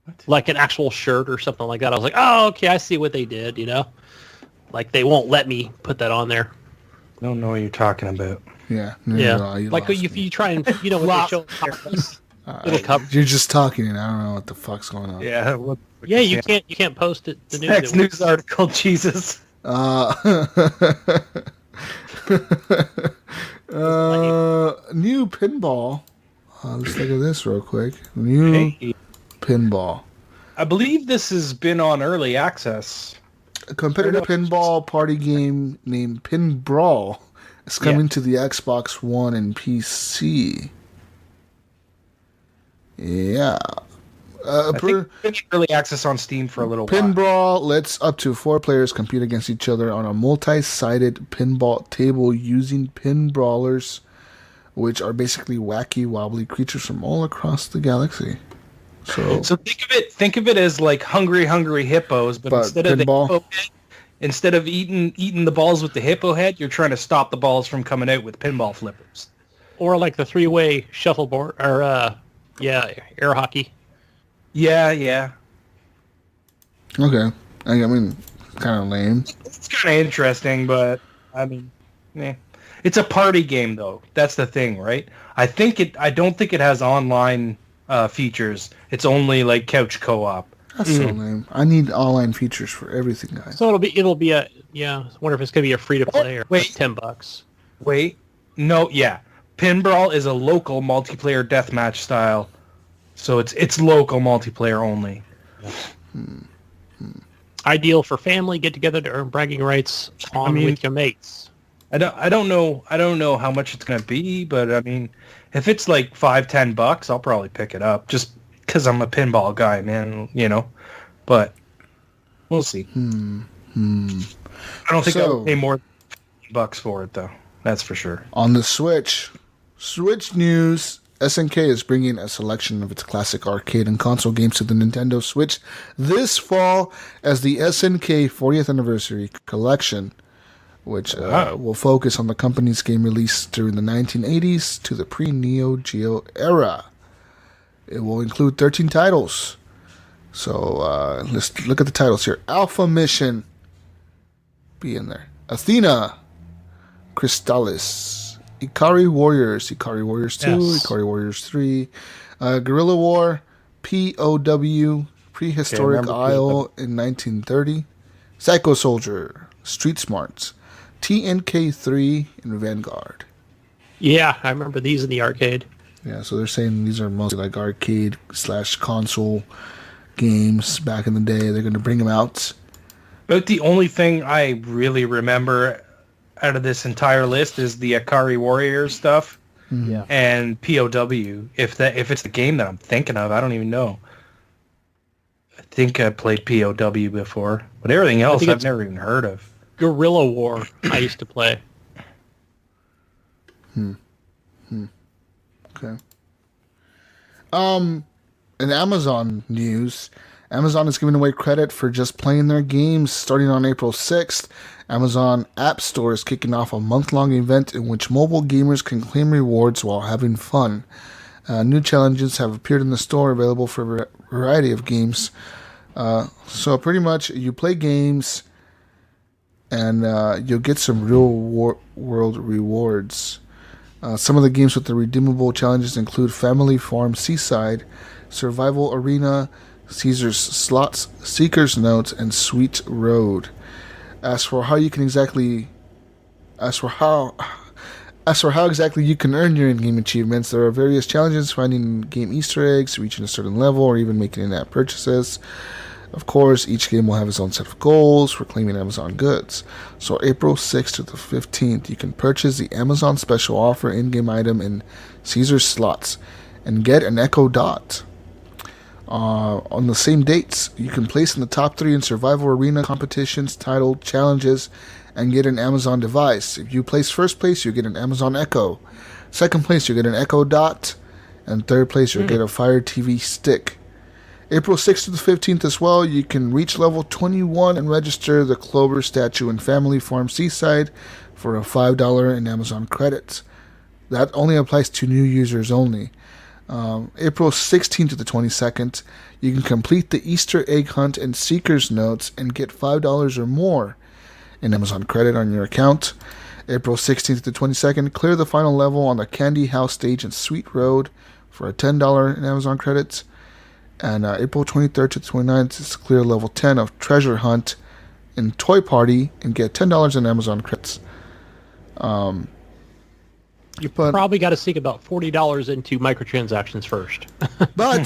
What? Like an actual shirt or something like that. I was like, oh, okay, I see what they did, Like, they won't let me put that on there. I don't know what you're talking about. Yeah. Like, if you try and, when they show it'll cover. You're just talking, and I don't know what the fuck's going on. Yeah. You can't post it. The news article, Jesus. New pinball. Let's look at this real quick. New pinball. I believe this has been on early access. A competitive pinball party game named Pin Brawl is coming to the Xbox One and PC. Yeah. I think it's early access on Steam for a little while. Pin Brawl lets up to 4 players compete against each other on a multi-sided pinball table using pin brawlers, which are basically wacky, wobbly creatures from all across the galaxy. So think of it as like Hungry Hippos, but instead pinball. of the hippo head, instead of eating the balls with the hippo head, you're trying to stop the balls from coming out with pinball flippers. Or like the 3-way shuffleboard, or air hockey. Yeah. Okay. I mean, kind of lame. It's kind of interesting, but I mean, it's a party game though. That's the thing, right? I don't think it has online features. It's only like couch co-op. That's so lame. I need online features for everything, guys. So it'll be a I wonder if it's gonna be a free to play or like $10. Wait, no, yeah. Pinball is a local multiplayer deathmatch style. So it's local multiplayer only. Ideal for family get together to earn bragging rights with your mates. I don't know how much it's gonna be, but I mean, if it's like $5-10, I'll probably pick it up just because I'm a pinball guy, man. But we'll see. I don't think I'll pay more than $50 for it though. That's for sure. On the Switch news. SNK is bringing a selection of its classic arcade and console games to the Nintendo Switch this fall as the SNK 40th Anniversary Collection, which will focus on the company's game released during the 1980s to the pre-Neo Geo era. It will include 13 titles. So let's look at the titles here. Alpha Mission, be in there. Athena, Crystallis, Ikari Warriors 2, Ikari Warriors 3, Guerrilla War, POW, Prehistoric Isle in 1930, Psycho Soldier, Street Smarts, TNK3, and Vanguard. Yeah, I remember these in the arcade. Yeah, so they're saying these are mostly like arcade/console games back in the day. They're going to bring them out. But the only thing I really remember out of this entire list is the Ikari Warriors stuff, and POW. If it's the game that I'm thinking of, I don't even know. I think I played POW before, but everything else I've never even heard of. Guerrilla War, I used to play. Okay. In Amazon news, Amazon is giving away credit for just playing their games starting on April 6th. Amazon App Store is kicking off a month-long event in which mobile gamers can claim rewards while having fun. New challenges have appeared in the store, available for a variety of games. So pretty much, you play games, and you'll get some real-world rewards. Some of the games with the redeemable challenges include Family Farm Seaside, Survival Arena, Caesar's Slots, Seeker's Notes, and Sweet Road. As for how exactly you can earn your in-game achievements, there are various challenges: finding game Easter eggs, reaching a certain level, or even making in-app purchases. Of course, each game will have its own set of goals for claiming Amazon goods. So April 6th to the 15th, you can purchase the Amazon Special Offer in-game item in Caesar's Slots and get an Echo Dot. On the same dates, you can place in the top 3 in Survival Arena competitions titled Challenges and get an Amazon device. If you place first place, you get an Amazon Echo. Second place, you get an Echo Dot. And third place, you'll get a Fire TV stick. April 6th to the 15th as well, you can reach level 21 and register the Clover statue in Family Farm Seaside for a $5 in Amazon credits. That only applies to new users only. April 16th to the 22nd, you can complete the Easter egg hunt and Seeker's Notes and get $5 or more in Amazon credit on your account. April 16th to the 22nd, clear the final level on the Candy House stage in Sweet Road for a $10 in Amazon credits. And April 23rd to the 29th is clear level 10 of Treasure Hunt in Toy Party and get $10 in Amazon credits. You probably got to sink about $40 into microtransactions first. But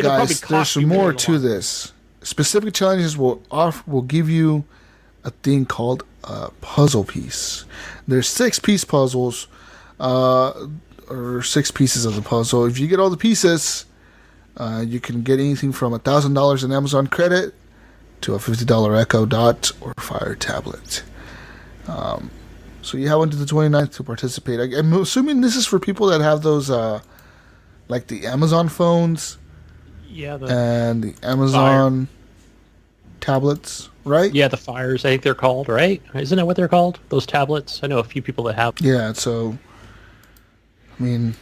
guys, there's some more to this. Specific challenges will give you a thing called a puzzle piece. There's 6-piece puzzles, or 6 pieces of the puzzle. If you get all the pieces, you can get anything from $1,000 in Amazon credit to a $50 Echo Dot or Fire tablet. So you have until the 29th to participate. I'm assuming this is for people that have those, like the Amazon phones, and the Amazon tablets, right? Yeah, the Fires, I think they're called, right? Isn't that what they're called? Those tablets? I know a few people that have. Yeah, so, I mean,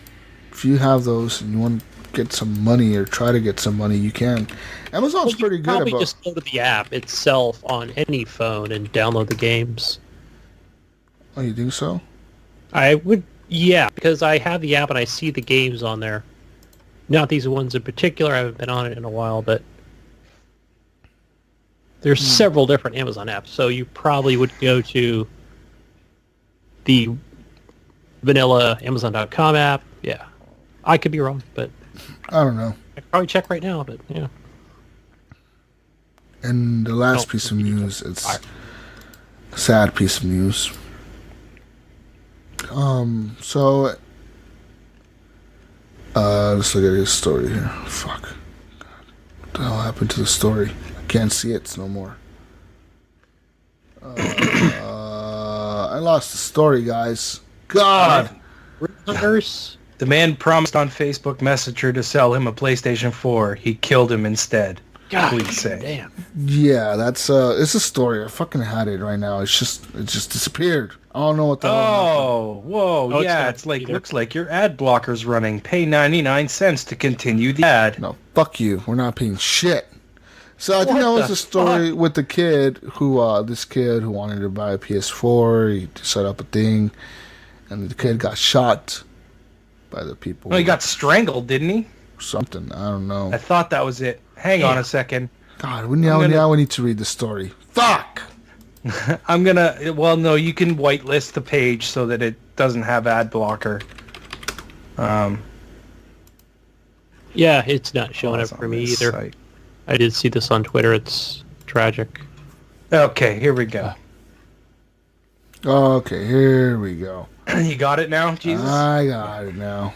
if you have those and you want to get some money or try to get some money, you can. Amazon's pretty good about... Probably just go to the app itself on any phone and download the games. Oh, you think so? I would, yeah, because I have the app and I see the games on there. Not these ones in particular. I haven't been on it in a while, but there's several different Amazon apps. So you probably would go to the vanilla Amazon.com app. Yeah. I could be wrong, but I don't know. I could probably check right now, but yeah. And the last piece of news, it's a sad piece of news. So, let's look at his story here. Fuck. What the hell happened to the story? I can't see it no more. I lost the story, guys. God! The man promised on Facebook Messenger to sell him a PlayStation 4. He killed him instead. God, please say. Damn. Yeah, that's it's a story. I fucking had it right now. It just disappeared. I don't know what the hell happened. Whoa, yeah, it's like, looks like your ad blocker's running. Pay 99 cents to continue the ad. No, fuck you. We're not paying shit. So I think that was the story with the kid who, this kid who wanted to buy a PS4. He set up a thing, and the kid got shot by the people. Well, he got strangled, didn't he? Something. I don't know. I thought that was it. Hang on a second. God, now we need to read the story. Fuck! I'm gonna... Well, no, you can whitelist the page so that it doesn't have ad blocker. Yeah, it's not showing up for me either. Site. I did see this on Twitter. It's tragic. Okay, here we go. Okay, here we go. You got it now, Jesus? I got it now.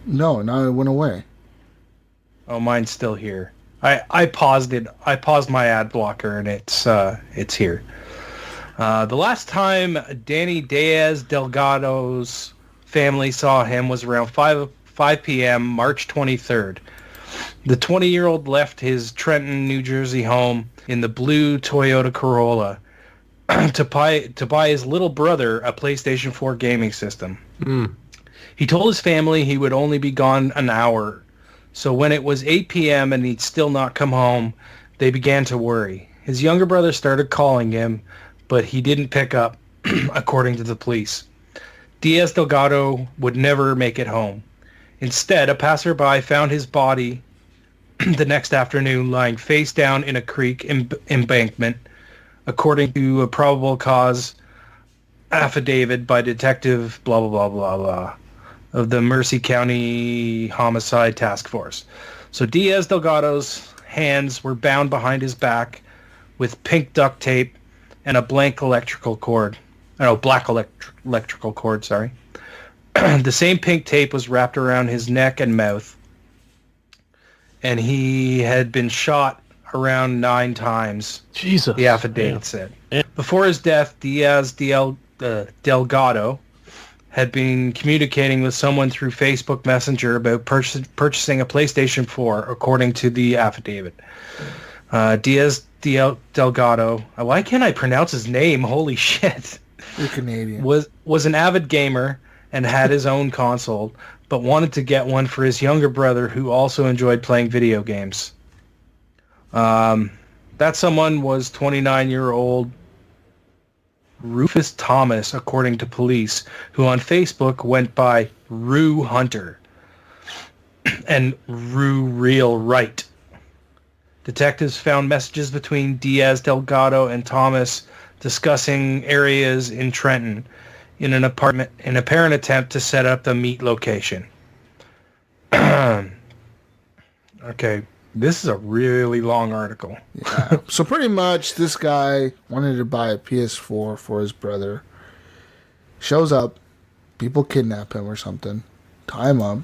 No, now it went away. Oh, mine's still here. I paused it. I paused my ad blocker, and it's here. The last time Danny Diaz Delgado's family saw him was around 5 p.m. March 23rd. The 20-year-old left his Trenton, New Jersey home in the blue Toyota Corolla to buy his little brother a PlayStation 4 gaming system. He told his family he would only be gone an hour. So when it was 8 p.m. and he'd still not come home, they began to worry. His younger brother started calling him, but he didn't pick up, according to the police. Diaz Delgado would never make it home. Instead, a passerby found his body the next afternoon lying face down in a creek embankment, according to a probable cause affidavit by Detective blah, blah, blah, blah, blah, of the Mercer County Homicide Task Force. So Diaz Delgado's hands were bound behind his back with pink duct tape and a black electrical cord, sorry. The same pink tape was wrapped around his neck and mouth, and he had been shot around 9 times. Jesus. The affidavit said. Before his death, Diaz Delgado had been communicating with someone through Facebook Messenger about purchasing a PlayStation 4, according to the affidavit. Diaz Delgado, why can't I pronounce his name? Holy shit. You're Canadian. Was an avid gamer and had his own console, but wanted to get one for his younger brother who also enjoyed playing video games. That someone was 29-year-old Rufus Thomas, according to police, who on Facebook went by Rue Hunter and Rue Real Right. Detectives found messages between Diaz Delgado and Thomas discussing areas in Trenton in an apartment, an apparent attempt to set up the meet location. Okay, This is a really long article. Yeah. So pretty much, this guy wanted to buy a PS4 for his brother. Shows up, people kidnap him or something, tie him up,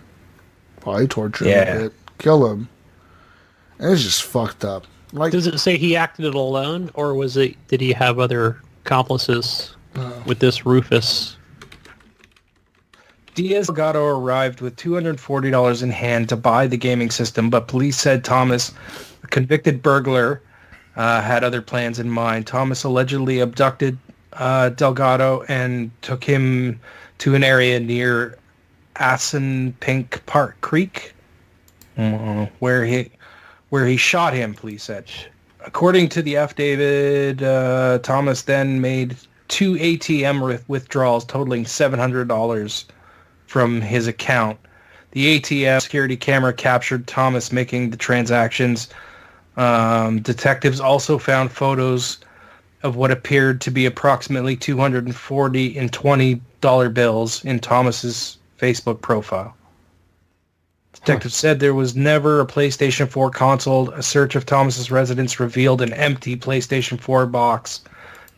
probably torture him a bit, kill him, and it's just fucked up. Like, does it say he acted alone, or did he have other accomplices with this Rufus? Diaz Delgado arrived with $240 in hand to buy the gaming system, but police said Thomas, a convicted burglar, had other plans in mind. Thomas allegedly abducted Delgado and took him to an area near Assunpink Park Creek, where he shot him, police said. According to the affidavit, Thomas then made 2 ATM withdrawals totaling $700 from his account. The ATM security camera captured Thomas making the transactions. Detectives also found photos of what appeared to be approximately $240 and $20 bills in Thomas's Facebook profile. Detectives said there was never a PlayStation 4 console. A search of Thomas's residence revealed an empty PlayStation 4 box,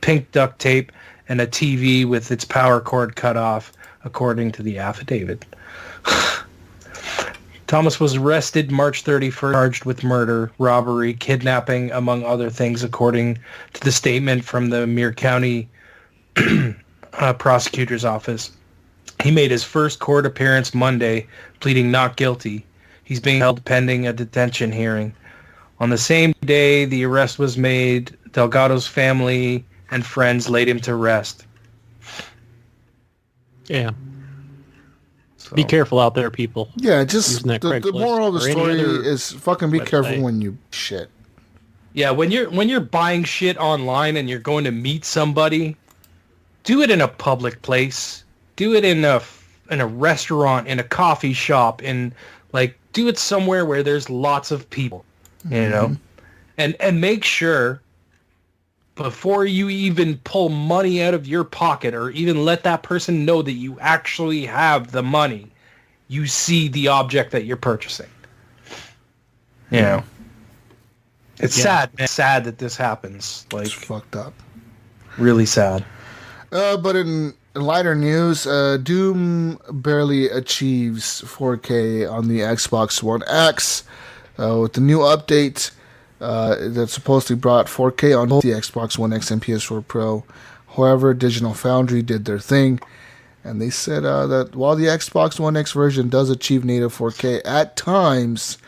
pink duct tape, and a TV with its power cord cut off, according to the affidavit. Thomas was arrested March 31st, charged with murder, robbery, kidnapping, among other things, according to the statement from the Muir County prosecutor's office. He made his first court appearance Monday, pleading not guilty. He's being held pending a detention hearing. On the same day the arrest was made, Delgado's family and friends laid him to rest. Yeah. So, be careful out there, people. Yeah, just the moral of the story is fucking be careful when you shit. Yeah, when you're buying shit online and you're going to meet somebody, do it in a public place. Do it in a restaurant, in a coffee shop, do it somewhere where there's lots of people, you know, and make sure before you even pull money out of your pocket or even let that person know that you actually have the money, you see the object that you're purchasing. You know, it's sad. It's sad that this happens. Like, it's fucked up. Really sad. But in lighter news, Doom barely achieves 4K on the Xbox One X. With the new update that supposedly brought 4K on both the Xbox One X and PS4 Pro. However, Digital Foundry did their thing, and they said that while the Xbox One X version does achieve native 4K at times,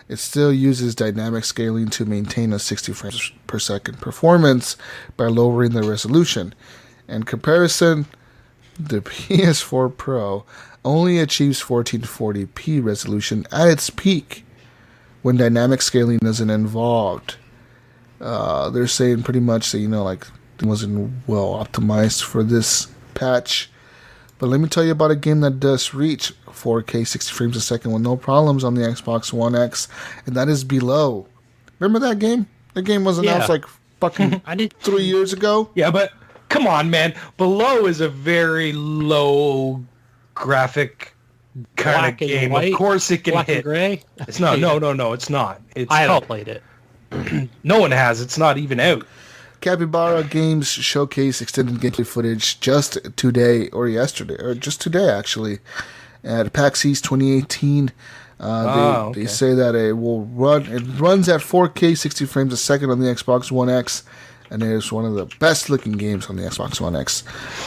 it still uses dynamic scaling to maintain a 60 frames per second performance by lowering the resolution. In comparison, the PS4 Pro only achieves 1440p resolution at its peak when dynamic scaling isn't involved. They're saying pretty much that, it wasn't well optimized for this patch. But let me tell you about a game that does reach 4K 60 frames a second with no problems on the Xbox One X, and that is Below. Remember that game? The game was announced like fucking 3 years ago. Yeah, but come on, man. Below is a very low graphic kind of game. White, of course it can black hit. And gray? It's not. No, it's not. I haven't played it. No one has. It's not even out. Capybara Games showcased extended gameplay footage just today or yesterday, or just today actually, at PAX East 2018. They say that it runs at 4K 60 frames a second on the Xbox One X, and it is one of the best looking games on the Xbox One X.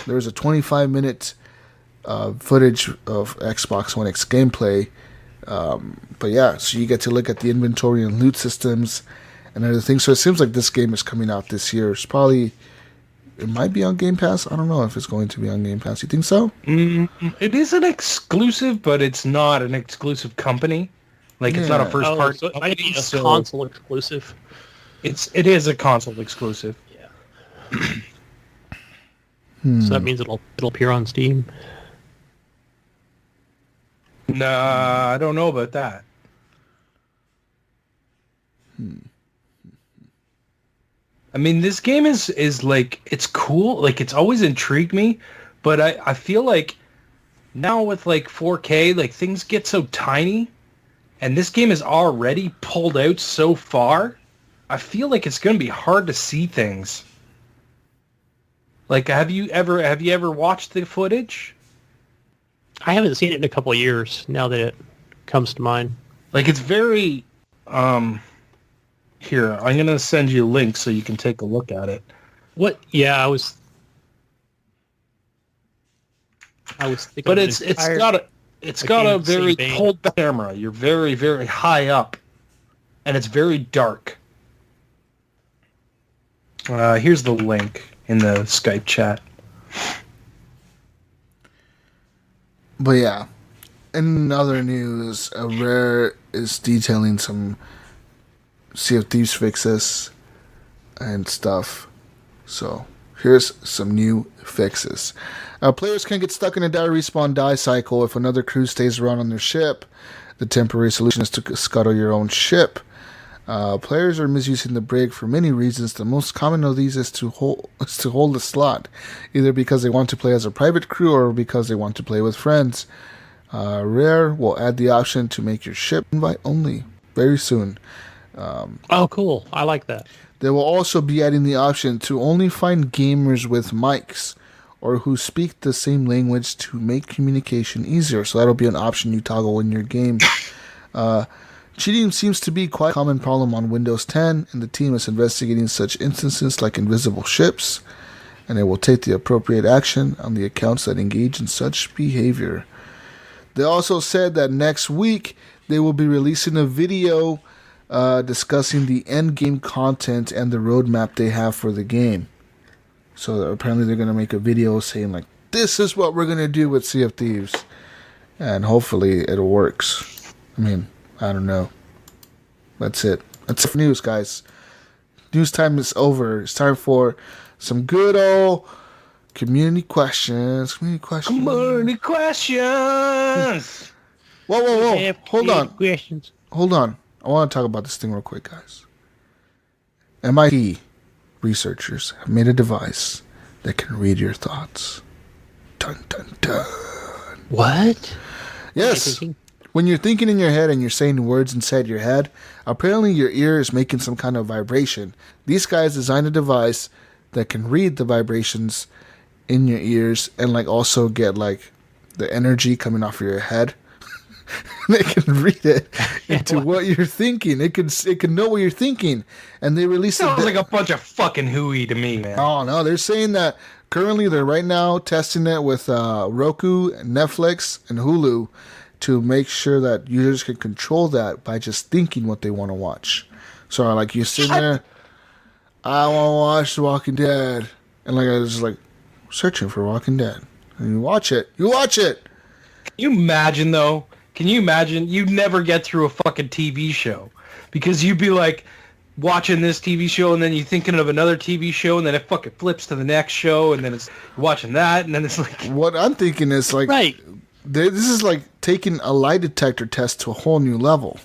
There's a 25-minute footage of Xbox One X gameplay. But yeah, so you get to look at the inventory and loot systems and other things. So it seems like this game is coming out this year. It might be on Game Pass. I don't know if it's going to be on Game Pass. You think so? It is an exclusive, but it's not an exclusive company. It's not a first party. So it might be a console exclusive. It is a console exclusive. Yeah. So that means it'll appear on Steam. Nah, I don't know about that. I mean, this game is like, it's cool. Like, it's always intrigued me, but I feel like now with like 4K, like things get so tiny and this game is already pulled out so far, I feel like it's going to be hard to see things. Like, have you ever watched the footage? I haven't seen it in a couple of years. Now that it comes to mind, like it's very. Here, I'm going to send you a link so you can take a look at it. What? Yeah, I was thinking. But it's got a very pulled back camera. You're very, very high up, and it's very dark. Here's the link in the Skype chat. But yeah, in other news, Rare is detailing some Sea of Thieves fixes and stuff. So here's some new fixes. Players can get stuck in a die respawn die cycle if another crew stays around on their ship. The temporary solution is to scuttle your own ship. Players are misusing the brig for many reasons. The most common of these is to hold a slot, either because they want to play as a private crew or because they want to play with friends. Rare will add the option to make your ship invite only very soon. Oh, cool. I like that. They will also be adding the option to only find gamers with mics or who speak the same language to make communication easier. So that'll be an option you toggle in your game. Cheating seems to be quite a common problem on Windows 10, and the team is investigating such instances like invisible ships, and they will take the appropriate action on the accounts that engage in such behavior. They also said that next week they will be releasing a video discussing the end game content and the roadmap they have for the game. So apparently they're going to make a video saying like, this is what we're going to do with Sea of Thieves. And hopefully it works. I mean, I don't know. That's it. That's it for news, guys. News time is over. It's time for some good old community questions. Community questions. Whoa. Hold on. Questions. Hold on. I want to talk about this thing real quick, guys. MIT researchers have made a device that can read your thoughts. Dun, dun, dun. What? Yes. When you're thinking in your head and you're saying words inside your head, apparently your ear is making some kind of vibration. These guys designed a device that can read the vibrations in your ears and like also get like the energy coming off of your head. They can read it into what you're thinking. It can know what you're thinking, and they released it. Sounds like a bunch of fucking hooey to me, man. Oh no, they're saying that currently they're right now testing it with Roku, Netflix, and Hulu to make sure that users can control that by just thinking what they want to watch. So like you're sitting there, I want to watch The Walking Dead, and like I was just like searching for Walking Dead, and you watch it. You watch it. Can you imagine though? Can you imagine you'd never get through a fucking TV show because you'd be like watching this TV show and then you're thinking of another TV show and then it fucking flips to the next show and then it's watching that and then it's like... What I'm thinking is like... Right. This is like taking a lie detector test to a whole new level.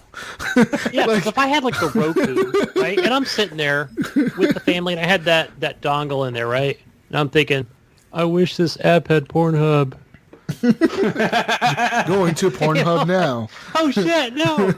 Yeah, like, if I had like the Roku, right, and I'm sitting there with the family and I had that dongle in there, right, and I'm thinking, I wish this app had Pornhub. Going to Pornhub now. Oh shit! No.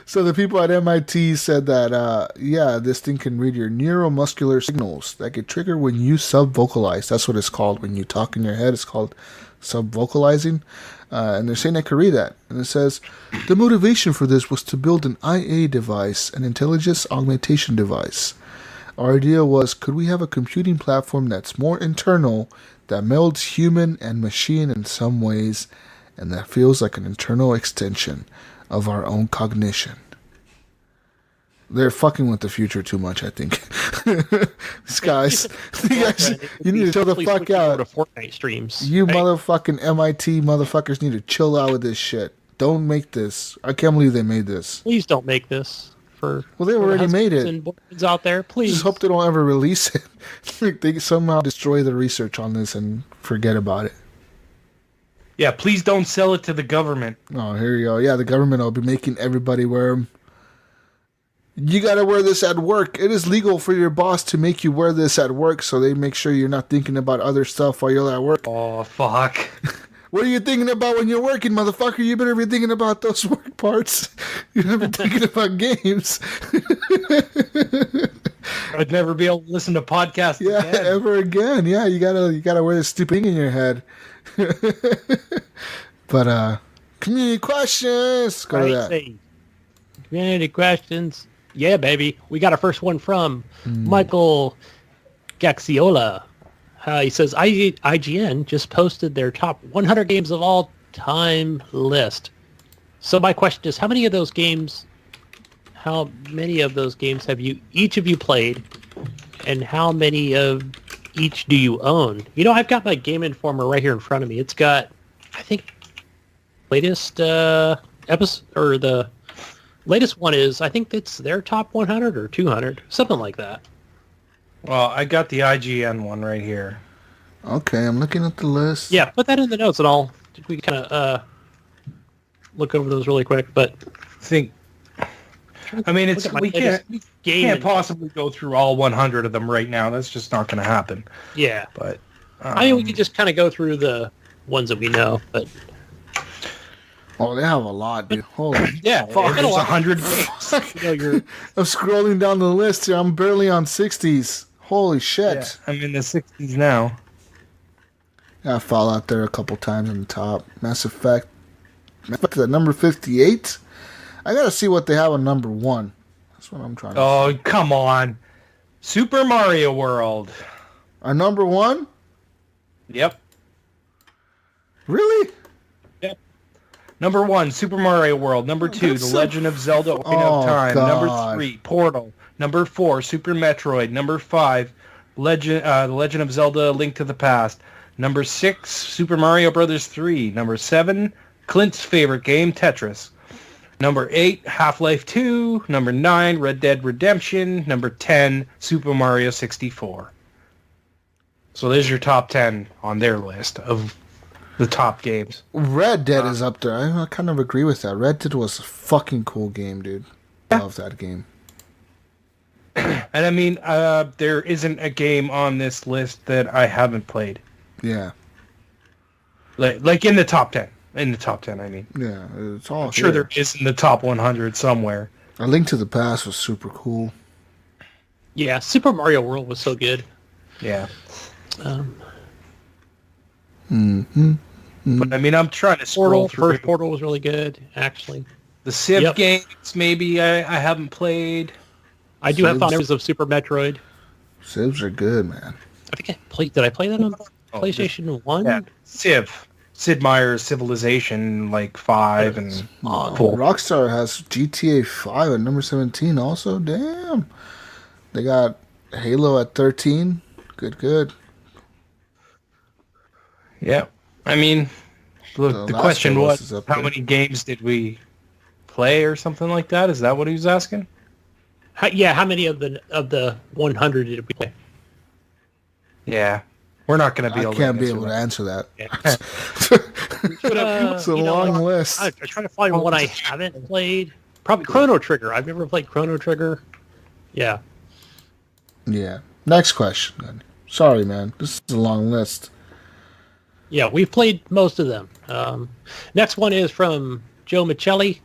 So the people at MIT said that this thing can read your neuromuscular signals that get triggered when you sub-vocalize. That's what it's called when you talk in your head. It's called sub-vocalizing, and they're saying I could read that. And it says the motivation for this was to build an IA device, an intelligence augmentation device. Our idea was, could we have a computing platform that's more internal, that melds human and machine in some ways, and that feels like an internal extension of our own cognition? They're fucking with the future too much, I think. These guys, you need to chill the fuck out. To Fortnite streams. You motherfucking MIT motherfuckers need to chill out with this shit. Don't make this. I can't believe they made this. Please don't make this. Well, they already made it. And boys out there, please. Just hope they don't ever release it. They somehow destroy the research on this and forget about it. Yeah, please don't sell it to the government. Oh, here you go. Yeah, the government will be making everybody wear them. You got to wear this at work. It is legal for your boss to make you wear this at work, so they make sure you're not thinking about other stuff while you're at work. Oh, fuck. What are you thinking about when you're working, motherfucker? You better be thinking about those work parts. You better be thinking about games. I'd never be able to listen to podcasts again. Ever again. Yeah, you gotta wear this stupid thing in your head. But community questions. Go to that. Community questions. Yeah, baby. We got our first one from Michael Gaxiola. He says, IGN just posted their top 100 games of all time list. So my question is, how many of those games have each of you played, and how many of each do you own? You know, I've got my Game Informer right here in front of me. It's got, I think, latest episode, or the latest one is, I think it's their top 100 or 200, something like that. Well, I got the IGN one right here. Okay, I'm looking at the list. Yeah, put that in the notes and we kind of look over those really quick. But we can't possibly go through all 100 of them right now. That's just not going to happen. Yeah, but we could just kind of go through the ones that we know. But oh, they have a lot, dude. Holy yeah, fuck, there's 100 games. I'm scrolling down the list here. I'm barely on 60s. Holy shit! Yeah, I'm in the 60s now. Yeah, Fallout there a couple times on the top. Mass Effect at number 58. I gotta see what they have on number 1. That's what I'm trying to see. Oh, come on. Super Mario World. Our number 1? Yep. Really? Yep. Number 1, Super Mario World. Number 2, The Legend of Zelda: Ocarina of Time. God. Number 3, Portal. Number 4, Super Metroid. Number 5, The Legend of Zelda: Link to the Past. Number 6, Super Mario Bros. 3. Number 7, Clint's favorite game, Tetris. Number 8, Half-Life 2. Number 9, Red Dead Redemption. Number 10, Super Mario 64. So there's your top 10 on their list of the top games. Red Dead is up there. I kind of agree with that. Red Dead was a fucking cool game, dude. Love that game. And I mean, there isn't a game on this list that I haven't played. Yeah. Like in the top 10. In the top 10, I mean. Yeah, it's all I'm sure there is in the top 100 somewhere. A Link to the Past was super cool. Yeah, Super Mario World was so good. Yeah. But I mean, I'm trying to scroll through. First Portal was really good, actually. The Civ games, maybe I haven't played. I do have memories of Super Metroid. Civs are good, man. I think I played. Did I play that on PlayStation 1? Yeah, Civ. Sid Meier's Civilization, 5 and cool. Rockstar has GTA 5 at number 17 also. Damn. They got Halo at 13. Good. Yeah. I mean, the question was, how many games did we play or something like that? Is that what he was asking? How many of the 100 did we play? Yeah. We're not going to be able to answer that. Yeah. It's a long list. I try to find one I haven't played. Probably Chrono Trigger. I've never played Chrono Trigger. Yeah. Yeah. Next question, then. Sorry, man. This is a long list. Yeah, we've played most of them. Next one is from Joe Michelli. It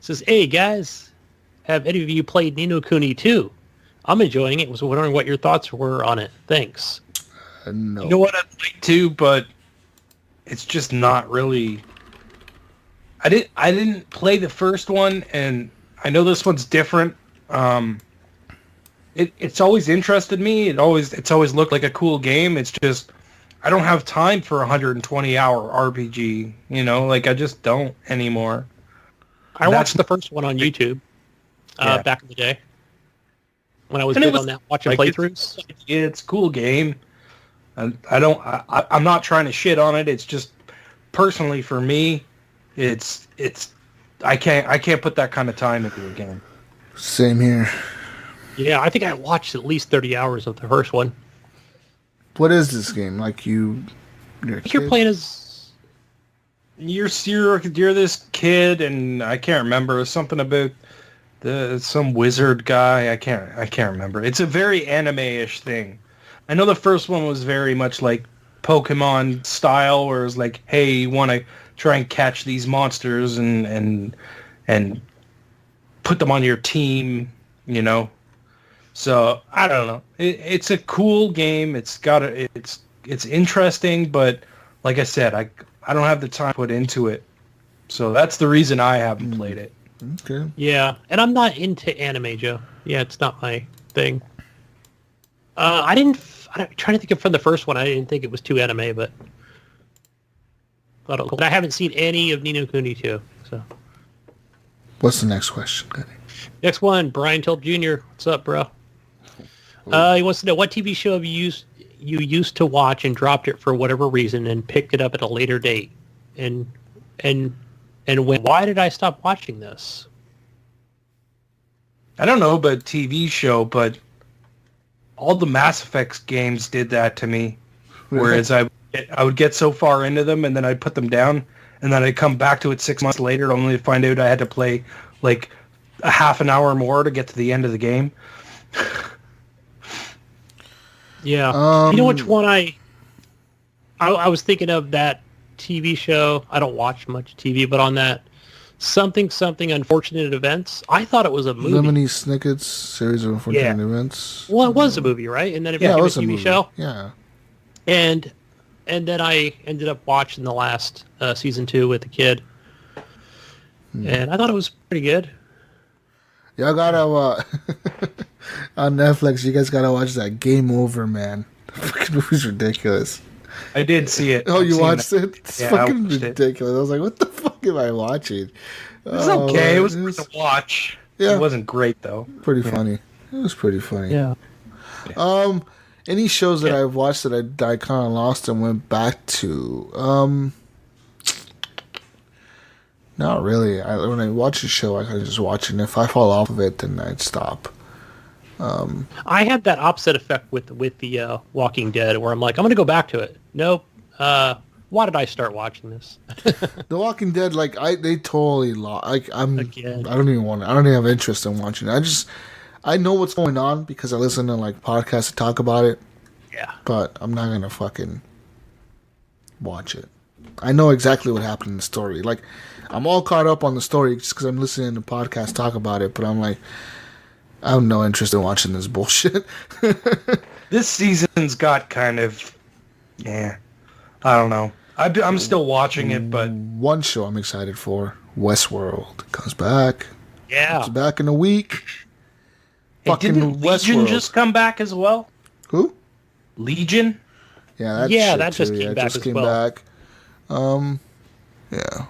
says, hey, guys, have any of you played Ni no Kuni 2? I'm enjoying it. Was wondering what your thoughts were on it. Thanks. No. You know what, I'd like to, but it's just not really... I didn't play the first one, and I know this one's different. It's always interested me. It's always looked like a cool game. It's just I don't have time for a 120-hour RPG. I just don't anymore. I watched the first one on YouTube back in the day when I was big on that, watching playthroughs. It's a cool game. I'm not trying to shit on it. It's just personally for me, it's I can't put that kind of time into a game. Same here. Yeah, I think I watched at least 30 hours of the first one. What is this game? You're playing as... You're this kid, and I can't remember. Something about some wizard guy. I can't remember. It's a very anime-ish thing. I know the first one was very much like Pokemon style, where it's like, hey, you want to try and catch these monsters and put them on your team, you know. So I don't know. It's a cool game. It's interesting, but like I said, I don't have the time to put into it. So that's the reason I haven't played it. Okay. Yeah, and I'm not into anime, Joe. Yeah, it's not my thing. I'm trying to think of from the first one. I didn't think it was too anime, but I haven't seen any of Ni no Kuni 2. So, what's the next question, Gunny? Next one, Brian Tilp Jr. What's up, bro? He wants to know, what TV show have you used to watch and dropped it for whatever reason and picked it up at a later date, and when? Why did I stop watching this? I don't know about TV show, but all the Mass Effect games did that to me. Whereas I would get so far into them, and then I'd put them down, and then I'd come back to it 6 months later, only to find out I had to play like a half an hour more to get to the end of the game. Yeah. You know which one I was thinking of, that TV show. I don't watch much TV, but on that something Unfortunate Events, I thought it was a movie. Lemony Snicket's Series of Unfortunate Events. Well, it was a movie, right? And then it became a TV show. Yeah. And then I ended up watching the last season 2 with the kid. And I thought it was pretty good. Y'all gotta on Netflix. You guys gotta watch that Game Over, man. The fucking movie's ridiculous. I did see it. Oh, you watched it? It's fucking ridiculous. It. I was like, what the fuck am I watching? It was okay. It was worth a watch. Yeah. It wasn't great though. Pretty funny. It was pretty funny. Yeah. Any shows that I've watched that I kind of lost and went back to? Not really. When I watch a show, I kind of just watch it. And if I fall off of it, then I'd stop. I had that opposite effect with the Walking Dead, where I'm like, I'm going to go back to it. Nope. Why did I start watching this? The Walking Dead, like they totally lost. Like I don't even have interest in watching it. I know what's going on because I listen to like podcasts that talk about it. Yeah. But I'm not gonna fucking watch it. I know exactly what happened in the story. Like I'm all caught up on the story just because I'm listening to podcasts talk about it. But I'm like, I have no interest in watching this bullshit. This season's got kind of, I don't know. I'm still watching it, but one show I'm excited for, Westworld, comes back. Yeah, it's back in a week. Hey, didn't Legion just come back as well? Who? Legion? Yeah, that just came back as well. Yeah.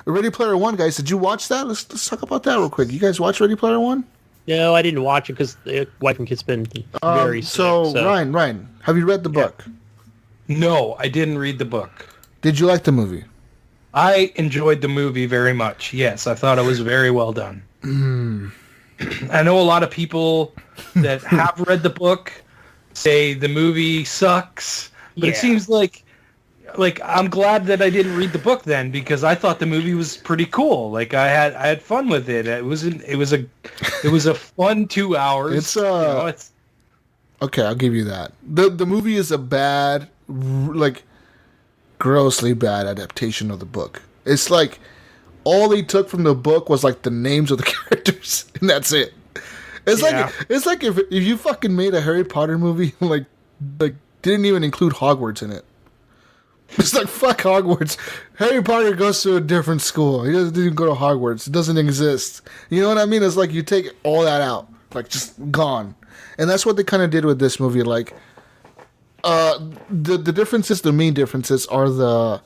Ready Player One, guys. Did you watch that? Let's talk about that real quick. You guys watch Ready Player One? No, I didn't watch it because the wife and kid's been very sick. So, Ryan, have you read the book? No, I didn't read the book. Did you like the movie? I enjoyed the movie very much. Yes, I thought it was very well done. I know a lot of people that have read the book say the movie sucks, but it seems like I'm glad that I didn't read the book then, because I thought the movie was pretty cool. Like I had fun with it. It was a fun 2 hours. It's okay. I'll give you that. The movie is a bad, like grossly bad adaptation of the book. It's like all they took from the book was like the names of the characters, and that's it. It's like if you fucking made a Harry Potter movie like didn't even include Hogwarts in it. It's like, fuck Hogwarts. Harry Potter goes to a different school. He doesn't even go to Hogwarts. It doesn't exist. You know what I mean? It's like you take all that out. Like, just gone. And that's what they kind of did with this movie. Like, the differences, the main differences are the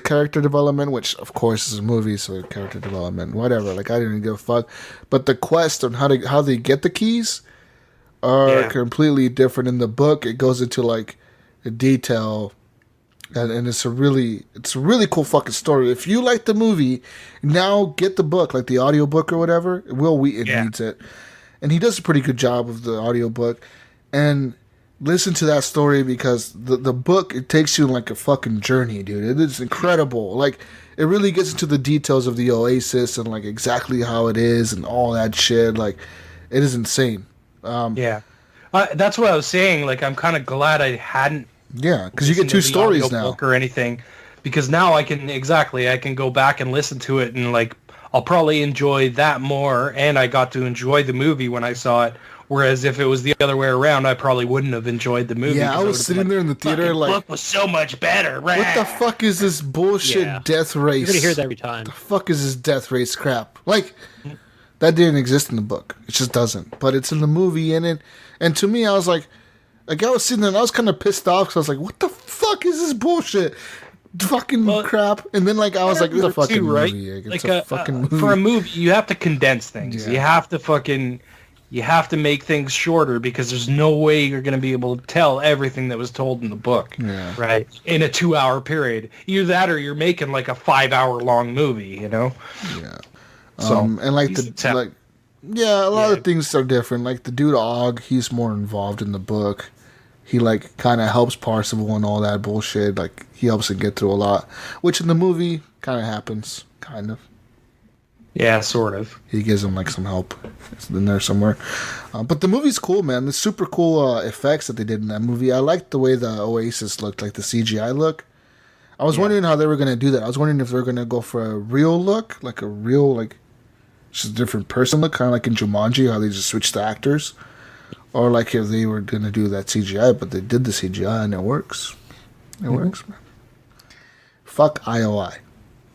character development, which, of course, is a movie, so character development, whatever. Like, I didn't give a fuck. But the quest on how they get the keys are completely different. In the book, it goes into, like, a detail. And it's a really cool fucking story. If you like the movie, now get the book, like the audiobook or whatever. Will Wheaton reads it. And he does a pretty good job of the audiobook. And listen to that story, because the book, it takes you like a fucking journey, dude. It is incredible. Like, it really gets into the details of the Oasis and like exactly how it is and all that shit. Like, it is insane. That's what I was saying. Like, I'm kind of glad I hadn't. Yeah, because you get two stories now. Or anything, because now I can go back and listen to it, and like I'll probably enjoy that more, and I got to enjoy the movie when I saw it. Whereas if it was the other way around, I probably wouldn't have enjoyed the movie. Yeah, I was sitting there in the theater like, the book was so much better. What the fuck is this bullshit death race? You're gonna hear that every time. The fuck is this death race crap? Like, that didn't exist in the book. It just doesn't. But it's in the movie, and to me, I was like I was sitting there and I was kind of pissed off because I was like, what the fuck is this bullshit? Fucking crap. And then like I was like, this is a fucking movie. It's like a fucking movie. For a movie, you have to condense things. Yeah. You have to make things shorter because there's no way you're going to be able to tell everything that was told in the book. Yeah. Right. In a 2-hour period. Either that or you're making like a 5-hour long movie, you know? Yeah. So, and like a lot of things are different. Like the dude Og, he's more involved in the book. He like kind of helps Parzival and all that bullshit. Like he helps him get through a lot, which in the movie kind of happens, kind of. Yeah, sort of. He gives him like some help. It's in there somewhere. But the movie's cool, man. The super cool effects that they did in that movie. I liked the way the Oasis looked, like the CGI look. I was wondering how they were going to do that. I was wondering if they were going to go for a real look, like a real, like, just a different person look, kind of like in Jumanji, how they just switched the actors. Or like if they were going to do that CGI, but they did the CGI and it works. It works, man. Fuck IOI.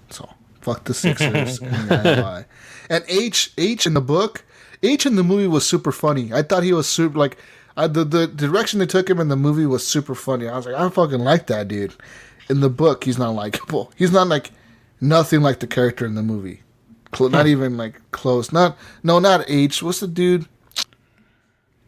So, fuck the Sixers and the IOI. And H in the book, H in the movie was super funny. I thought he was super, like, the direction they took him in the movie was super funny. I was like, I fucking like that dude. In the book, he's not likable. He's not like, nothing like the character in the movie. Not even like close. Not H. What's the dude?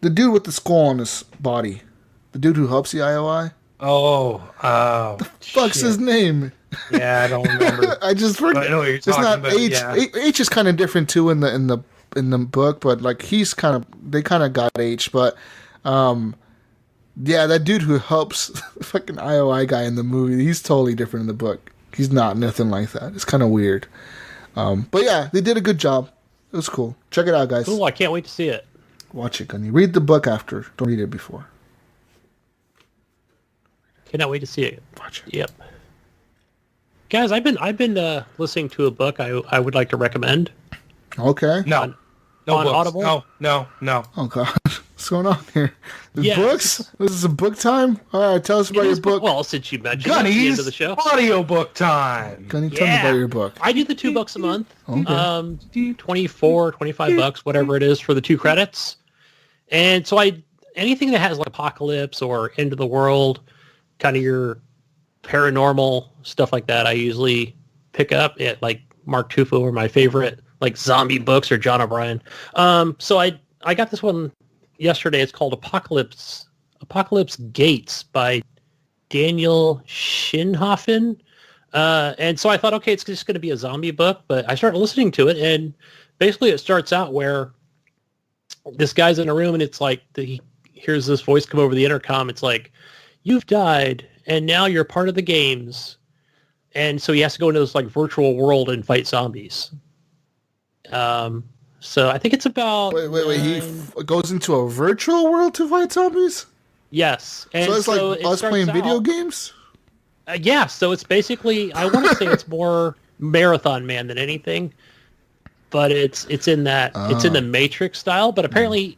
The dude with the skull on his body. The dude who helps the IOI. The fuck's his name? Yeah, I don't remember. I just forgot. I know what you're it's talking not about. H. Yeah. H is kind of different too in the book, but like they kind of got H, but yeah, that dude who helps the fucking IOI guy in the movie, he's totally different in the book. He's not nothing like that. It's kind of weird. But yeah, they did a good job. It was cool. Check it out, guys. Cool, I can't wait to see it. Watch it, Gunny. Read the book after. Don't read it before. Cannot wait to see it. Watch it. Yep. Guys, I've been listening to a book I would like to recommend. Okay. No. On books. Audible? No. Oh god, what's going on here? Yeah. Books? This is a book time. All right, tell us about your book. Well, since you mentioned it at the end of the show. Audiobook time. Gunny, tell me about your book. I do the $2 a month. Okay. 24, 25 bucks, whatever it is for the 2 credits. And so anything that has like apocalypse or end of the world, kind of your paranormal stuff like that, I usually pick up at like Mark Tufo or my favorite like zombie books or John O'Brien. So I got this one yesterday. It's called Apocalypse Gates by Daniel Shinhoffen. And so I thought, okay, it's just going to be a zombie book, but I started listening to it, and basically it starts out where this guy's in a room, and it's like he hears this voice come over the intercom. It's like, you've died, and now you're part of the games. And so he has to go into this like virtual world and fight zombies. So I think it's about... Wait. He goes into a virtual world to fight zombies? Yes. And so it's like us playing video games? Yeah, so it's basically... I want to say it's more Marathon Man than anything. But it's in that... It's in the Matrix style. But apparently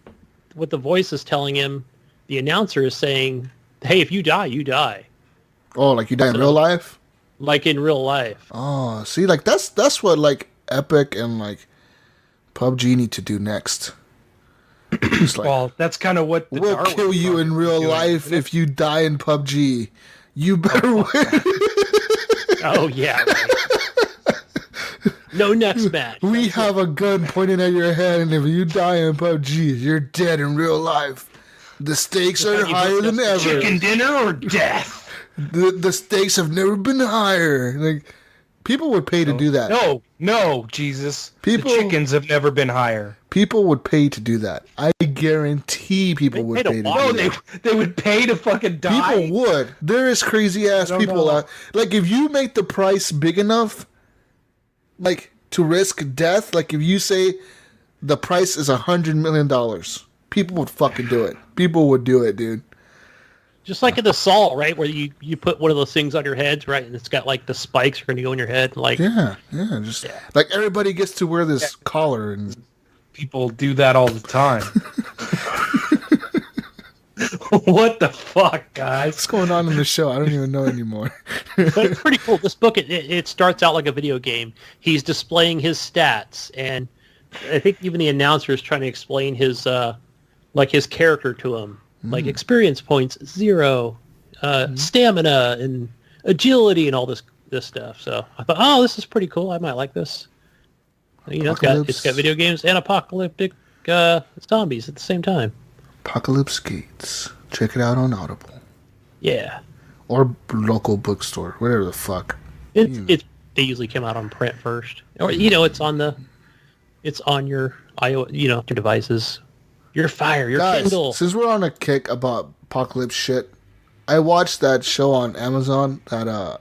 what the voice is telling him, the announcer is saying, hey, if you die, you die. Oh, like you die in real life? Like in real life. Oh, see, like that's what like Epic and like PUBG need to do next. It's like, well, that's kind of what we'll kill you in real life if you die in PUBG. You better win. Oh yeah. Right. No next match. We have a gun pointed at your head, and if you die in PUBG, you're dead in real life. The stakes are higher than ever. Chicken dinner or death? The stakes have never been higher. Like, people would pay to do that. No, Jesus. The chickens have never been higher. People would pay to do that. I guarantee people would pay to do that. They would pay to fucking die? People would. There is crazy ass people out. Like, if you make the price big enough, like, to risk death, like, if you say the price is $100 million, people would fucking do it. People would do it, dude. Just like in the Saw, right, where you put one of those things on your heads, right, and it's got like the spikes are going to go in your head, like like everybody gets to wear this collar, and people do that all the time. What the fuck, guys? what's going on in the show? I don't even know anymore. But it's pretty cool. This book, it starts out like a video game. He's displaying his stats, and I think even the announcer is trying to explain his his character to him. Like experience points 0, stamina and agility and all this stuff. So I thought, oh, this is pretty cool. I might like this. You know, it's got video games and apocalyptic zombies at the same time. Apocalypse Gates. Check it out on Audible. Yeah. Or local bookstore, whatever the fuck. They usually come out on print first, or it's on your your devices. Your Fire, your Guys, Kindle. Since we're on a kick about apocalypse shit, I watched that show on Amazon, that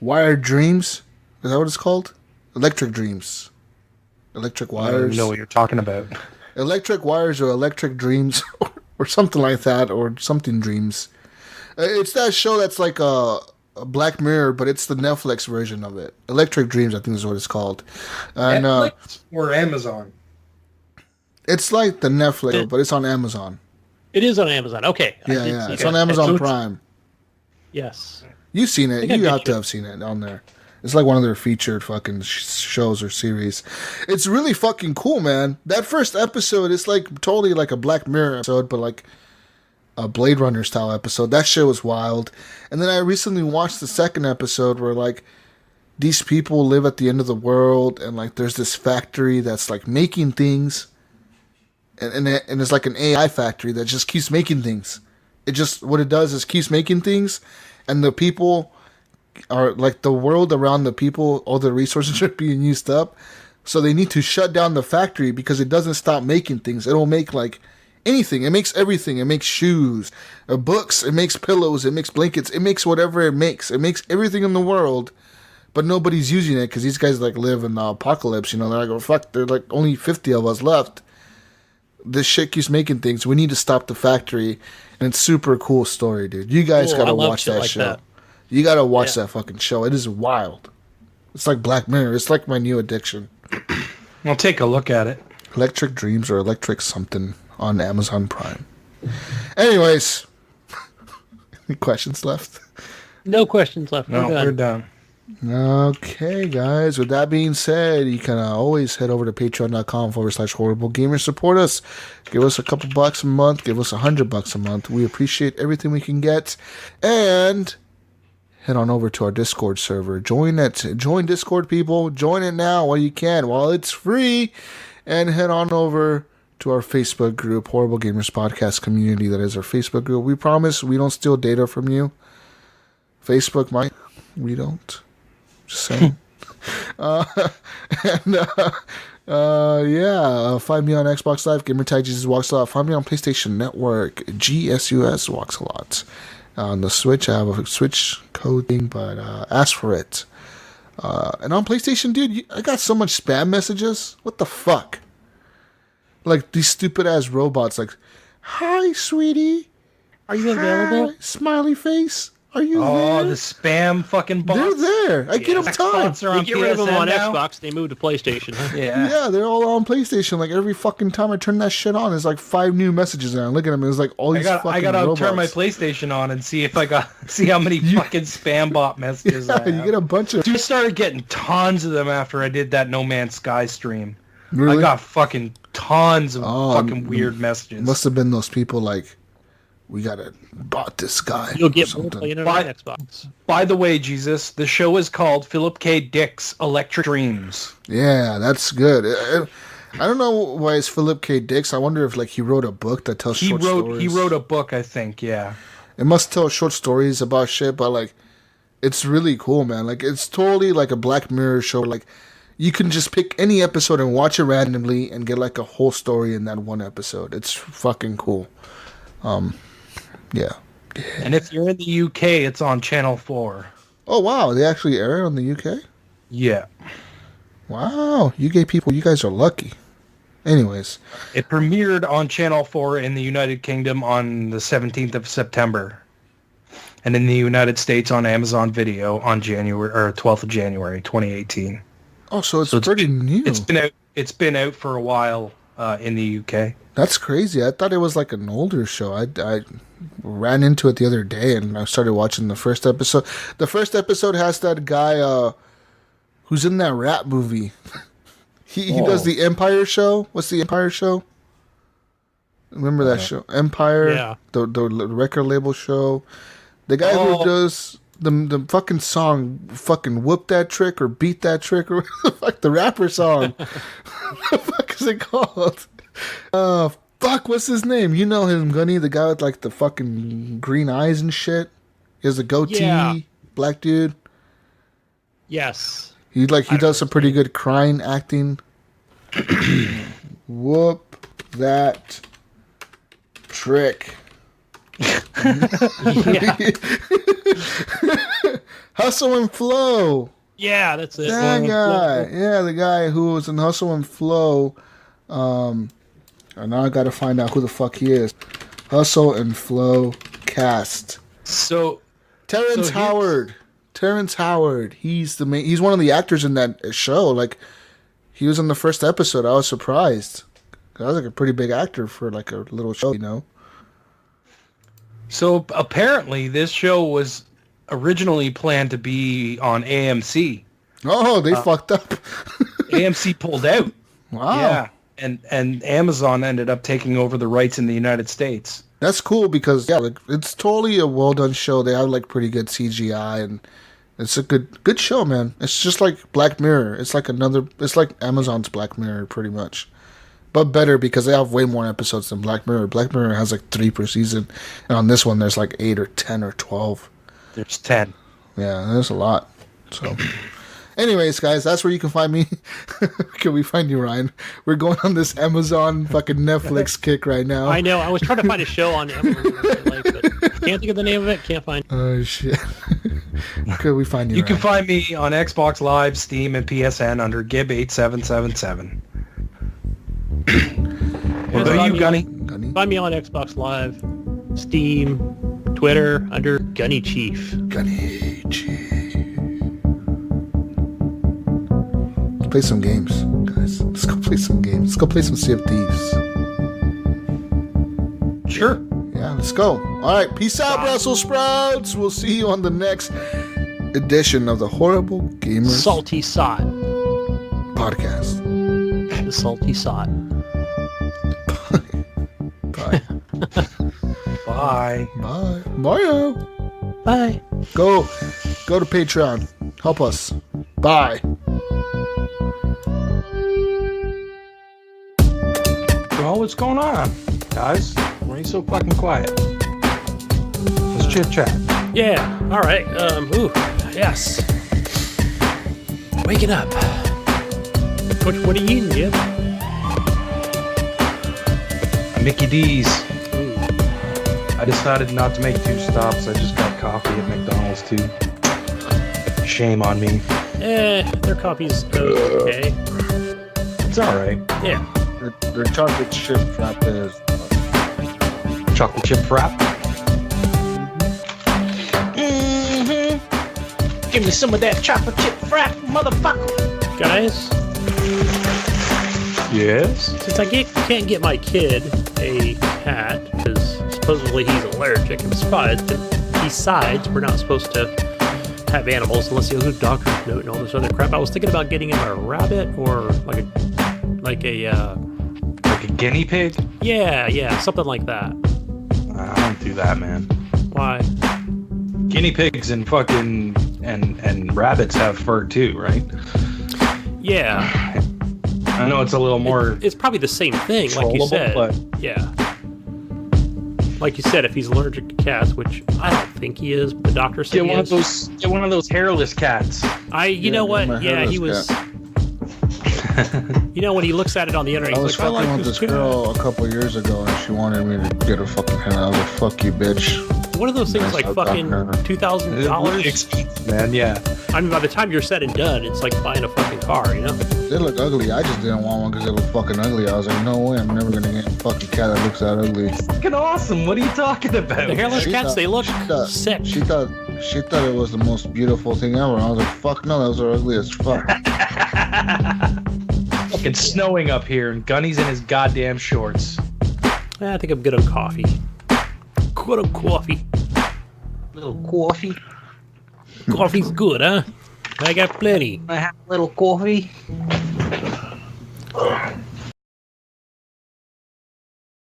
Wired Dreams. Is that what it's called? Electric Dreams. Electric Wires. I don't know what you're talking about. Electric Wires or Electric Dreams or something like that, or something Dreams. It's that show that's like a Black Mirror, but it's the Netflix version of it. Electric Dreams, I think is what it's called. And Netflix or Amazon? It's like the Netflix, but it's on Amazon. It is on Amazon. Okay. Yeah. It's on Amazon Prime. Yes. You've seen it. You have to have seen it on there. It's like one of their featured fucking shows or series. It's really fucking cool, man. That first episode is like totally like a Black Mirror episode, but like a Blade Runner style episode. That shit was wild. And then I recently watched the second episode where like these people live at the end of the world, and like there's this factory that's like making things. And it's like an AI factory that just keeps making things. What it does is keeps making things, and the people are like the world around the people, all the resources are being used up. So they need to shut down the factory because it doesn't stop making things. It'll make like anything. It makes everything. It makes shoes, books. It makes pillows. It makes blankets. It makes whatever it makes. It makes everything in the world, but nobody's using it because these guys like live in the apocalypse. You know, they're like, oh, fuck, there's like only 50 of us left. This shit keeps making things. We need to stop the factory. And it's super cool story, dude. You guys gotta watch that show. That. You gotta watch that fucking show. It is wild. It's like Black Mirror. It's like my new addiction. I'll take a look at it. Electric Dreams or Electric something on Amazon Prime. Anyways. Any questions left? No questions left. No, we're done. Okay, guys. With that being said, you can always head over to patreon.com/horriblegamers. Support us. Give us a couple bucks a month. Give us $100 a month. We appreciate everything we can get. And head on over to our Discord server. Join it. Join Discord, people. Join it now while you can, while it's free. And head on over to our Facebook group, Horrible Gamers Podcast Community. That is our Facebook group. We promise we don't steal data from you. Facebook might. We don't. Just saying. Find me on Xbox Live, Gamertag Jesus Walks a Lot. Find me on PlayStation Network, GSUS Walks a Lot. On the Switch, I have a Switch code thing, but ask for it. And on PlayStation, dude, I got so much spam messages. What the fuck? Like these stupid ass robots, like, "Hi, sweetie. Are you available?" Hi, smiley face. Are you there? Oh, the spam fucking bots. They're there. I get them time. You get rid of them on Xbox, they move to PlayStation. Huh? Yeah, they're all on PlayStation. Like every fucking time I turn that shit on, there's like 5 new messages, and I look at them, and it's like all these fucking I gotta robots. turn my PlayStation on and see how many fucking spam bot messages I have. You get a bunch of. Dude, I started getting tons of them after I did that No Man's Sky stream. Really? I got fucking tons of fucking weird messages. Must have been those people like, we gotta bot this guy. You'll get more playing it on Xbox. By the way, Jesus, the show is called Philip K. Dick's Electric Dreams. Yeah, that's good. I don't know why it's Philip K. Dick's. I wonder if like he wrote a book that tells short stories. He wrote a book, I think. Yeah. It must tell short stories about shit, but like, it's really cool, man. Like, it's totally like a Black Mirror show. Like, you can just pick any episode and watch it randomly and get like a whole story in that one episode. It's fucking cool. Yeah. And if you're in the UK, it's on Channel 4. Oh, wow. They actually air it on the UK? Yeah. Wow. UK people, you guys are lucky. Anyways. It premiered on Channel 4 in the United Kingdom on the 17th of September. And in the United States on Amazon Video on 12th of January, 2018. Oh, so it's pretty new. It's been out for a while in the UK. That's crazy. I thought it was like an older show. I ran into it the other day and I started watching the first episode. The first episode has that guy who's in that rap movie. He does the Empire show. What's the Empire show? Remember that show? Empire? Yeah. The record label show. The guy who does the fucking song, fucking Whoop That Trick or Beat That Trick or fuck the rapper song. What the fuck is it called? Fuck, what's his name? You know him, Gunny, the guy with like the fucking green eyes and shit. He has a goatee, black dude. Yes. He does some pretty good crying acting. Whoop that trick. Hustle and Flow. Yeah, that's it. That guy. Yeah, the guy who was in Hustle and Flow. And now I gotta find out who the fuck he is. Hustle and Flow cast. So Terrence Howard. Terrence Howard. He's one of the actors in that show. Like, he was in the first episode. I was surprised. I was like a pretty big actor for like a little show, you know. So apparently this show was originally planned to be on AMC. Oh, they fucked up. AMC pulled out. Wow. Yeah. And Amazon ended up taking over the rights in the United States. That's cool because it's totally a well done show. They have like pretty good CGI and it's a good show, man. It's just like Black Mirror. It's like Amazon's Black Mirror pretty much. But better because they have way more episodes than Black Mirror. Black Mirror has like 3 per season. And on this one, there's like 8 or 10 or 12. There's 10. Yeah, there's a lot. So, anyways, guys, that's where you can find me. Can we find you, Ryan? We're going on this Amazon fucking Netflix kick right now. I know. I was trying to find a show on Amazon but can't think of the name of it. Can't find it. Oh, shit. Could we find you, You Ryan? can find me on Xbox Live, Steam, and PSN under Gib8777. What about you, Gunny? Find me on Xbox Live, Steam, Twitter under Gunny Chief. Gunny Chief. Let's play some games, guys. Let's go play some games. Let's go play some Sea of Thieves. Sure. Yeah, let's go. All right, peace out, Brussels sprouts. We'll see you on the next edition of the Horrible Gamers Salty Sot. podcast. The Salty Sot. Bye. Bye. Bye. Bye. Bye. Go to Patreon. Help us. Bye. Well, what's going on, guys? Why are you so fucking quiet? Let's chit chat. Yeah. All right. Yes. Waking up. What are you eating, Jim? Mickey D's. Ooh. I decided not to make 2 stops. I just got coffee at McDonald's too. Shame on me. Their coffee's okay. It's all right. Yeah. Their chocolate chip frap is. Chocolate chip frap. Mm-hmm. Give me some of that chocolate chip frap, motherfucker. Guys. Yes. Since I can't get my kid a cat because supposedly he's allergic, and besides, we're not supposed to have animals unless you go to the doctor's note and all this other crap. I was thinking about getting him a rabbit or like a guinea pig? Yeah, something like that. I don't do that, man. Why? Guinea pigs and fucking and rabbits have fur too, right? Yeah. I know it's a little more. It's probably the same thing, like you said. But yeah. Like you said, if he's allergic to cats, which I don't think he is, but the doctor said he is. Get one of those hairless cats. You know what? Yeah, he was. You know, when he looks at it on the internet, I was he's like, fucking with this girl a couple years ago, and she wanted me to get her fucking hair. I was like, "Fuck you, bitch." What are those things like fucking $2,000? Man, yeah. I mean, by the time you're said and done, it's like buying a fucking car, you know? They look ugly. I just didn't want one because they look fucking ugly. I was like, no way, I'm never gonna get a fucking cat that looks that ugly. Fucking awesome. What are you talking about? The hairless cats, they look sick. She thought it was the most beautiful thing ever. And I was like, fuck no, those are ugly as fuck. Fucking snowing up here, and Gunny's in his goddamn shorts. I think I'm good on coffee. Good on coffee. Little coffee. Coffee's good, huh? I got plenty. I have a little coffee.